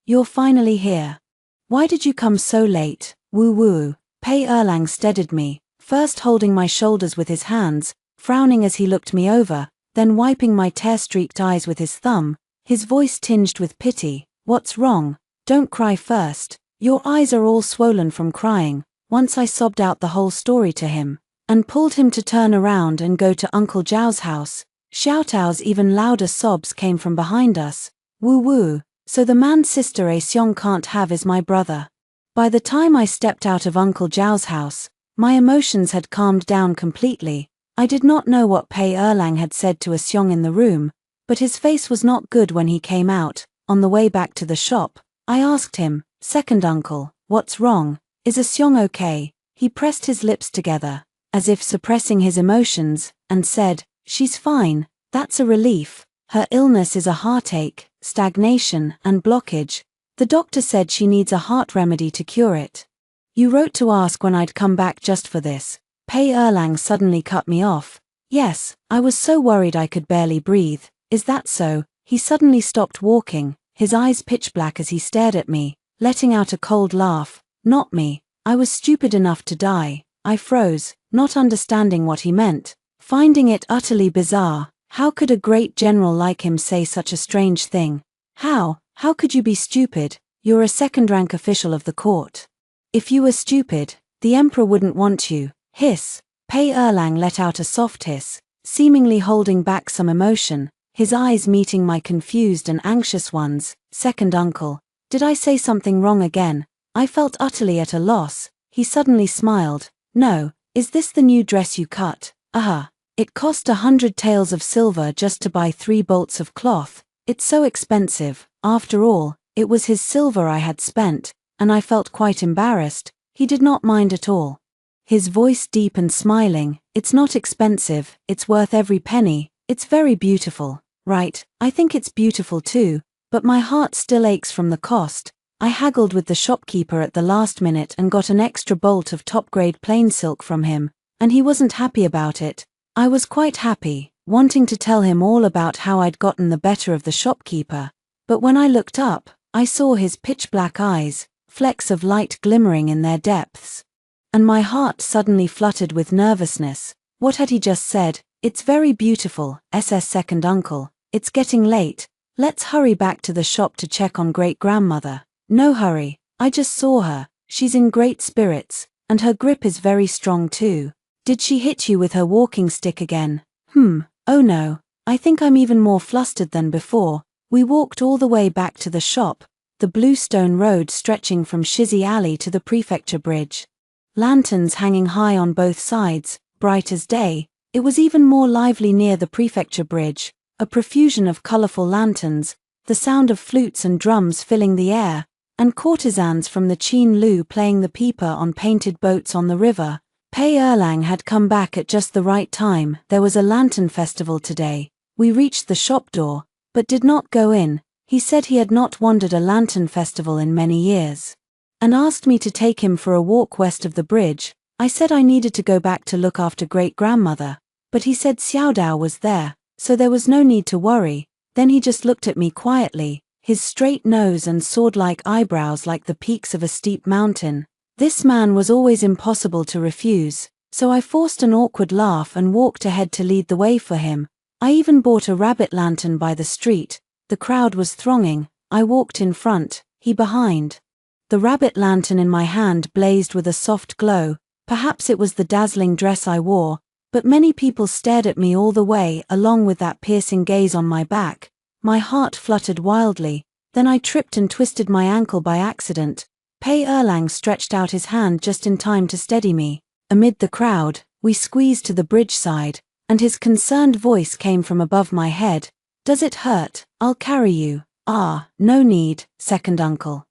Speaker 1: you're finally here. Why did you come so late? Woo. Pei Erlang steadied me, first holding my shoulders with his hands, frowning as he looked me over, then wiping my tear-streaked eyes with his thumb, his voice tinged with pity. What's wrong? Don't cry first. Your eyes are all swollen from crying. Once I sobbed out the whole story to him, and pulled him to turn around and go to Uncle Zhao's house. Xiaotao's even louder sobs came from behind us. Woo. So the man Sister Asyong can't have is my brother. By the time I stepped out of Uncle Zhao's house, my emotions had calmed down completely. I did not know what Pei Erlang had said to Asyong in the room, but his face was not good when he came out. On the way back to the shop, I asked him, Second uncle, what's wrong? Is Asyong okay? He pressed his lips together, as if suppressing his emotions, and said, She's fine. That's a relief. Her illness is a heartache, stagnation, and blockage. The doctor said she needs a heart remedy to cure it. You wrote to ask when I'd come back just for this. Pei Erlang suddenly cut me off. Yes, I was so worried I could barely breathe. Is that so? He suddenly stopped walking, his eyes pitch black as he stared at me, letting out a cold laugh. Not me. I was stupid enough to die. I froze, not understanding what he meant, finding it utterly bizarre. How could a great general like him say such a strange thing? How could you be stupid? You're a second-rank official of the court. If you were stupid, the emperor wouldn't want you. Hiss. Pei Erlang let out a soft hiss, seemingly holding back some emotion, his eyes meeting my confused and anxious ones. Second uncle, did I say something wrong again? I felt utterly at a loss. He suddenly smiled. No, is this the new dress you cut? It cost 100 taels of silver just to buy 3 bolts of cloth. It's so expensive. After all, it was his silver I had spent, and I felt quite embarrassed. He did not mind at all. His voice deep and smiling. It's not expensive, it's worth every penny. It's very beautiful. Right, I think it's beautiful too, but my heart still aches from the cost. I haggled with the shopkeeper at the last minute and got an extra bolt of top-grade plain silk from him, and he wasn't happy about it. I was quite happy, wanting to tell him all about how I'd gotten the better of the shopkeeper, but when I looked up, I saw his pitch-black eyes, flecks of light glimmering in their depths. And my heart suddenly fluttered with nervousness. What had he just said? It's very beautiful, second uncle. It's getting late. Let's hurry back to the shop to check on great-grandmother. No hurry, I just saw her. She's in great spirits, and her grip is very strong too. Did she hit you with her walking stick again? Oh no, I think I'm even more flustered than before. We walked all the way back to the shop, the blue stone road stretching from Shizzy Alley to the prefecture bridge. Lanterns hanging high on both sides, bright as day. It was even more lively near the prefecture bridge, a profusion of colorful lanterns, the sound of flutes and drums filling the air, and courtesans from the Cheen Lu playing the pipa on painted boats on the river. Pei Erlang had come back at just the right time. There was a lantern festival today. We reached the shop door, but did not go in. He said he had not wandered a lantern festival in many years, and asked me to take him for a walk west of the bridge. I said I needed to go back to look after great-grandmother, but he said Xiaodao was there, so there was no need to worry. Then he just looked at me quietly, his straight nose and sword-like eyebrows like the peaks of a steep mountain. This man was always impossible to refuse, so I forced an awkward laugh and walked ahead to lead the way for him. I even bought a rabbit lantern by the street. The crowd was thronging. I walked in front, he behind. The rabbit lantern in my hand blazed with a soft glow. Perhaps it was the dazzling dress I wore, but many people stared at me all the way along with that piercing gaze on my back. My heart fluttered wildly. Then I tripped and twisted my ankle by accident. Pei Erlang stretched out his hand just in time to steady me. Amid the crowd, we squeezed to the bridge side, and his concerned voice came from above my head. Does it hurt? I'll carry you. Ah, no need, second uncle.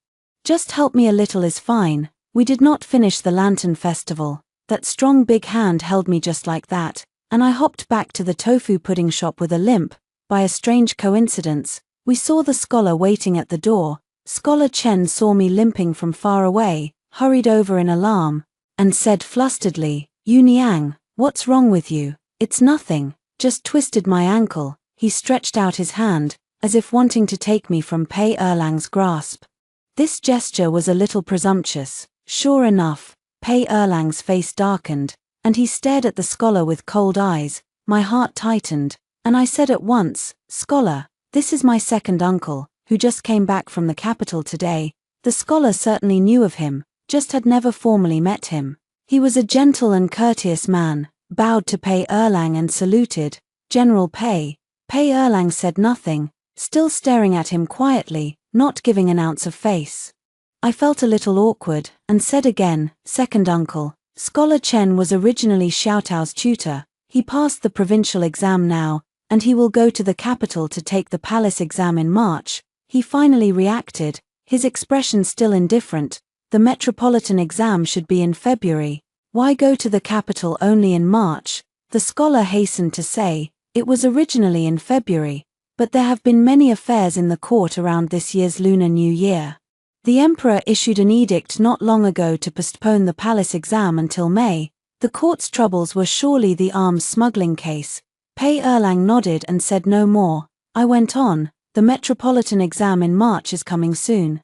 Speaker 1: Just help me a little is fine. We did not finish the lantern festival. That strong big hand held me just like that, and I hopped back to the tofu pudding shop with a limp. By a strange coincidence, we saw the scholar waiting at the door. Scholar Chen saw me limping from far away, hurried over in alarm, and said flusteredly, "Yu Niang, what's wrong with you?" "It's nothing, just twisted my ankle." He stretched out his hand, as if wanting to take me from Pei Erlang's grasp. This gesture was a little presumptuous. Sure enough, Pei Erlang's face darkened, and he stared at the scholar with cold eyes. My heart tightened, and I said at once, "Scholar, this is my second uncle, who just came back from the capital today." The scholar certainly knew of him, just had never formally met him. He was a gentle and courteous man, bowed to Pei Erlang and saluted. "General Pei." Pei Erlang said nothing, still staring at him quietly, not giving an ounce of face. I felt a little awkward, and said again, "Second uncle." Scholar Chen was originally Xiaotao's tutor. He passed the provincial exam now, and he will go to the capital to take the palace exam in March. He finally reacted, his expression still indifferent. The metropolitan exam should be in February. Why go to the capital only in March? The scholar hastened to say, it was originally in February, but there have been many affairs in the court around this year's Lunar New Year. The emperor issued an edict not long ago to postpone the palace exam until May. The court's troubles were surely the arms smuggling case. Pei Erlang nodded and said no more. I went on, the metropolitan exam in March is coming soon.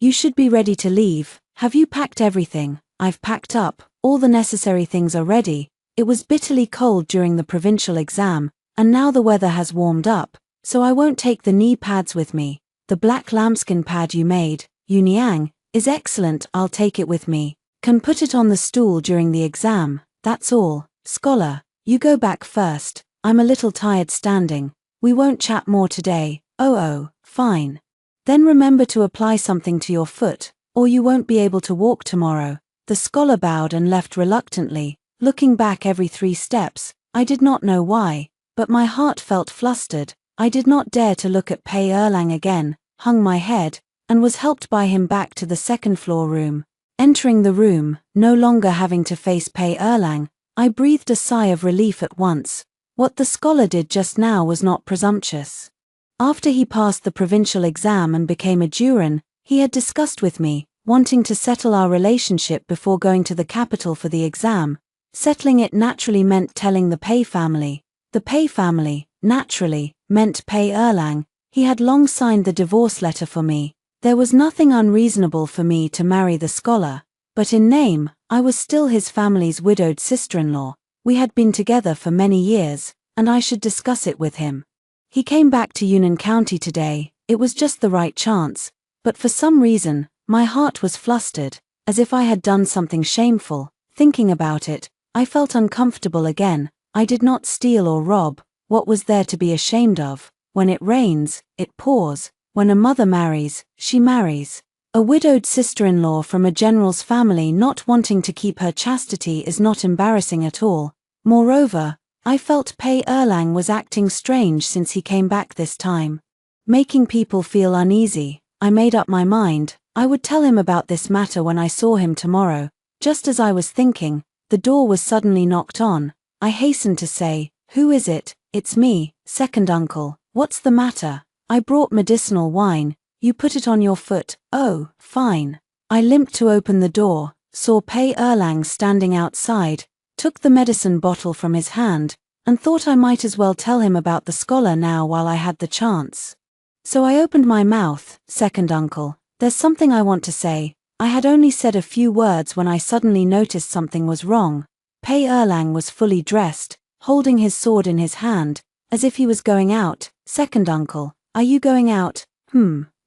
Speaker 1: You should be ready to leave. Have you packed everything? I've packed up, all the necessary things are ready. It was bitterly cold during the provincial exam, and now the weather has warmed up, so I won't take the knee pads with me. The black lambskin pad you made, Yu Niang, is excellent. I'll take it with me. Can put it on the stool during the exam, that's all. Scholar, you go back first. I'm a little tired standing. We won't chat more today. Oh, fine. Then remember to apply something to your foot, or you won't be able to walk tomorrow. The scholar bowed and left reluctantly, looking back every 3 steps. I did not know why, but my heart felt flustered. I did not dare to look at Pei Erlang again, hung my head, and was helped by him back to the second-floor room. Entering the room, no longer having to face Pei Erlang, I breathed a sigh of relief at once. What the scholar did just now was not presumptuous. After he passed the provincial exam and became a Duran, he had discussed with me, wanting to settle our relationship before going to the capital for the exam. Settling it naturally meant telling the Pei family. The Pei family, naturally, meant Pei Erlang. He had long signed the divorce letter for me. There was nothing unreasonable for me to marry the scholar, but in name, I was still his family's widowed sister-in-law. We had been together for many years, and I should discuss it with him. He came back to Yunnan County today. It was just the right chance, but for some reason, my heart was flustered, as if I had done something shameful. Thinking about it, I felt uncomfortable again. I did not steal or rob. What was there to be ashamed of? When it rains, it pours. When a mother marries, she marries. A widowed sister-in-law from a general's family not wanting to keep her chastity is not embarrassing at all. Moreover, I felt Pei Erlang was acting strange since he came back this time, making people feel uneasy. I made up my mind. I would tell him about this matter when I saw him tomorrow. Just as I was thinking, the door was suddenly knocked on. I hastened to say, "Who is it?" "It's me, second uncle. What's the matter?" "I brought medicinal wine. You put it on your foot." "Oh, fine." I limped to open the door, saw Pei Erlang standing outside, took the medicine bottle from his hand, and thought I might as well tell him about the scholar now while I had the chance. So I opened my mouth. "Second uncle, there's something I want to say." I had only said a few words when I suddenly noticed something was wrong. Pei Erlang was fully dressed, holding his sword in his hand, as if he was going out. "Second uncle, are you going out?"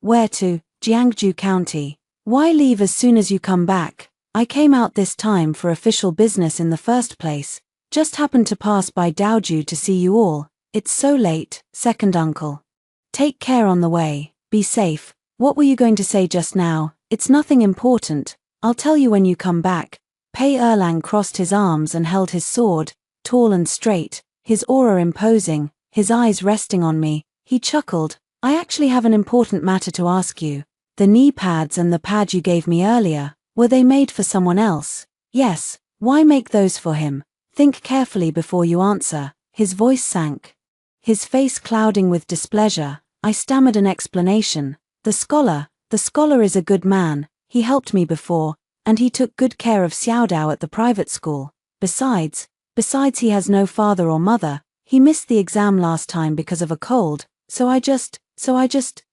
Speaker 1: Where to?" "Jiangsu County." "Why leave as soon as you come back?" "I came out this time for official business in the first place. Just happened to pass by Daoju to see you all." "It's so late, second uncle." "Take care on the way. Be safe." "What were you going to say just now?" "It's nothing important. I'll tell you when you come back." Pei Erlang crossed his arms and held his sword, tall and straight, his aura imposing, his eyes resting on me. He chuckled. "I actually have an important matter to ask you. The knee pads and the pad you gave me earlier, were they made for someone else?" "Yes." "Why make those for him?" "Think carefully before you answer." His voice sank, his face clouding with displeasure. I stammered an explanation. The scholar is a good man. He helped me before, and he took good care of Xiaodao at the private school. Besides he has no father or mother. He missed the exam last time because of a cold, so I just,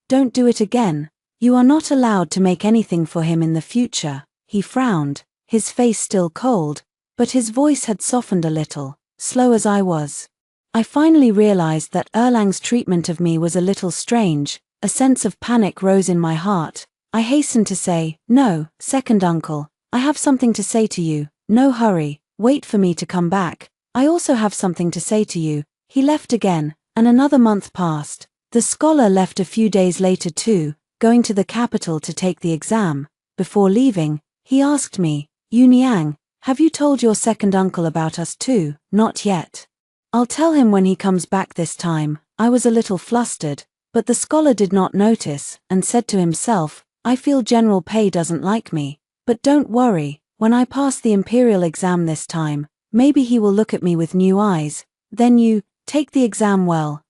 Speaker 1: don't do it again. You are not allowed to make anything for him in the future." He frowned, his face still cold, but his voice had softened a little. Slow as I was, I finally realized that Erlang's treatment of me was a little strange. A sense of panic rose in my heart. I hastened to say, "No, second uncle, I have something to say to you. No hurry, wait for me to come back. I also have something to say to you." He left again, and another month passed. The scholar left a few days later too, going to the capital to take the exam. Before leaving, he asked me, "Yuniang, have you told your second uncle about us too?" "Not yet. I'll tell him when he comes back this time." I was a little flustered, but the scholar did not notice, and said to himself, "I feel General Pei doesn't like me. But don't worry, when I pass the imperial exam this time, maybe he will look at me with new eyes. Then you, take the exam well."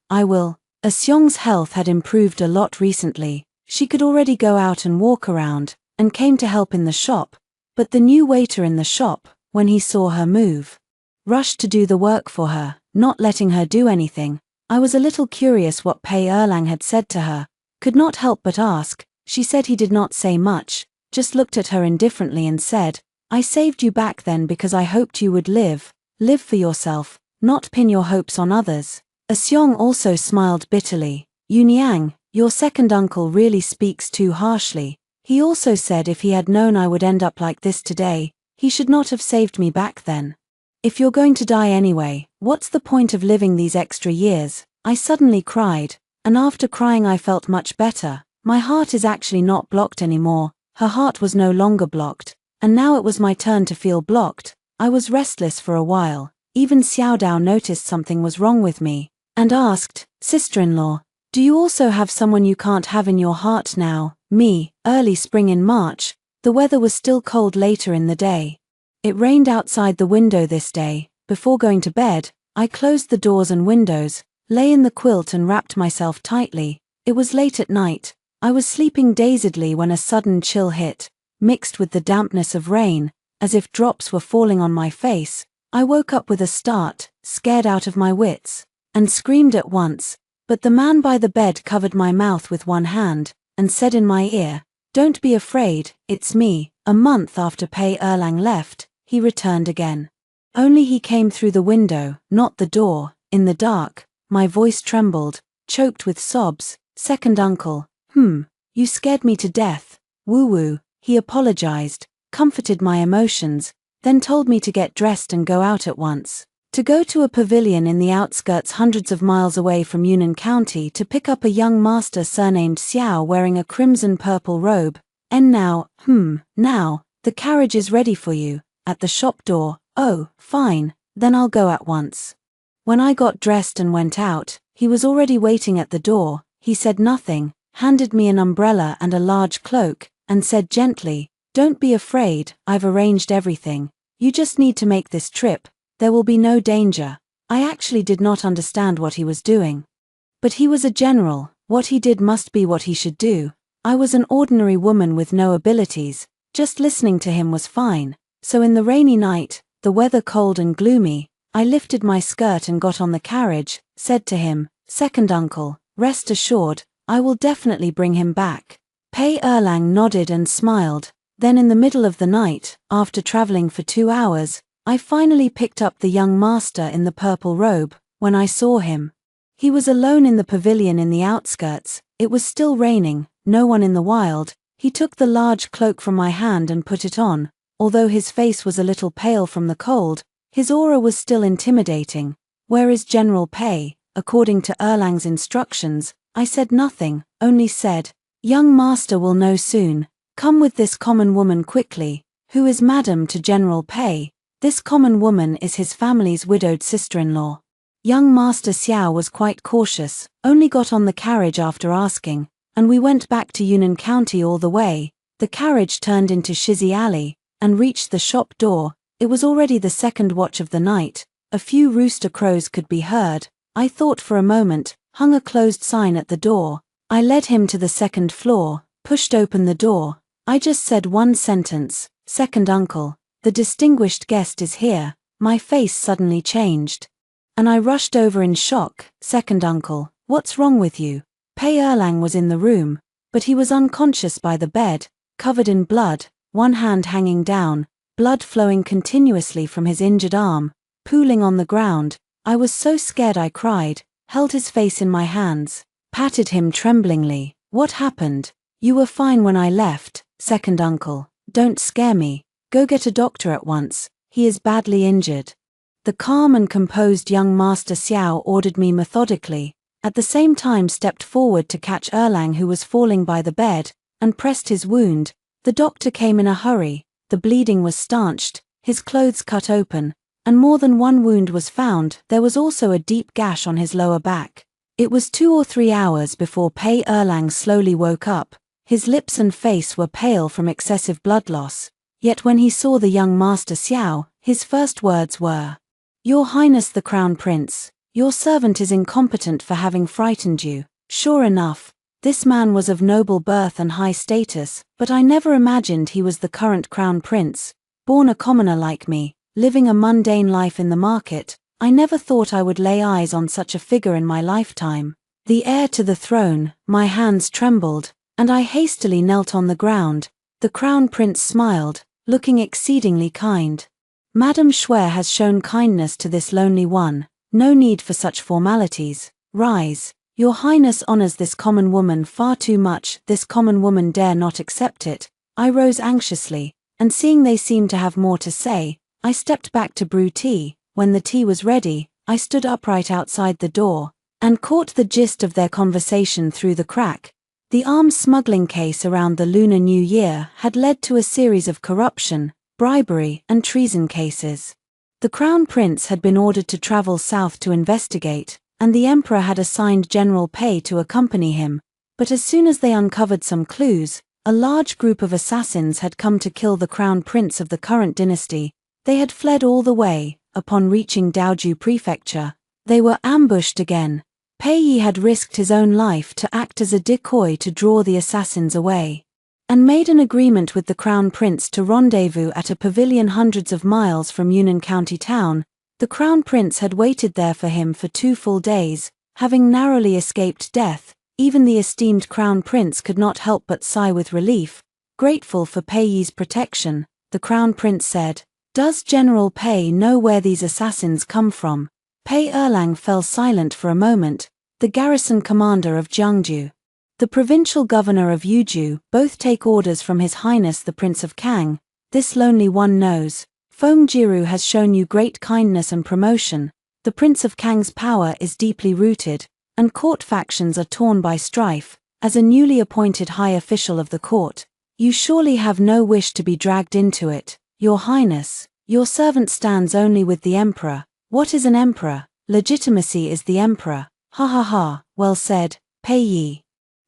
Speaker 1: I will." Asyong's health had improved a lot recently. She could already go out and walk around, and came to help in the shop. But the new waiter in the shop, when he saw her move, rushed to do the work for her, not letting her do anything. I was a little curious what Pei Erlang had said to her. Could not help but ask. She said he did not say much, just looked at her indifferently and said, "I saved you back then because I hoped you would live for yourself, not pin your hopes on others." Asyong also smiled bitterly. "Yuniang, your second uncle really speaks too harshly. He also said if he had known I would end up like this today, he should not have saved me back then. If you're going to die anyway, what's the point of living these extra years?" I suddenly cried, and after crying I felt much better. My heart is actually not blocked anymore. Her heart was no longer blocked, and now it was my turn to feel blocked. I was restless for a while. Even Xiao Dao noticed something was wrong with me, and asked, "Sister-in-law, do you also have someone you can't have in your heart now?" Me, early spring in March, the weather was still cold later in the day. It rained outside the window this day. Before going to bed, I closed the doors and windows, lay in the quilt and wrapped myself tightly. It was late at night. I was sleeping dazedly when a sudden chill hit, mixed with the dampness of rain, as if drops were falling on my face. I woke up with a start, scared out of my wits, and screamed at once, but the man by the bed covered my mouth with one hand, and said in my ear, "Don't be afraid, it's me." A month after Pei Erlang left, he returned again. Only he came through the window, not the door. In the dark, my voice trembled, choked with sobs. "Second uncle, you scared me to death. Woo-woo." He apologized, comforted my emotions, then told me to get dressed and go out at once. To go to a pavilion in the outskirts hundreds of miles away from Yunnan County to pick up a young master surnamed Xiao wearing a crimson-purple robe. And now, the carriage is ready for you, at the shop door. "Oh, fine, then I'll go at once." When I got dressed and went out, he was already waiting at the door. He said nothing, handed me an umbrella and a large cloak, and said gently, "Don't be afraid, I've arranged everything. You just need to make this trip. There will be no danger." I actually did not understand what he was doing. But he was a general. What he did must be what he should do. I was an ordinary woman with no abilities. Just listening to him was fine. So in the rainy night, the weather cold and gloomy, I lifted my skirt and got on the carriage, said to him, "Second uncle, rest assured, I will definitely bring him back." Pei Erlang nodded and smiled. Then in the middle of the night, after traveling for 2 hours, I finally picked up the young master in the purple robe. When I saw him, he was alone in the pavilion in the outskirts. It was still raining, no one in the wild. He took the large cloak from my hand and put it on. Although his face was a little pale from the cold, his aura was still intimidating. "Where is General Pei?" According to Erlang's instructions, I said nothing, only said, "Young master will know soon. Come with this common woman quickly." "Who is Madam?" to General Pei. "This common woman is his family's widowed sister-in-law." Young Master Xiao was quite cautious, only got on the carriage after asking, and we went back to Yunnan County all the way. The carriage turned into Shizi Alley, and reached the shop door. It was already the second watch of the night. A few rooster crows could be heard. I thought for a moment, hung a closed sign at the door. I led him to the second floor, pushed open the door. I just said one sentence, "Second uncle, the distinguished guest is here." My face suddenly changed, and I rushed over in shock. "Second uncle, what's wrong with you?" Pei Erlang was in the room, but he was unconscious by the bed, covered in blood, one hand hanging down, blood flowing continuously from his injured arm, pooling on the ground. I was so scared I cried, held his face in my hands, patted him tremblingly. "What happened? You were fine when I left, second uncle. Don't scare me. Go get a doctor at once. He is badly injured." The calm and composed young Master Xiao ordered me methodically, at the same time stepped forward to catch Erlang, who was falling by the bed, and pressed his wound. The doctor came in a hurry. The bleeding was stanched, his clothes cut open, and more than one wound was found. There was also a deep gash on his lower back. It was 2 or 3 hours before Pei Erlang slowly woke up. His lips and face were pale from excessive blood loss. Yet when he saw the young Master Xiao, his first words were, "Your Highness the Crown Prince, your servant is incompetent for having frightened you." Sure enough, this man was of noble birth and high status, but I never imagined he was the current Crown Prince. Born a commoner like me, living a mundane life in the market, I never thought I would lay eyes on such a figure in my lifetime. The heir to the throne. My hands trembled, and I hastily knelt on the ground. The Crown Prince smiled, looking exceedingly kind. "Madame Shuai has shown kindness to this lonely one. No need for such formalities. Rise. Your Highness honors this common woman far too much. This common woman dare not accept it." I rose anxiously, and seeing they seemed to have more to say, I stepped back to brew tea. When the tea was ready, I stood upright outside the door, and caught the gist of their conversation through the crack. The arms smuggling case around the Lunar New Year had led to a series of corruption, bribery, and treason cases. The crown prince had been ordered to travel south to investigate, and the emperor had assigned General Pei to accompany him, but as soon as they uncovered some clues, a large group of assassins had come to kill the crown prince of the current dynasty. They had fled all the way. Upon reaching Daoju Prefecture, they were ambushed again. Pei Yi had risked his own life to act as a decoy to draw the assassins away, and made an agreement with the crown prince to rendezvous at a pavilion hundreds of miles from Yunnan County town. The crown prince had waited there for him for 2 full days, having narrowly escaped death. Even the esteemed crown prince could not help but sigh with relief. Grateful for Pei Yi's protection, the crown prince said, "Does General Pei know where these assassins come from?" Pei Erlang fell silent for a moment, the garrison commander of Jiangju. The provincial governor of Yuju, both take orders from His Highness the Prince of Kang. This lonely one knows. Feng Jiru has shown you great kindness and promotion. The Prince of Kang's power is deeply rooted, and court factions are torn by strife. As a newly appointed high official of the court, you surely have no wish to be dragged into it. Your Highness, your servant stands only with the emperor. What is an emperor? Legitimacy is the emperor. Ha ha ha, well said, Pei Yi.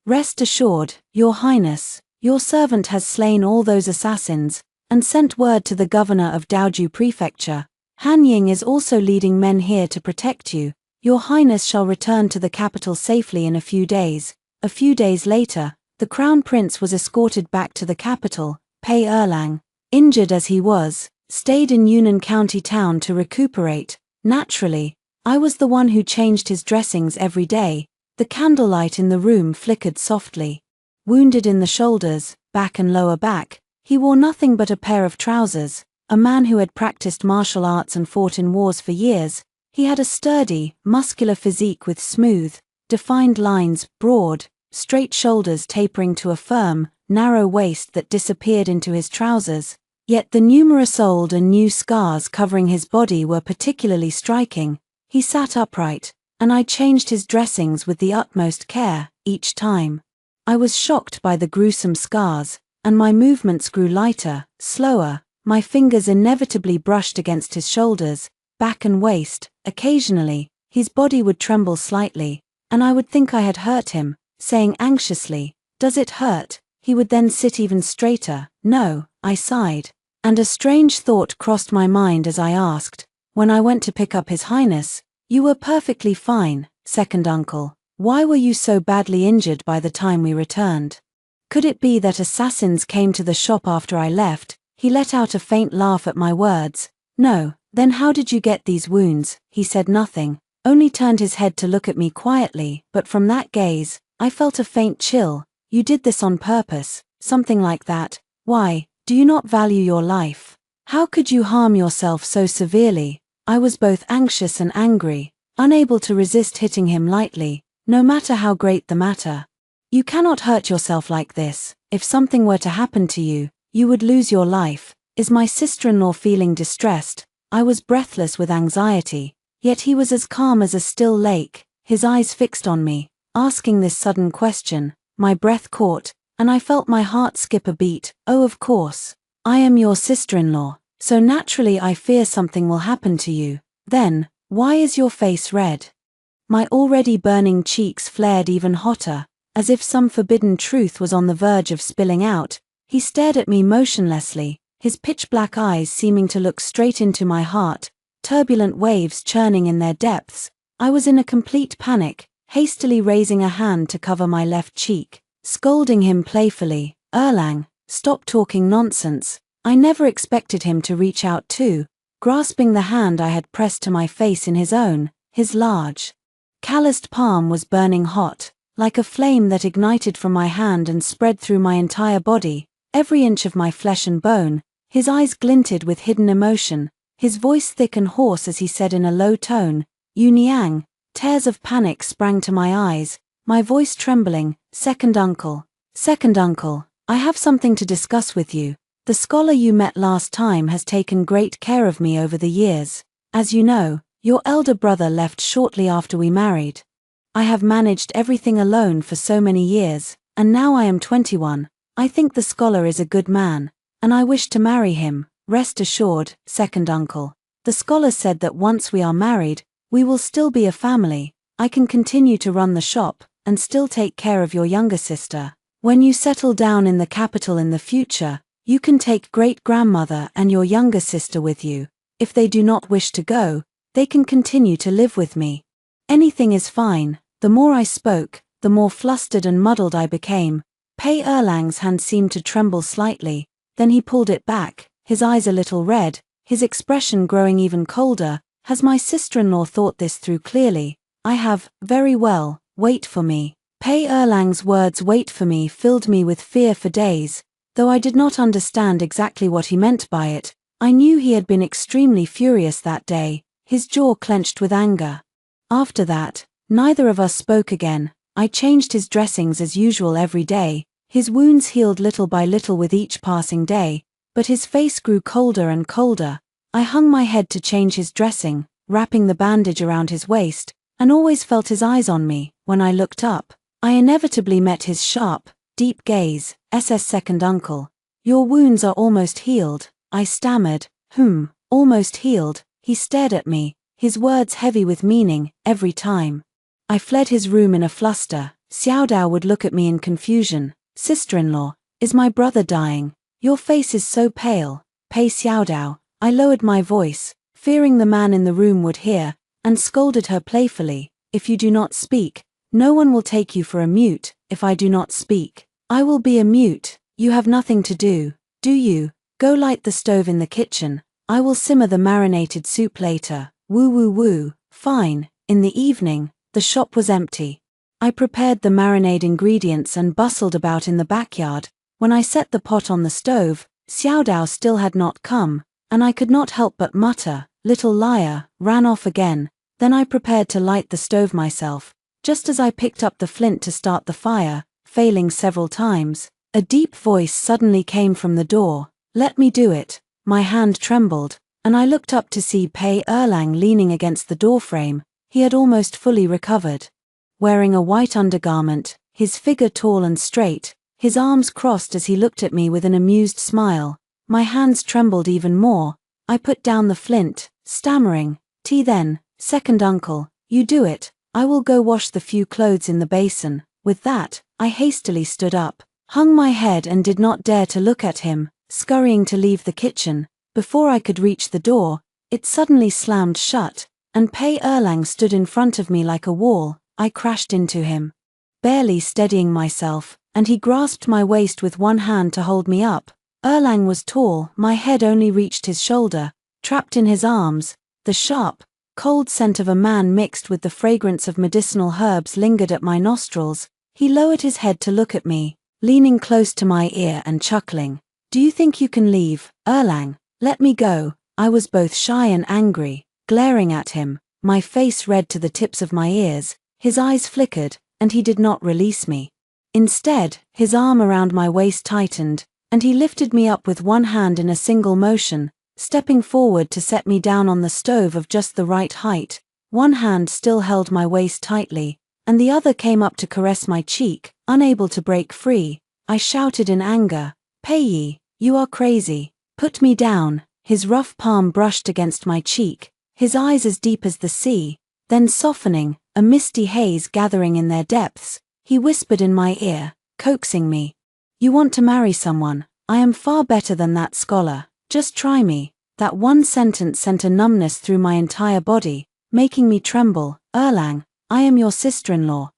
Speaker 1: Rest assured, your Highness, your servant has slain all those assassins, and sent word to the governor of Daoju Prefecture. Han Ying is also leading men here to protect you. Your Highness shall return to the capital safely in a few days. A few days later, the crown prince was escorted back to the capital. Pei Erlang, injured as he was, stayed in Yunnan County town to recuperate. Naturally, I was the one who changed his dressings every day. The candlelight in the room flickered softly. Wounded in the shoulders, back and lower back, he wore nothing but a pair of trousers. A man who had practiced martial arts and fought in wars for years, he had a sturdy, muscular physique with smooth, defined lines, broad, straight shoulders tapering to a firm, narrow waist that disappeared into his trousers. Yet the numerous old and new scars covering his body were particularly striking. He sat upright, and I changed his dressings with the utmost care, each time. I was shocked by the gruesome scars, and my movements grew lighter, slower. My fingers inevitably brushed against his shoulders, back and waist. Occasionally, his body would tremble slightly, and I would think I had hurt him, saying anxiously, "Does it hurt?" He would then sit even straighter. "No," I sighed. And a strange thought crossed my mind as I asked, when I went to pick up His Highness, "You were perfectly fine, second uncle. Why were you so badly injured by the time we returned?" Could it be that assassins came to the shop after I left? He let out a faint laugh at my words. "No, then how did you get these wounds?" He said nothing, only turned his head to look at me quietly, but from that gaze, I felt a faint chill. "You did this on purpose," something like that. "Why, do you not value your life? How could you harm yourself so severely?" I was both anxious and angry, unable to resist hitting him lightly, no matter how great the matter. "You cannot hurt yourself like this. If something were to happen to you, you would lose your life." Is my sister-in-law feeling distressed? I was breathless with anxiety, yet he was as calm as a still lake, his eyes fixed on me. Asking this sudden question, my breath caught, and I felt my heart skip a beat. "Oh, of course. I am your sister-in-law, so naturally I fear something will happen to you." "Then, why is your face red?" My already burning cheeks flared even hotter, as if some forbidden truth was on the verge of spilling out. He stared at me motionlessly, his pitch-black eyes seeming to look straight into my heart, turbulent waves churning in their depths. I was in a complete panic, hastily raising a hand to cover my left cheek, scolding him playfully. "Erlang, stop talking nonsense." I never expected him to reach out too, grasping the hand I had pressed to my face in his own. His large, calloused palm was burning hot, like a flame that ignited from my hand and spread through my entire body, every inch of my flesh and bone. His eyes glinted with hidden emotion, his voice thick and hoarse as he said in a low tone, "Yu Niang." Tears of panic sprang to my eyes, my voice trembling. Second uncle, I have something to discuss with you. The scholar you met last time has taken great care of me over the years. As you know, your elder brother left shortly after we married. I have managed everything alone for so many years, and now I am 21. I think the scholar is a good man, and I wish to marry him. Rest assured, second uncle. The scholar said that once we are married, we will still be a family. I can continue to run the shop, and still take care of your younger sister. When you settle down in the capital in the future, you can take great-grandmother and your younger sister with you. If they do not wish to go, they can continue to live with me. Anything is fine. The more I spoke, the more flustered and muddled I became. Pei Erlang's hand seemed to tremble slightly, then he pulled it back, his eyes a little red, his expression growing even colder. Has my sister-in-law thought this through clearly? I have. Very well, wait for me. Pei Erlang's words "wait for me" filled me with fear for days. Though I did not understand exactly what he meant by it, I knew he had been extremely furious that day, his jaw clenched with anger. After that, neither of us spoke again. I changed his dressings as usual every day. His wounds healed little by little with each passing day, but his face grew colder and colder. I hung my head to change his dressing, wrapping the bandage around his waist, and always felt his eyes on me. When I looked up, I inevitably met his sharp, deep gaze. SS second uncle, your wounds are almost healed. I stammered. Almost healed. He stared at me, his words heavy with meaning, every time. I fled his room in a fluster. Xiaodao would look at me in confusion. Sister-in-law, is my brother dying? Your face is so pale. Pei Xiaodao. I lowered my voice, fearing the man in the room would hear, and scolded her playfully. If you do not speak, no one will take you for a mute. If I do not speak, I will be a mute. You have nothing to do, do you? Go light the stove in the kitchen. I will simmer the marinated soup later. Woo woo woo. Fine. In the evening, the shop was empty. I prepared the marinade ingredients and bustled about in the backyard. When I set the pot on the stove, Xiaodao still had not come, and I could not help but mutter, "Little liar," ran off again. Then I prepared to light the stove myself. Just as I picked up the flint to start the fire, failing several times, a deep voice suddenly came from the door. Let me do it. My hand trembled, and I looked up to see Pei Erlang leaning against the doorframe. He had almost fully recovered. Wearing a white undergarment, his figure tall and straight, his arms crossed as he looked at me with an amused smile. My hands trembled even more. I put down the flint, stammering, "Tea then, second uncle, you do it. I will go wash the few clothes in the basin." With that, I hastily stood up, hung my head and did not dare to look at him, scurrying to leave the kitchen. Before I could reach the door, it suddenly slammed shut, and Pei Erlang stood in front of me like a wall. I crashed into him, barely steadying myself, and he grasped my waist with one hand to hold me up. Erlang was tall, my head only reached his shoulder. Trapped in his arms, the sharp, cold scent of a man mixed with the fragrance of medicinal herbs lingered at my nostrils. He lowered his head to look at me, leaning close to my ear and chuckling. "Do you think you can leave, Erlang? Let me go." I was both shy and angry, glaring at him, my face red to the tips of my ears. His eyes flickered, and he did not release me. Instead, his arm around my waist tightened, and he lifted me up with one hand in a single motion, stepping forward to set me down on the stove of just the right height. One hand still held my waist tightly, and the other came up to caress my cheek, unable to break free. I shouted in anger, "Pei Yi, you are crazy. Put me down." His rough palm brushed against my cheek, his eyes as deep as the sea, then softening, a misty haze gathering in their depths. He whispered in my ear, coaxing me. "You want to marry someone. I am far better than that scholar. Just try me." That one sentence sent a numbness through my entire body, making me tremble. "Erlang, I am your sister-in-law."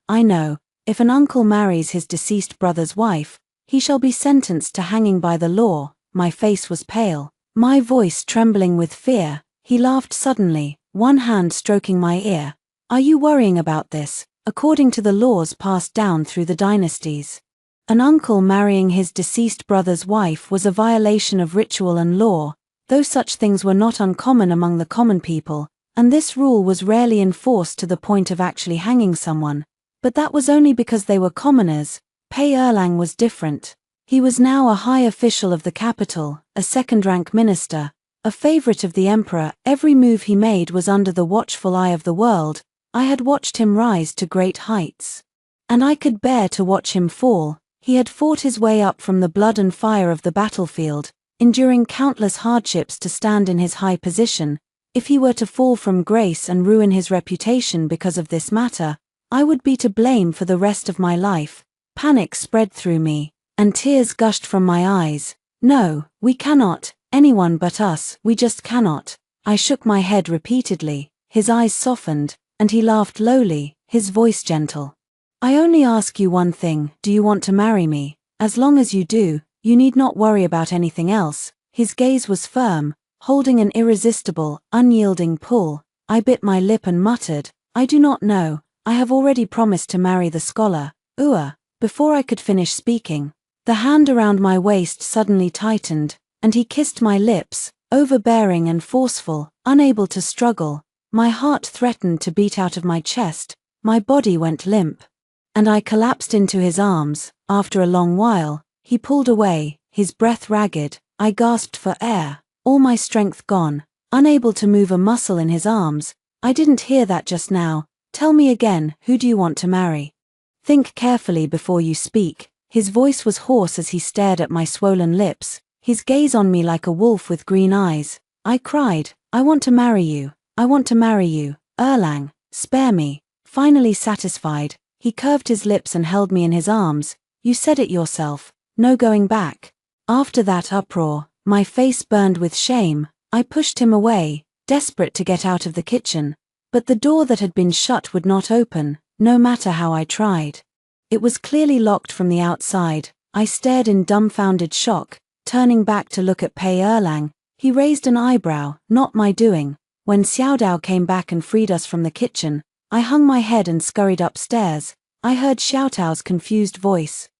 Speaker 1: I know. If an uncle marries his deceased brother's wife, he shall be sentenced to hanging by the law. My face was pale, my voice trembling with fear. He laughed suddenly, one hand stroking my ear. "Are you worrying about this? According to the laws passed down through the dynasties, an uncle marrying his deceased brother's wife was a violation of ritual and law, though such things were not uncommon among the common people, and this rule was rarely enforced to the point of actually hanging someone. But that was only because they were commoners. Pei Erlang was different. He was now a high official of the capital, a second-rank minister, a favorite of the emperor. Every move he made was under the watchful eye of the world. I had watched him rise to great heights, and I could bear to watch him fall. He had fought his way up from the blood and fire of the battlefield, enduring countless hardships to stand in his high position. If he were to fall from grace and ruin his reputation because of this matter, I would be to blame for the rest of my life. Panic spread through me, and tears gushed from my eyes. No, we cannot, anyone but us, we just cannot. I shook my head repeatedly. His eyes softened, and he laughed lowly, his voice gentle. I only ask you one thing, do you want to marry me? As long as you do, you need not worry about anything else. His gaze was firm, holding an irresistible, unyielding pull. I bit my lip and muttered, I do not know, I have already promised to marry the scholar. Before I could finish speaking, the hand around my waist suddenly tightened, and he kissed my lips, overbearing and forceful, unable to struggle. My heart threatened to beat out of my chest, my body went limp, and I collapsed into his arms. After a long while, he pulled away, his breath ragged. I gasped for air, all my strength gone, unable to move a muscle in his arms. I didn't hear that just now. Tell me again, who do you want to marry? Think carefully before you speak. His voice was hoarse as he stared at my swollen lips, his gaze on me like a wolf with green eyes. I cried, I want to marry you. I want to marry you, Erlang, spare me. Finally satisfied, he curved his lips and held me in his arms. You said it yourself, no going back. After that uproar, my face burned with shame. I pushed him away, desperate to get out of the kitchen. But the door that had been shut would not open, no matter how I tried. It was clearly locked from the outside. I stared in dumbfounded shock, turning back to look at Pei Erlang. He raised an eyebrow, not my doing. When Xiaodao came back and freed us from the kitchen, I hung my head and scurried upstairs. I heard Xiaodao's confused voice.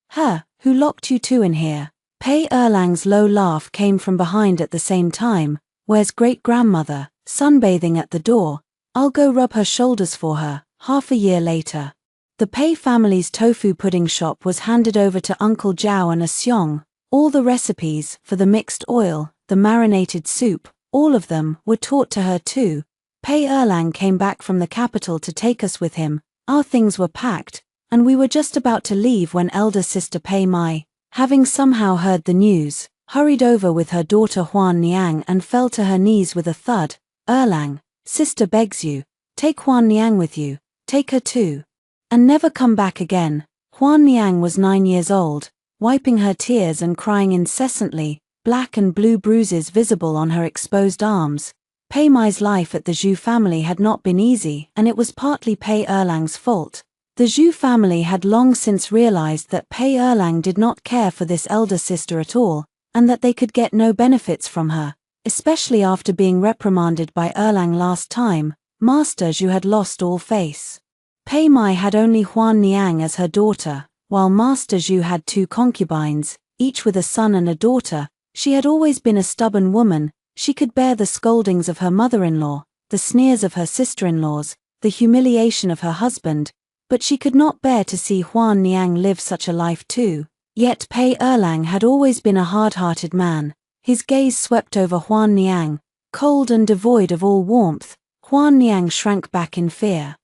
Speaker 1: Who locked you two in here? Pei Erlang's low laugh came from behind at the same time. Where's great-grandmother? Sunbathing at the door. I'll go rub her shoulders for her. Half a year later. The Pei family's tofu pudding shop was handed over to Uncle Zhao and Asyong. All the recipes, for the mixed oil, the marinated soup, all of them, were taught to her too. Pei Erlang came back from the capital to take us with him. Our things were packed, and we were just about to leave when elder sister Pei Mai, having somehow heard the news, hurried over with her daughter Huan Niang and fell to her knees with a thud. Erlang, sister begs you, take Huan Niang with you, take her too. And never come back again. Huan Niang was 9 years old, wiping her tears and crying incessantly, black and blue bruises visible on her exposed arms. Pei Mai's life at the Zhu family had not been easy, and it was partly Pei Erlang's fault. The Zhu family had long since realized that Pei Erlang did not care for this elder sister at all, and that they could get no benefits from her, especially after being reprimanded by Erlang last time. Master Zhu had lost all face. Pei Mai had only Huan Niang as her daughter, while Master Zhu had 2 concubines, each with a son and a daughter. She had always been a stubborn woman. She could bear the scoldings of her mother-in-law, the sneers of her sister-in-laws, the humiliation of her husband, but she could not bear to see Huan Niang live such a life too. Yet Pei Erlang had always been a hard-hearted man. His gaze swept over Huan Niang, cold and devoid of all warmth. Huan Niang shrank back in fear.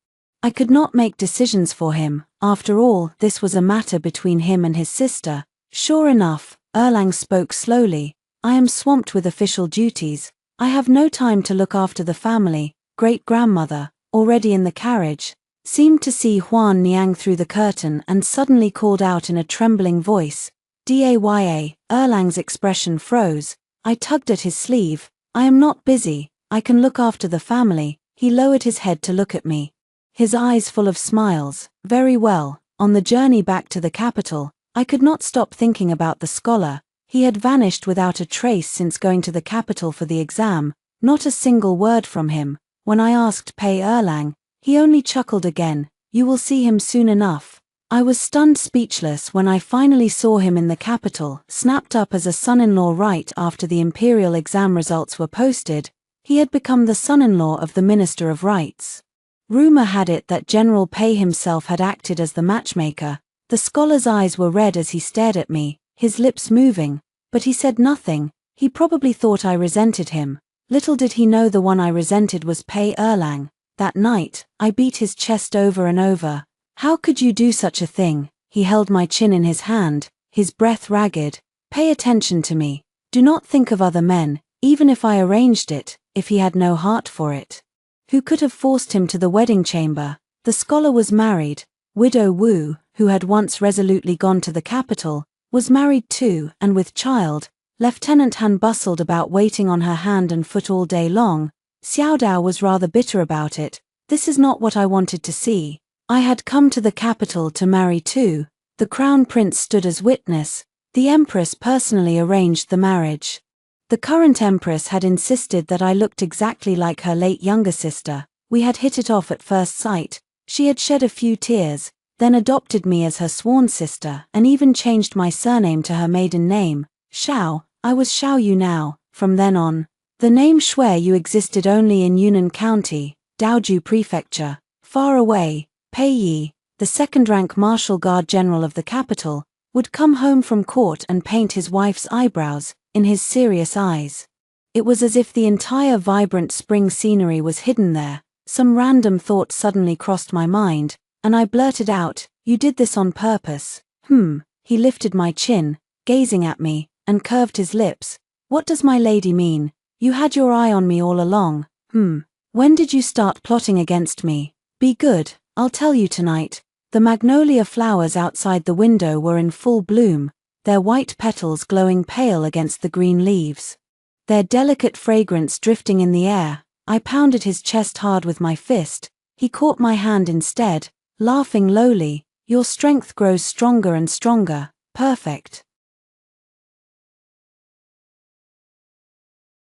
Speaker 1: I could not make decisions for him. After all, this was a matter between him and his sister. Sure enough, Erlang spoke slowly. I am swamped with official duties. I have no time to look after the family. Great-grandmother, already in the carriage, seemed to see Huan Niang through the curtain and suddenly called out in a trembling voice, "Daya." Erlang's expression froze. I tugged at his sleeve. I am not busy. I can look after the family. He lowered his head to look at me, his eyes full of smiles. Very well. On the journey back to the capital, I could not stop thinking about the scholar. He had vanished without a trace since going to the capital for the exam, not a single word from him. When I asked Pei Erlang, he only chuckled again. You will see him soon enough. I was stunned speechless when I finally saw him in the capital, snapped up as a son-in-law right after the imperial exam results were posted. He had become the son-in-law of the Minister of Rights. Rumor had it that General Pei himself had acted as the matchmaker. The scholar's eyes were red as he stared at me, his lips moving, but he said nothing. He probably thought I resented him. Little did he know the one I resented was Pei Erlang. That night, I beat his chest over and over. How could you do such a thing? He held my chin in his hand, his breath ragged. Pay attention to me. Do not think of other men, even if I arranged it, if he had no heart for it. Who could have forced him to the wedding chamber? The scholar was married. Widow Wu, who had once resolutely gone to the capital, was married too, and with child. Lieutenant Han bustled about waiting on her hand and foot all day long. Xiao Dao was rather bitter about it. This is not what I wanted to see. I had come to the capital to marry too. The crown prince stood as witness. The empress personally arranged the marriage. The current empress had insisted that I looked exactly like her late younger sister. We had hit it off at first sight. She had shed a few tears, then adopted me as her sworn sister and even changed my surname to her maiden name, Xiao. I was Xiao Yu now, from then on. The name Shui Yu existed only in Yunnan County, Daoju Prefecture. Far away, Pei Yi, the second-rank martial guard general of the capital, would come home from court and paint his wife's eyebrows, in his serious eyes. It was as if the entire vibrant spring scenery was hidden there. Some random thought suddenly crossed my mind, and I blurted out, "You did this on purpose." He lifted my chin, gazing at me, and curved his lips. "What does my lady mean? You had your eye on me all along. When did you start plotting against me? Be good, I'll tell you tonight." The magnolia flowers outside the window were in full bloom, their white petals glowing pale against the green leaves. Their delicate fragrance drifting in the air. I pounded his chest hard with my fist. He caught my hand instead, laughing lowly. "Your strength grows stronger and stronger. Perfect."